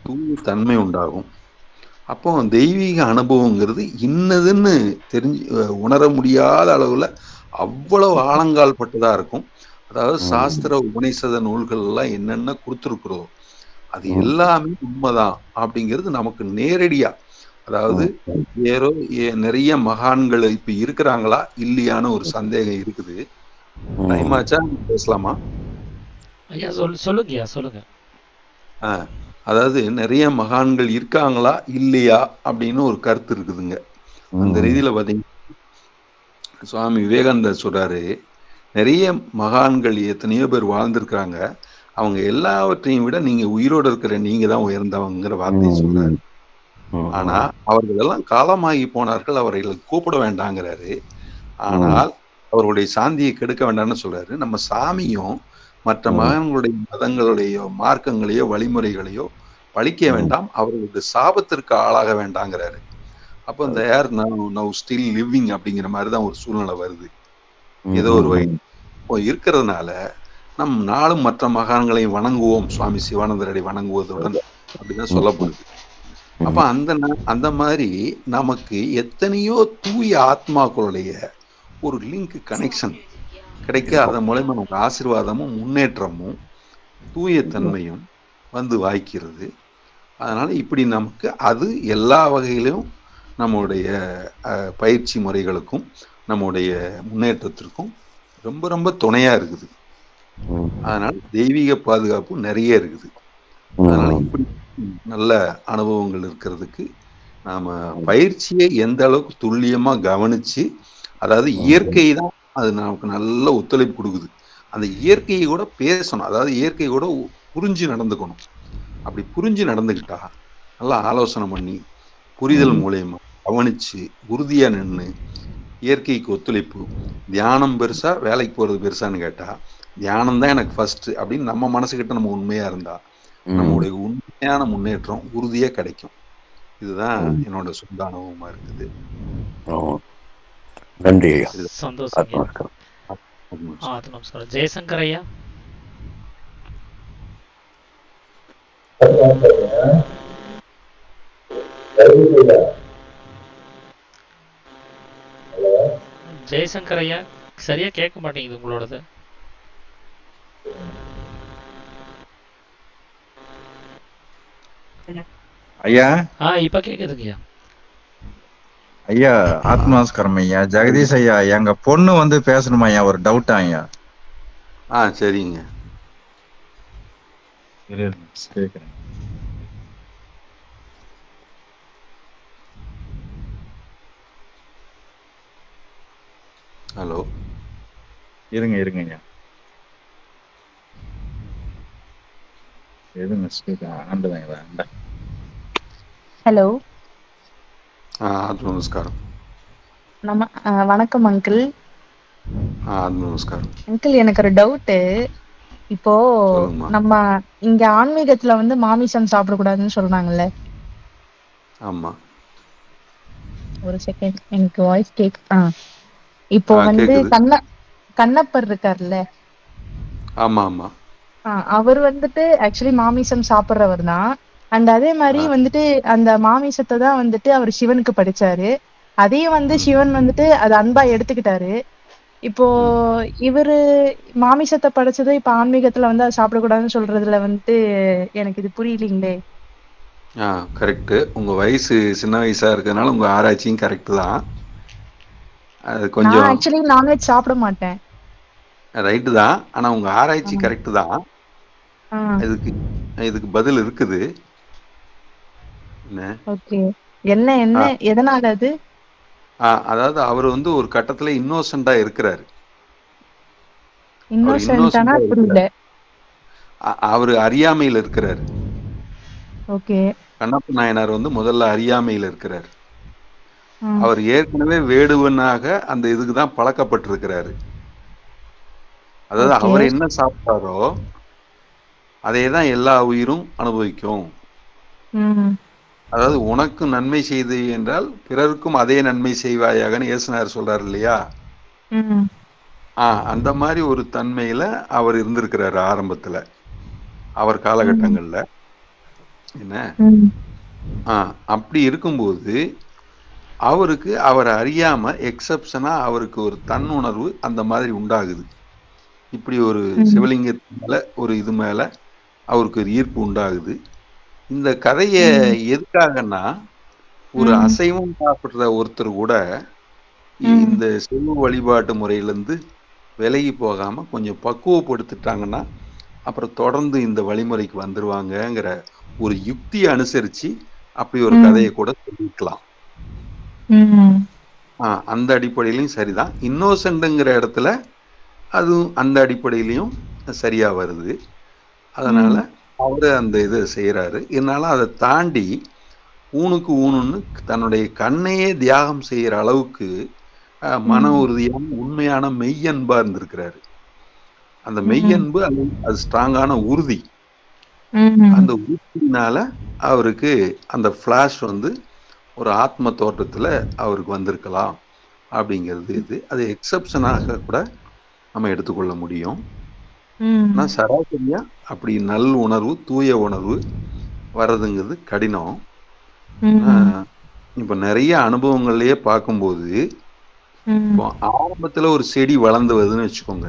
தூய தன்மை உண்டாகும். அப்போ தெய்வீக அனுபவங்கிறது இன்னதுன்னு தெரிஞ்சு உணர முடியாத அளவுல அவ்வளவு ஆழங்கால் பட்டதா இருக்கும். அதாவது சாஸ்திர உபநிஷத நூல்கள் எல்லாம் என்னென்ன கொடுத்துருக்குறோம் அது எல்லாமே உண்மைதான் அப்படிங்கிறது நமக்கு நேரடியா, அதாவது வேறோ நிறைய மகான்கள் இப்ப இருக்கிறாங்களா இல்லையான்னு ஒரு சந்தேகம் இருக்குது. டைம் ஆச்சா, பேசலாமா? ஐயா சொல்லுங்கய்யா, சொல்லுங்க. அதாவது நிறைய மகான்கள் இருக்காங்களா இல்லையா அப்படின்னு ஒரு கருத்து இருக்குதுங்க. அந்த ரீதியில பாத்தீங்கன்னா சுவாமி விவேகானந்தர் சொல்றாரு, நிறைய மகான்கள் எத்தனையோ பேர் வாழ்ந்திருக்கிறாங்க, அவங்க எல்லாவற்றையும் விட நீங்க உயிரோடு இருக்கிற நீங்க தான் உயர்ந்தவங்கிற வார்த்தையை சொல்றாரு. ஆனா அவர்கள் எல்லாம் காலமாகி போனார்கள், அவர்களை கூப்பிட வேண்டாங்கிறாரு. ஆனால் அவர்களுடைய சாந்தியை கெடுக்க வேண்டாம்னு சொல்றாரு. நம்ம சாமியும் மற்ற மகன்களுடைய மதங்களுடைய மார்க்கங்களையோ வழிமுறைகளையோ பழிக்க வேண்டாம், அவர்களுடைய சாபத்திற்கு ஆளாக வேண்டாங்கிறாரு. அப்போ இந்த ஏர் நவ் ஸ்டில் லிவிங் அப்படிங்கிற மாதிரிதான் ஒரு சூழ்நிலை வருது. ஏதோ ஒரு வகை இப்போ இருக்கிறதுனால நம் நாளும் மற்ற மகான்களையும் வணங்குவோம், சுவாமி சிவானந்தரடி வணங்குவதுடன் அப்படிதான் சொல்லப்படுது. அப்ப அந்த மாதிரி நமக்கு எத்தனையோ தூய ஆத்மாக்களுடைய ஒரு லிங்க் கனெக்ஷன் கிடைக்க, அதன் மூலமா நமக்கு ஆசீர்வாதமும் முன்னேற்றமும் தூயத்தன்மையும் வாய்க்கிறது. அதனால இப்படி நமக்கு அது எல்லா வகையிலும் நம்முடைய பயிற்சி முறைகளுக்கும் நம்முடைய முன்னேற்றத்திற்கும் ரொம்ப ரொம்ப துணையா இருக்குது. அதனால தெய்வீக பாதுகாப்பு நிறைய இருக்குது. அதனால இப்படி நல்ல அனுபவங்கள் இருக்கிறதுக்கு நாம பயிற்சியை எந்த அளவுக்கு துல்லியமா கவனிச்சு, அதாவது இயற்கை தான் அது நமக்கு நல்ல ஒத்துழைப்பு கொடுக்குது. அந்த இயற்கையை கூட பேசணும். அதாவது இயற்கை கூட புரிஞ்சு நடந்துக்கணும். அப்படி புரிஞ்சு நடந்துக்கிட்டா நல்லா ஆலோசனை பண்ணி புரிதல் மூலியமா கவனிச்சு உறுதியா நின்று இயற்கைக்கு ஒத்துழைப்பு. தியானம் பெருசா வேலைக்கு போறது பெருசான்னு கேட்டா தியானம் தான் எனக்கு ஃபர்ஸ்ட் அப்படின்னு நம்ம மனசுக்கிட்ட நம்ம உண்மையா இருந்தா நம்மளுடைய உண்மையான முன்னேற்றம் உறுதியா கிடைக்கும். இதுதான் என்னோட சொந்த அனுபவமா இருக்குது. நன்றி ஐயா. சந்தோஷங்க. ஆத்மஸ்காரம். நமஸ்காரம். ஜெயசங்கர் ஐயா. ஜெயசங்கர் ஐயா சரியா கேட்க மாட்டேங்குது உங்களோடது. ஐயா இப்ப கேக்குதுங்கய்யா. ஐயா ஆத்மாஸ்கரம் ஐயா. ஜெகதீஷ் ஐயா, எங்க பொண்ணு வந்து பேசணுமா ஐயா, ஒரு டவுட் ஐயா. சரிங்க. கேக்குறேன். ஹலோ, இருங்க ஐயா. ஹலோ, நமஸ்காரம். வணக்கம் அங்கிள். நமஸ்காரம் அங்கிள், எனக்கு ஒரு டவுட். இப்போ நம்ம இங்க ஆன்மீகத்துல வந்து மாமிசம் சாப்பிடக்கூடாதுன்னு சொல்றாங்கல்ல. ஆமா. ஒரு செகண்ட், எனக்கு வாய்ஸ் இப்போ வந்து கண்ணப்பர் இருக்காருல்ல. ஆமா ஆமா. அவர் வந்துட்டு ஆக்சுவலி மாமிசம் சாப்பிடுறவர் தான். அண்ட் அதே மாதிரி வந்துட்டு அந்த மாமிசத்தை தான் வந்துட்டு அவர் சிவனுக்கு படிச்சாரு. அதையும் வந்து சிவன் வந்துட்டு அது அன்பா எடுத்துக்கிட்டாரு. இப்போ இவரு மாமிசத்தை படைச்சது இப்ப ஆன்மீகத்துல வந்து அதை சாப்பிடக்கூடாதுன்னு சொல்றதுல வந்துட்டு எனக்கு இது புரியலீங்களே. கரெக்ட். உங்க வயசு சின்ன வயசா இருக்கிறதுனால உங்க ஆராய்ச்சியும் கரெக்ட் தான். அது கொஞ்சம் ஆக்சுவலி நான்வெஜ் சாப்பிட மாட்டேன். ரைட்டு தான். ஆனா உங்க ஆராய்ச்சி கரெக்ட் தான். இதுக்கு பதில் இருக்குது. ஓகே, என்ன எதனால அது? அதாவது அவர் வந்து ஒரு கட்டத்துல இன்னோசென்ட்டா இருக்கிறாரு. அவரு அறியாமையில இருக்கிறாரு. ஓகே. கண்ணப்ப நாயனார் வந்து முதல்ல அறியாமையில இருக்கிறார். அவர் ஏற்கனவே வேடுவனாக அந்த இதுக்கு தான் பழக்கப்பட்டிருக்கிறாரு. அதாவது அவர் என்ன சாப்பிட்டாரோ அதே தான் எல்லா உயிரும் அனுபவிக்கும். அதாவது உனக்கு நன்மை செய்து என்றால் பிறருக்கும் அதே நன்மை செய்வாயாகன்னு இயேசுநாதர் சொல்றாரு இல்லையா. அந்த மாதிரி ஒரு தன்மையில அவர் இருந்திருக்கிறாரு ஆரம்பத்துல, அவர் காலகட்டங்கள்ல. என்ன அப்படி இருக்கும்போது அவருக்கு அவர் அறியாம எக்ஸப்ஷனா அவருக்கு ஒரு தன்னுணர்வு அந்த மாதிரி உண்டாகுது. இப்படி ஒரு சிவலிங்கத்து மேல ஒரு இது மேல அவருக்கு ஒரு ஈர்ப்பு உண்டாகுது. இந்த கதைய எதுக்காகன்னா, ஒரு அசைவம் சாப்பிடுற ஒருத்தர் கூட இந்த சிவ வழிபாட்டு முறையிலிருந்து விலகி போகாம கொஞ்சம் பக்குவப்படுத்திட்டாங்கன்னா அப்புறம் தொடர்ந்து இந்த வழிமுறைக்கு வந்துருவாங்கங்கிற ஒரு யுக்தியை அனுசரிச்சு அப்படி ஒரு கதையை கூட சொல்லிக்கலாம். அந்த அடிப்படையிலையும் சரிதான். இன்னோசென்ட்ங்கிற இடத்துல அதுவும் அந்த அடிப்படையிலையும் சரியா வருது. அதனால அவரு அந்த இதை செய்யறாரு. இருந்தாலும் அதை தாண்டி ஊனுக்கு ஊனுன்னு தன்னுடைய கண்ணையே தியாகம் செய்யற அளவுக்கு மன உறுதியான உண்மையான மெய்யன்பா இருந்திருக்கிறாரு. அந்த மெய்யன்பு அது ஸ்ட்ராங்கான உறுதி. அந்த உறுதியினால அவருக்கு அந்த பிளாஷ் வந்து ஒரு ஆத்ம தோற்றத்துல அவருக்கு வந்திருக்கலாம் அப்படிங்கிறது இது. அது எக்ஸப்ஷனாக கூட நம்ம எடுத்துக்கொள்ள முடியும். ஆனா சராசரியா அப்படி நல் உணர்வு தூய உணர்வு வர்றதுங்கிறது கடினம். இப்ப நிறைய அனுபவங்கள்லயே பார்க்கும்போது இப்போ ஆரம்பத்துல ஒரு செடி வளர்ந்து வருதுன்னு வச்சுக்கோங்க,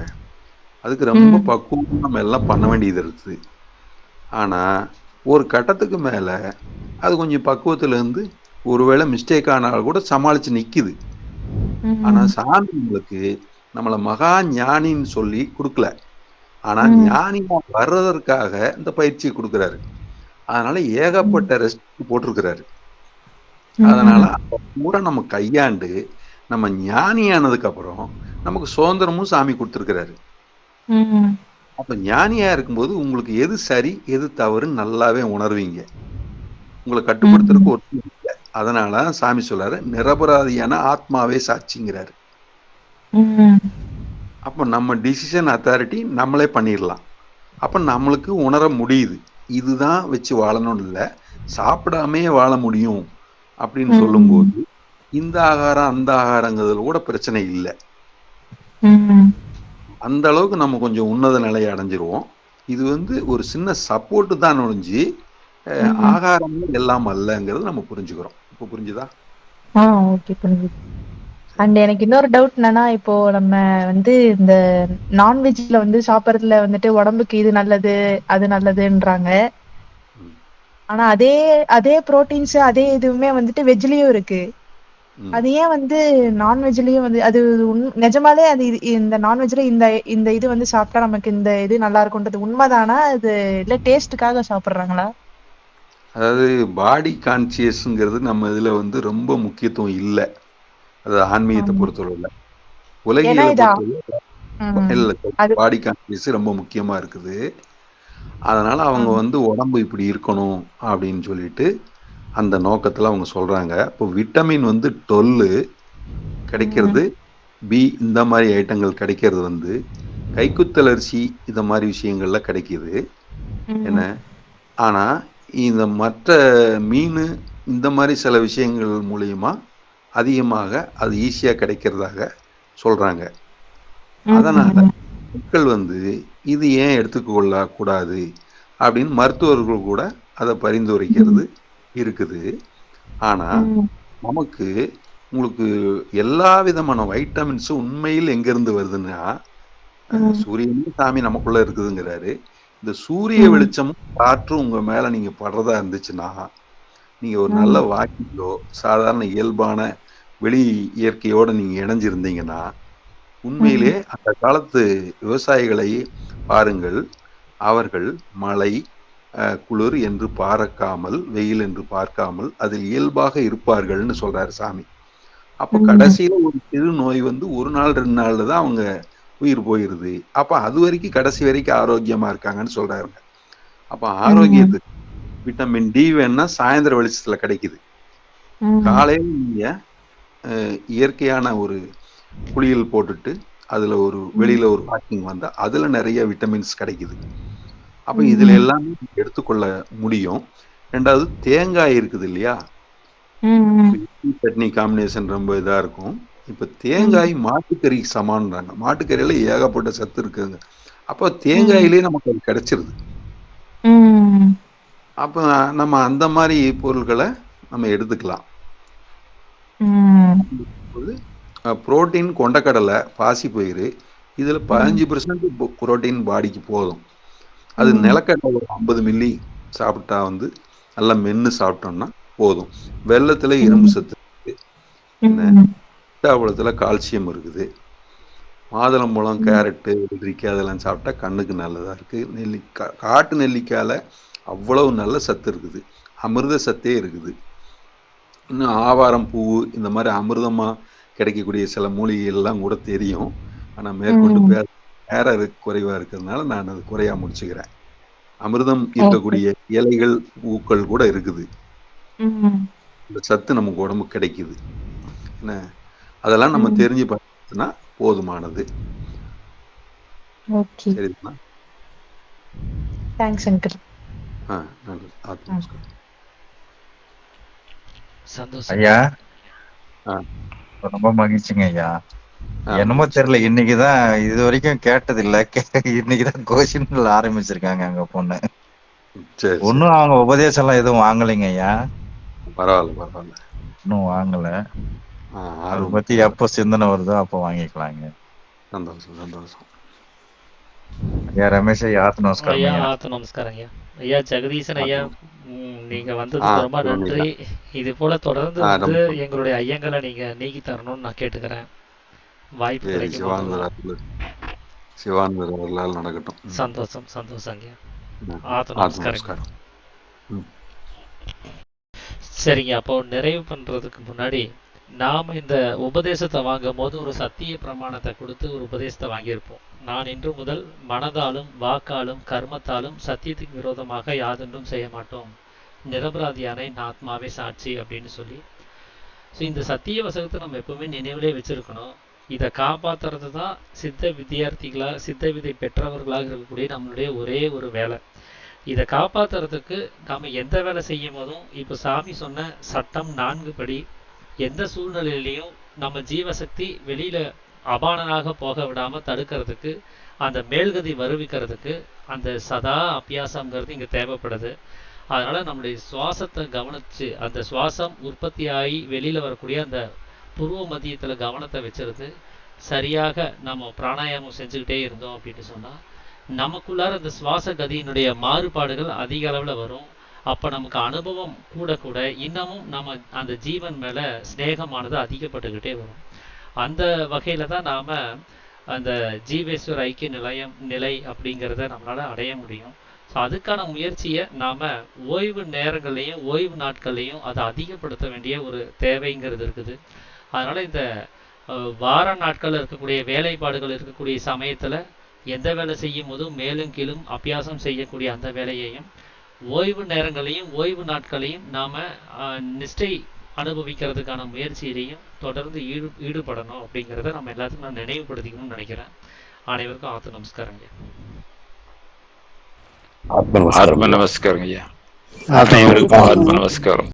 அதுக்கு ரொம்ப பக்குவம் நம்ம எல்லாம் பண்ண வேண்டியது இருக்குது. ஆனா ஒரு கட்டத்துக்கு மேல அது கொஞ்சம் பக்குவத்துல இருந்து ஒருவேளை மிஸ்டேக் ஆனாலும் கூட சமாளிச்சு நிக்குது. ஆனா சாமிங்களுக்கு நம்மள மகா ஞானின்னு சொல்லி கொடுக்கல, ஆனா ஞானியா வர்றதற்காக இந்த பயிற்சியை கொடுக்குறாரு. அதனால ஏகப்பட்ட ரெஸ்ட் போட்டிருக்கிறாரு. அதனால கூட நம்ம கையாண்டு நம்ம ஞானியானதுக்கு அப்புறம் நமக்கு சுதந்திரமும் சாமி கொடுத்துருக்கிறாரு. ம். அப்ப ஞானியா இருக்கும்போது உங்களுக்கு எது சரி எது தவறுன்னு நல்லாவே உணர்வீங்க. உங்களை கட்டுப்படுத்துறதுக்கு ம். ஒருத்தர் இல்ல. அதனால சாமி சொல்றாரு, நிரபராதியான ஆத்மாவே சாட்சிங்கிறாரு. ம். அப்ப நம்ம டிசிஷன் அத்தாரிட்டி நம்மளே பண்ணிடலாம். அப்ப நம்மளுக்கு உணர முடியுது. இதுதான் வச்சு வாழணும்னு இல்ல. சாப்பிடாமே வாழ முடியும் அப்படின்னு ம். சொல்லும்போது, இந்த ஆகாரம், அந்த ஆகாரங்கிறதுல கூட பிரச்சனை இல்ல. ம். அந்த அளவுக்கு நம்ம கொஞ்சம் உன்னத நிலையை அடைஞ்சிருவோம். இது வந்து ஒரு சின்ன சப்போர்ட் தான் ஒழிஞ்சு, ம். ஆகாரமே எல்லாம் அல்லங்கிறத நம்ம புரிஞ்சுக்கிறோம். இப்ப புரிஞ்சுதா? ஓகே புரிஞ்சுது. அண்ட் எனக்கு இன்னொரு டவுட் என்னன்னா, இப்போ நம்ம வந்து இந்த நான்வெஜ்ல வந்து சாப்பிடறதுல வந்துட்டு உடம்புக்கு இது நல்லது, அது நல்லதுன்றாங்க. ம். ஆனா அதே அதே புரோட்டீன்ஸ் அதே இதுவுமே வந்துட்டு வெஜ்லயும் இருக்கு. ம். அது ஏன் வந்து நான்வெஜ்லயும் வந்து அது நிஜமாலே அது இந்த நான்வெஜ்ல இந்த இந்த இது வந்து சாப்பிட்டா நமக்கு இந்த இது நல்லா இருக்கும்ன்றது உண்மைதானா? அது இல்ல டேஸ்ட்டுக்காக சாப்பிடுறாங்களா? அதாவது பாடி கான்சியஸ்ங்கிறது நம்ம இதுல வந்து ரொம்ப முக்கியத்துவம் இல்ல. அது ஆன்மீகத்தை ஆமா. பொறுத்தளவுல. ஏன்னா உலகியலை இது பொறுத்தளவுல ம். இல்ல அது பாடி கான்சியஸ் ரொம்ப முக்கியமா இருக்குது. அதனால அவங்க ஆ. வந்து உடம்பு இப்படி இருக்கணும் அப்படின்னு சொல்லிட்டு அந்த நோக்கத்துல அவங்க சொல்றாங்க. இப்போ விட்டமின் வந்து 12 ம். கிடைக்கிறது, பி இந்த மாதிரி ஐட்டங்கள் கிடைக்கிறது வந்து கைக்குத்தல் அரிசி இந்த மாதிரி விஷயங்கள்ல கிடைக்குது. என்ன? ம். ஆனா இந்த மற்ற மீனு இந்த மாதிரி சில விஷயங்கள் மூலியமா அதிகமாக அது ஈஸியா கிடைக்கிறதாக சொல்றாங்க. அதனால ம். மக்கள் வந்து இது ஏன் எடுத்துக்கொள்ள கூடாது அப்படின்னு மருத்துவர்கள் கூட அதை பரிந்துரைக்கிறது ம். இருக்குது. ஆனா ம். நமக்கு உங்களுக்கு எல்லா விதமான வைட்டமின்ஸும் உண்மையில் எங்கிருந்து வருதுன்னா ம். சூரியனும் சாமி நமக்குள்ள இருக்குதுங்கிறாரு. இந்த சூரிய ம். வெளிச்சமும் காற்றும் உங்க மேல நீங்க படுறதா இருந்துச்சுன்னா நீங்க ஒரு நல்ல ம். வாக்கிங்கோ சாதாரண இயல்பான வெளி இயற்கையோட நீங்க இணைஞ்சிருந்தீங்கன்னா உண்மையிலே ம். அந்த காலத்து விவசாயிகளை பாருங்கள். அவர்கள் மழை, குளிர் என்று பார்க்காமல், வெயில் என்று பார்க்காமல் அதில் இயல்பாக இருப்பார்கள்னு சொல்றாரு சாமி. அப்ப ம். கடைசியில ஒரு சிறு நோய் வந்து 1 நாள் 2 நாள்ல தான் அவங்க உயிர் போயிருது. அப்ப அது வரைக்கும் கடைசி வரைக்கும் ஆரோக்கியமா இருக்காங்கன்னு சொல்றாருங்க. அப்ப ம். ஆரோக்கியத்துக்கு விட்டமின் டி வேணும்னா சாயந்தர வெளிச்சத்துல கிடைக்குது. ம். காலையில நீங்க இயற்கையான ஒரு குளியல் போட்டுட்டு, அதுல ஒரு ம். வெளியில ஒரு வாக்கிங் வந்தா, அதுல நெறைய விட்டமின்ஸ் கிடைக்குது. அப்ப இதுல ம். எல்லாமே எடுத்துக்கொள்ள முடியும். 2வது தேங்காய் இருக்குது இல்லையா? ம். இப்ப இட்லி, சட்னி காம்பினேஷன் ரொம்ப இதா இருக்கும். இப்ப ம். தேங்காய் மாட்டுக்கறிக்கு சமான்றாங்க. மாட்டுக்கறியில ஏகப்பட்ட சத்து இருக்குங்க. அப்ப ம். தேங்காயிலேயே நமக்கு அது கிடைச்சிருது. ம். அப்ப நம்ம அந்த மாரி பொருள்கள நம்ம எடுத்துக்கலாம். ம். அப்பம்போது புரோட்டீன் கொண்டைக்கடலை, பாசிப்பயிறு இதுல ம். 15% புரோட்டீன் பாடிக்கு போதும். அது ம். நிலக்கடலை ஒரு 50 மில்லி சாப்பிட்டா வந்து நல்லா மென்னு சாப்பிட்டோம்னா போதும். வெல்லத்துல இரும்பு ம். சத்து இருக்கு. என்ன? ம். சீத்தாப்பழத்துல கால்சியம் இருக்குது. மாதுளம்பழம், ம். கேரட்டு, வெள்ளரிக்காய் அதெல்லாம் சாப்பிட்டா கண்ணுக்கு நல்லதா இருக்கு. காட்டு நெல்லிக்கால அவ்வளவு நல்ல சத்து இருக்குது. அமிர்த சத்தே இருக்குது. இன்னும் ஆவாரம் பூவு இந்த மாரி அமிர்தமா கிடைக்கக்கூடிய சில மூலிகைகள்லாம் கூட தெரியும். ஆனா மேற்கொண்டு ம். நேரம் குறைவா இருக்கிறதுனால நான் அது குறையா முடிச்சுக்கிறேன். அமிர்தம் ஓகே. இருக்கக்கூடிய இலைகள், பூக்கள் கூட இருக்குது. ம். இந்த சத்து நமக்கு உடம்புக்கு கிடைக்குது. என்ன? அதெல்லாம் நம்ம ம். தெரிஞ்சு பயன்படுத்தினா போதுமானது. ஓகே. சரிங்களா? Thanks uncle. நல்லது. ஆத்ம ம். நமஸ்காரம். சந்தோஷம். ஐயா ஆ, ரொம்ப மகிழ்ச்சிங்க ஐயா. என்னமோ மகிழ்ச்சி. தெரியல இன்னைக்குதான் இது வரைக்கும் கேட்டதில்ல. இன்னைக்குதான் கோஷின்கள் ஆரம்பிச்சிருக்காங்க அங்க பொண்ணு. சரி, சரி. ஒன்னும் அவங்க உபதேசம் எல்லாம் எதுவும் வாங்கலைங்க ஐயா. பரவால்ல, பரவால்ல. இன்னும் வாங்கல. அதை ஆர்வம் பத்தி மிக்கவங்க. எப்ப சிந்தனை வருதோ அப்ப வாங்கிக்கலாங்க. சந்தோஷம், சந்தோஷம். ஐயா ரமேஷ் ஐயா ஆத்து நமஸ்காரம் ஐயா ஐயா. நமஸ்காரம் ஐயா. ஐயா ஜெகதீசன் ஐயா, ஆத்ம நீங்க வந்ததுக்கு ரொம்ப சிவன் நன்றி. ஐயா. இது போல தொடர்ந்து வந்து ரொம்ப சந்தோஷம். எங்களுடைய ஐயங்களை நீங்க நீக்கி தரணும்னு நான் கேட்டுக்கிறேன். வாய்ப்பு சரி, கிடைக்கும் சிவானந்தர் போதெல்லாம். அருள் சிவானந்தர் அருளால் நடக்கட்டும். சந்தோஷம், சந்தோஷம் ஐயா. ஆத்ம நமஸ்காரம் ஐயா. நமஸ்காரம். ம். சரிங்க, அப்போ நிறைவு பண்றதுக்கு முன்னாடி நாம் இந்த உபதேசத்தை வாங்கும் போது ஒரு சத்திய பிரமாணத்தை கொடுத்து ஒரு உபதேசத்தை வாங்கியிருப்போம். நான் இன்று முதல் மனதாலும் வாக்காலும் கர்மத்தாலும் சத்தியத்துக்கு விரோதமாக யாதொன்றும் செய்ய மாட்டோம், நிரபராதியான என் ஆத்மாவே சாட்சி அப்படின்னு சொல்லி. ஸோ இந்த சத்திய வசனத்தை நம்ம எப்பவுமே நினைவிலே வச்சிருக்கணும். இதை காப்பாற்றுறது தான் சித்த வித்தியார்த்திகளாக, சித்த விதை பெற்றவர்களாக இருக்கக்கூடிய நம்மளுடைய ஒரே ஒரு வேலை. இதை காப்பாற்றுறதுக்கு நாம் எந்த வேலை செய்யும் போதும், இப்போ சாமி சொன்ன சட்டம் 4 படி எந்த சூழ்நிலையிலையும் நம்ம ஜீவசக்தி வெளியில அபானனாக போக விடாம தடுக்கிறதுக்கு, அந்த மேல்கதி வருவிக்கிறதுக்கு அந்த சதா அபியாசம்ங்கிறது இங்க தேவைப்படுது. அதனால நம்முடைய சுவாசத்தை கவனிச்சு, அந்த சுவாசம் உற்பத்தி ஆகி வெளியில வரக்கூடிய அந்த புருவ மத்தியத்துல கவனத்தை வச்சிருந்து சரியாக நம்ம பிராணாயாமம் செஞ்சுக்கிட்டே இருந்தோம் அப்படின்னு சொன்னா, நமக்குள்ளார அந்த சுவாச கதியினுடைய மாறுபாடுகள் அதிக அளவுல வரும். அப்ப நமக்கு அனுபவம் கூட கூட இன்னமும் நம்ம அந்த ஜீவன் மேல ஸ்நேகமானது அதிகப்பட்டுக்கிட்டே வரும். அந்த வகையில தான் நாம அந்த ஜீவேஸ்வர ஐக்கிய நிலை அப்படிங்கிறத நம்மளால அடைய முடியும். ஸோ அதுக்கான முயற்சியை நாம ஓய்வு நேரங்கள்லையும் ஓய்வு நாட்கள்லையும் அதை அதிகப்படுத்த வேண்டிய ஒரு தேவைங்கிறது இருக்குது. அதனால இந்த வார நாட்கள் இருக்கக்கூடிய வேலைப்பாடுகள் இருக்கக்கூடிய சமயத்துல எந்த வேலை செய்யும் போதும் மேலும் கீழும் அபியாசம் செய்யக்கூடிய அந்த வேலையையும், ஓய்வு நேரங்களையும் ஓய்வு நாட்களையும் நாம நிஷ்டை அனுபவிக்கிறதுக்கான முயற்சியிலையும் தொடர்ந்து ஈடுபடணும் அப்படிங்கிறத நம்ம எல்லாத்துக்கும் நான் நினைவுபடுத்திக்கணும்னு நினைக்கிறேன். அனைவருக்கும் ஆத்ம நமஸ்காரங்க. ஆத்ம நமஸ்காரம் ஐயா. அனைவருக்கும் ஆத்ம நமஸ்காரம்.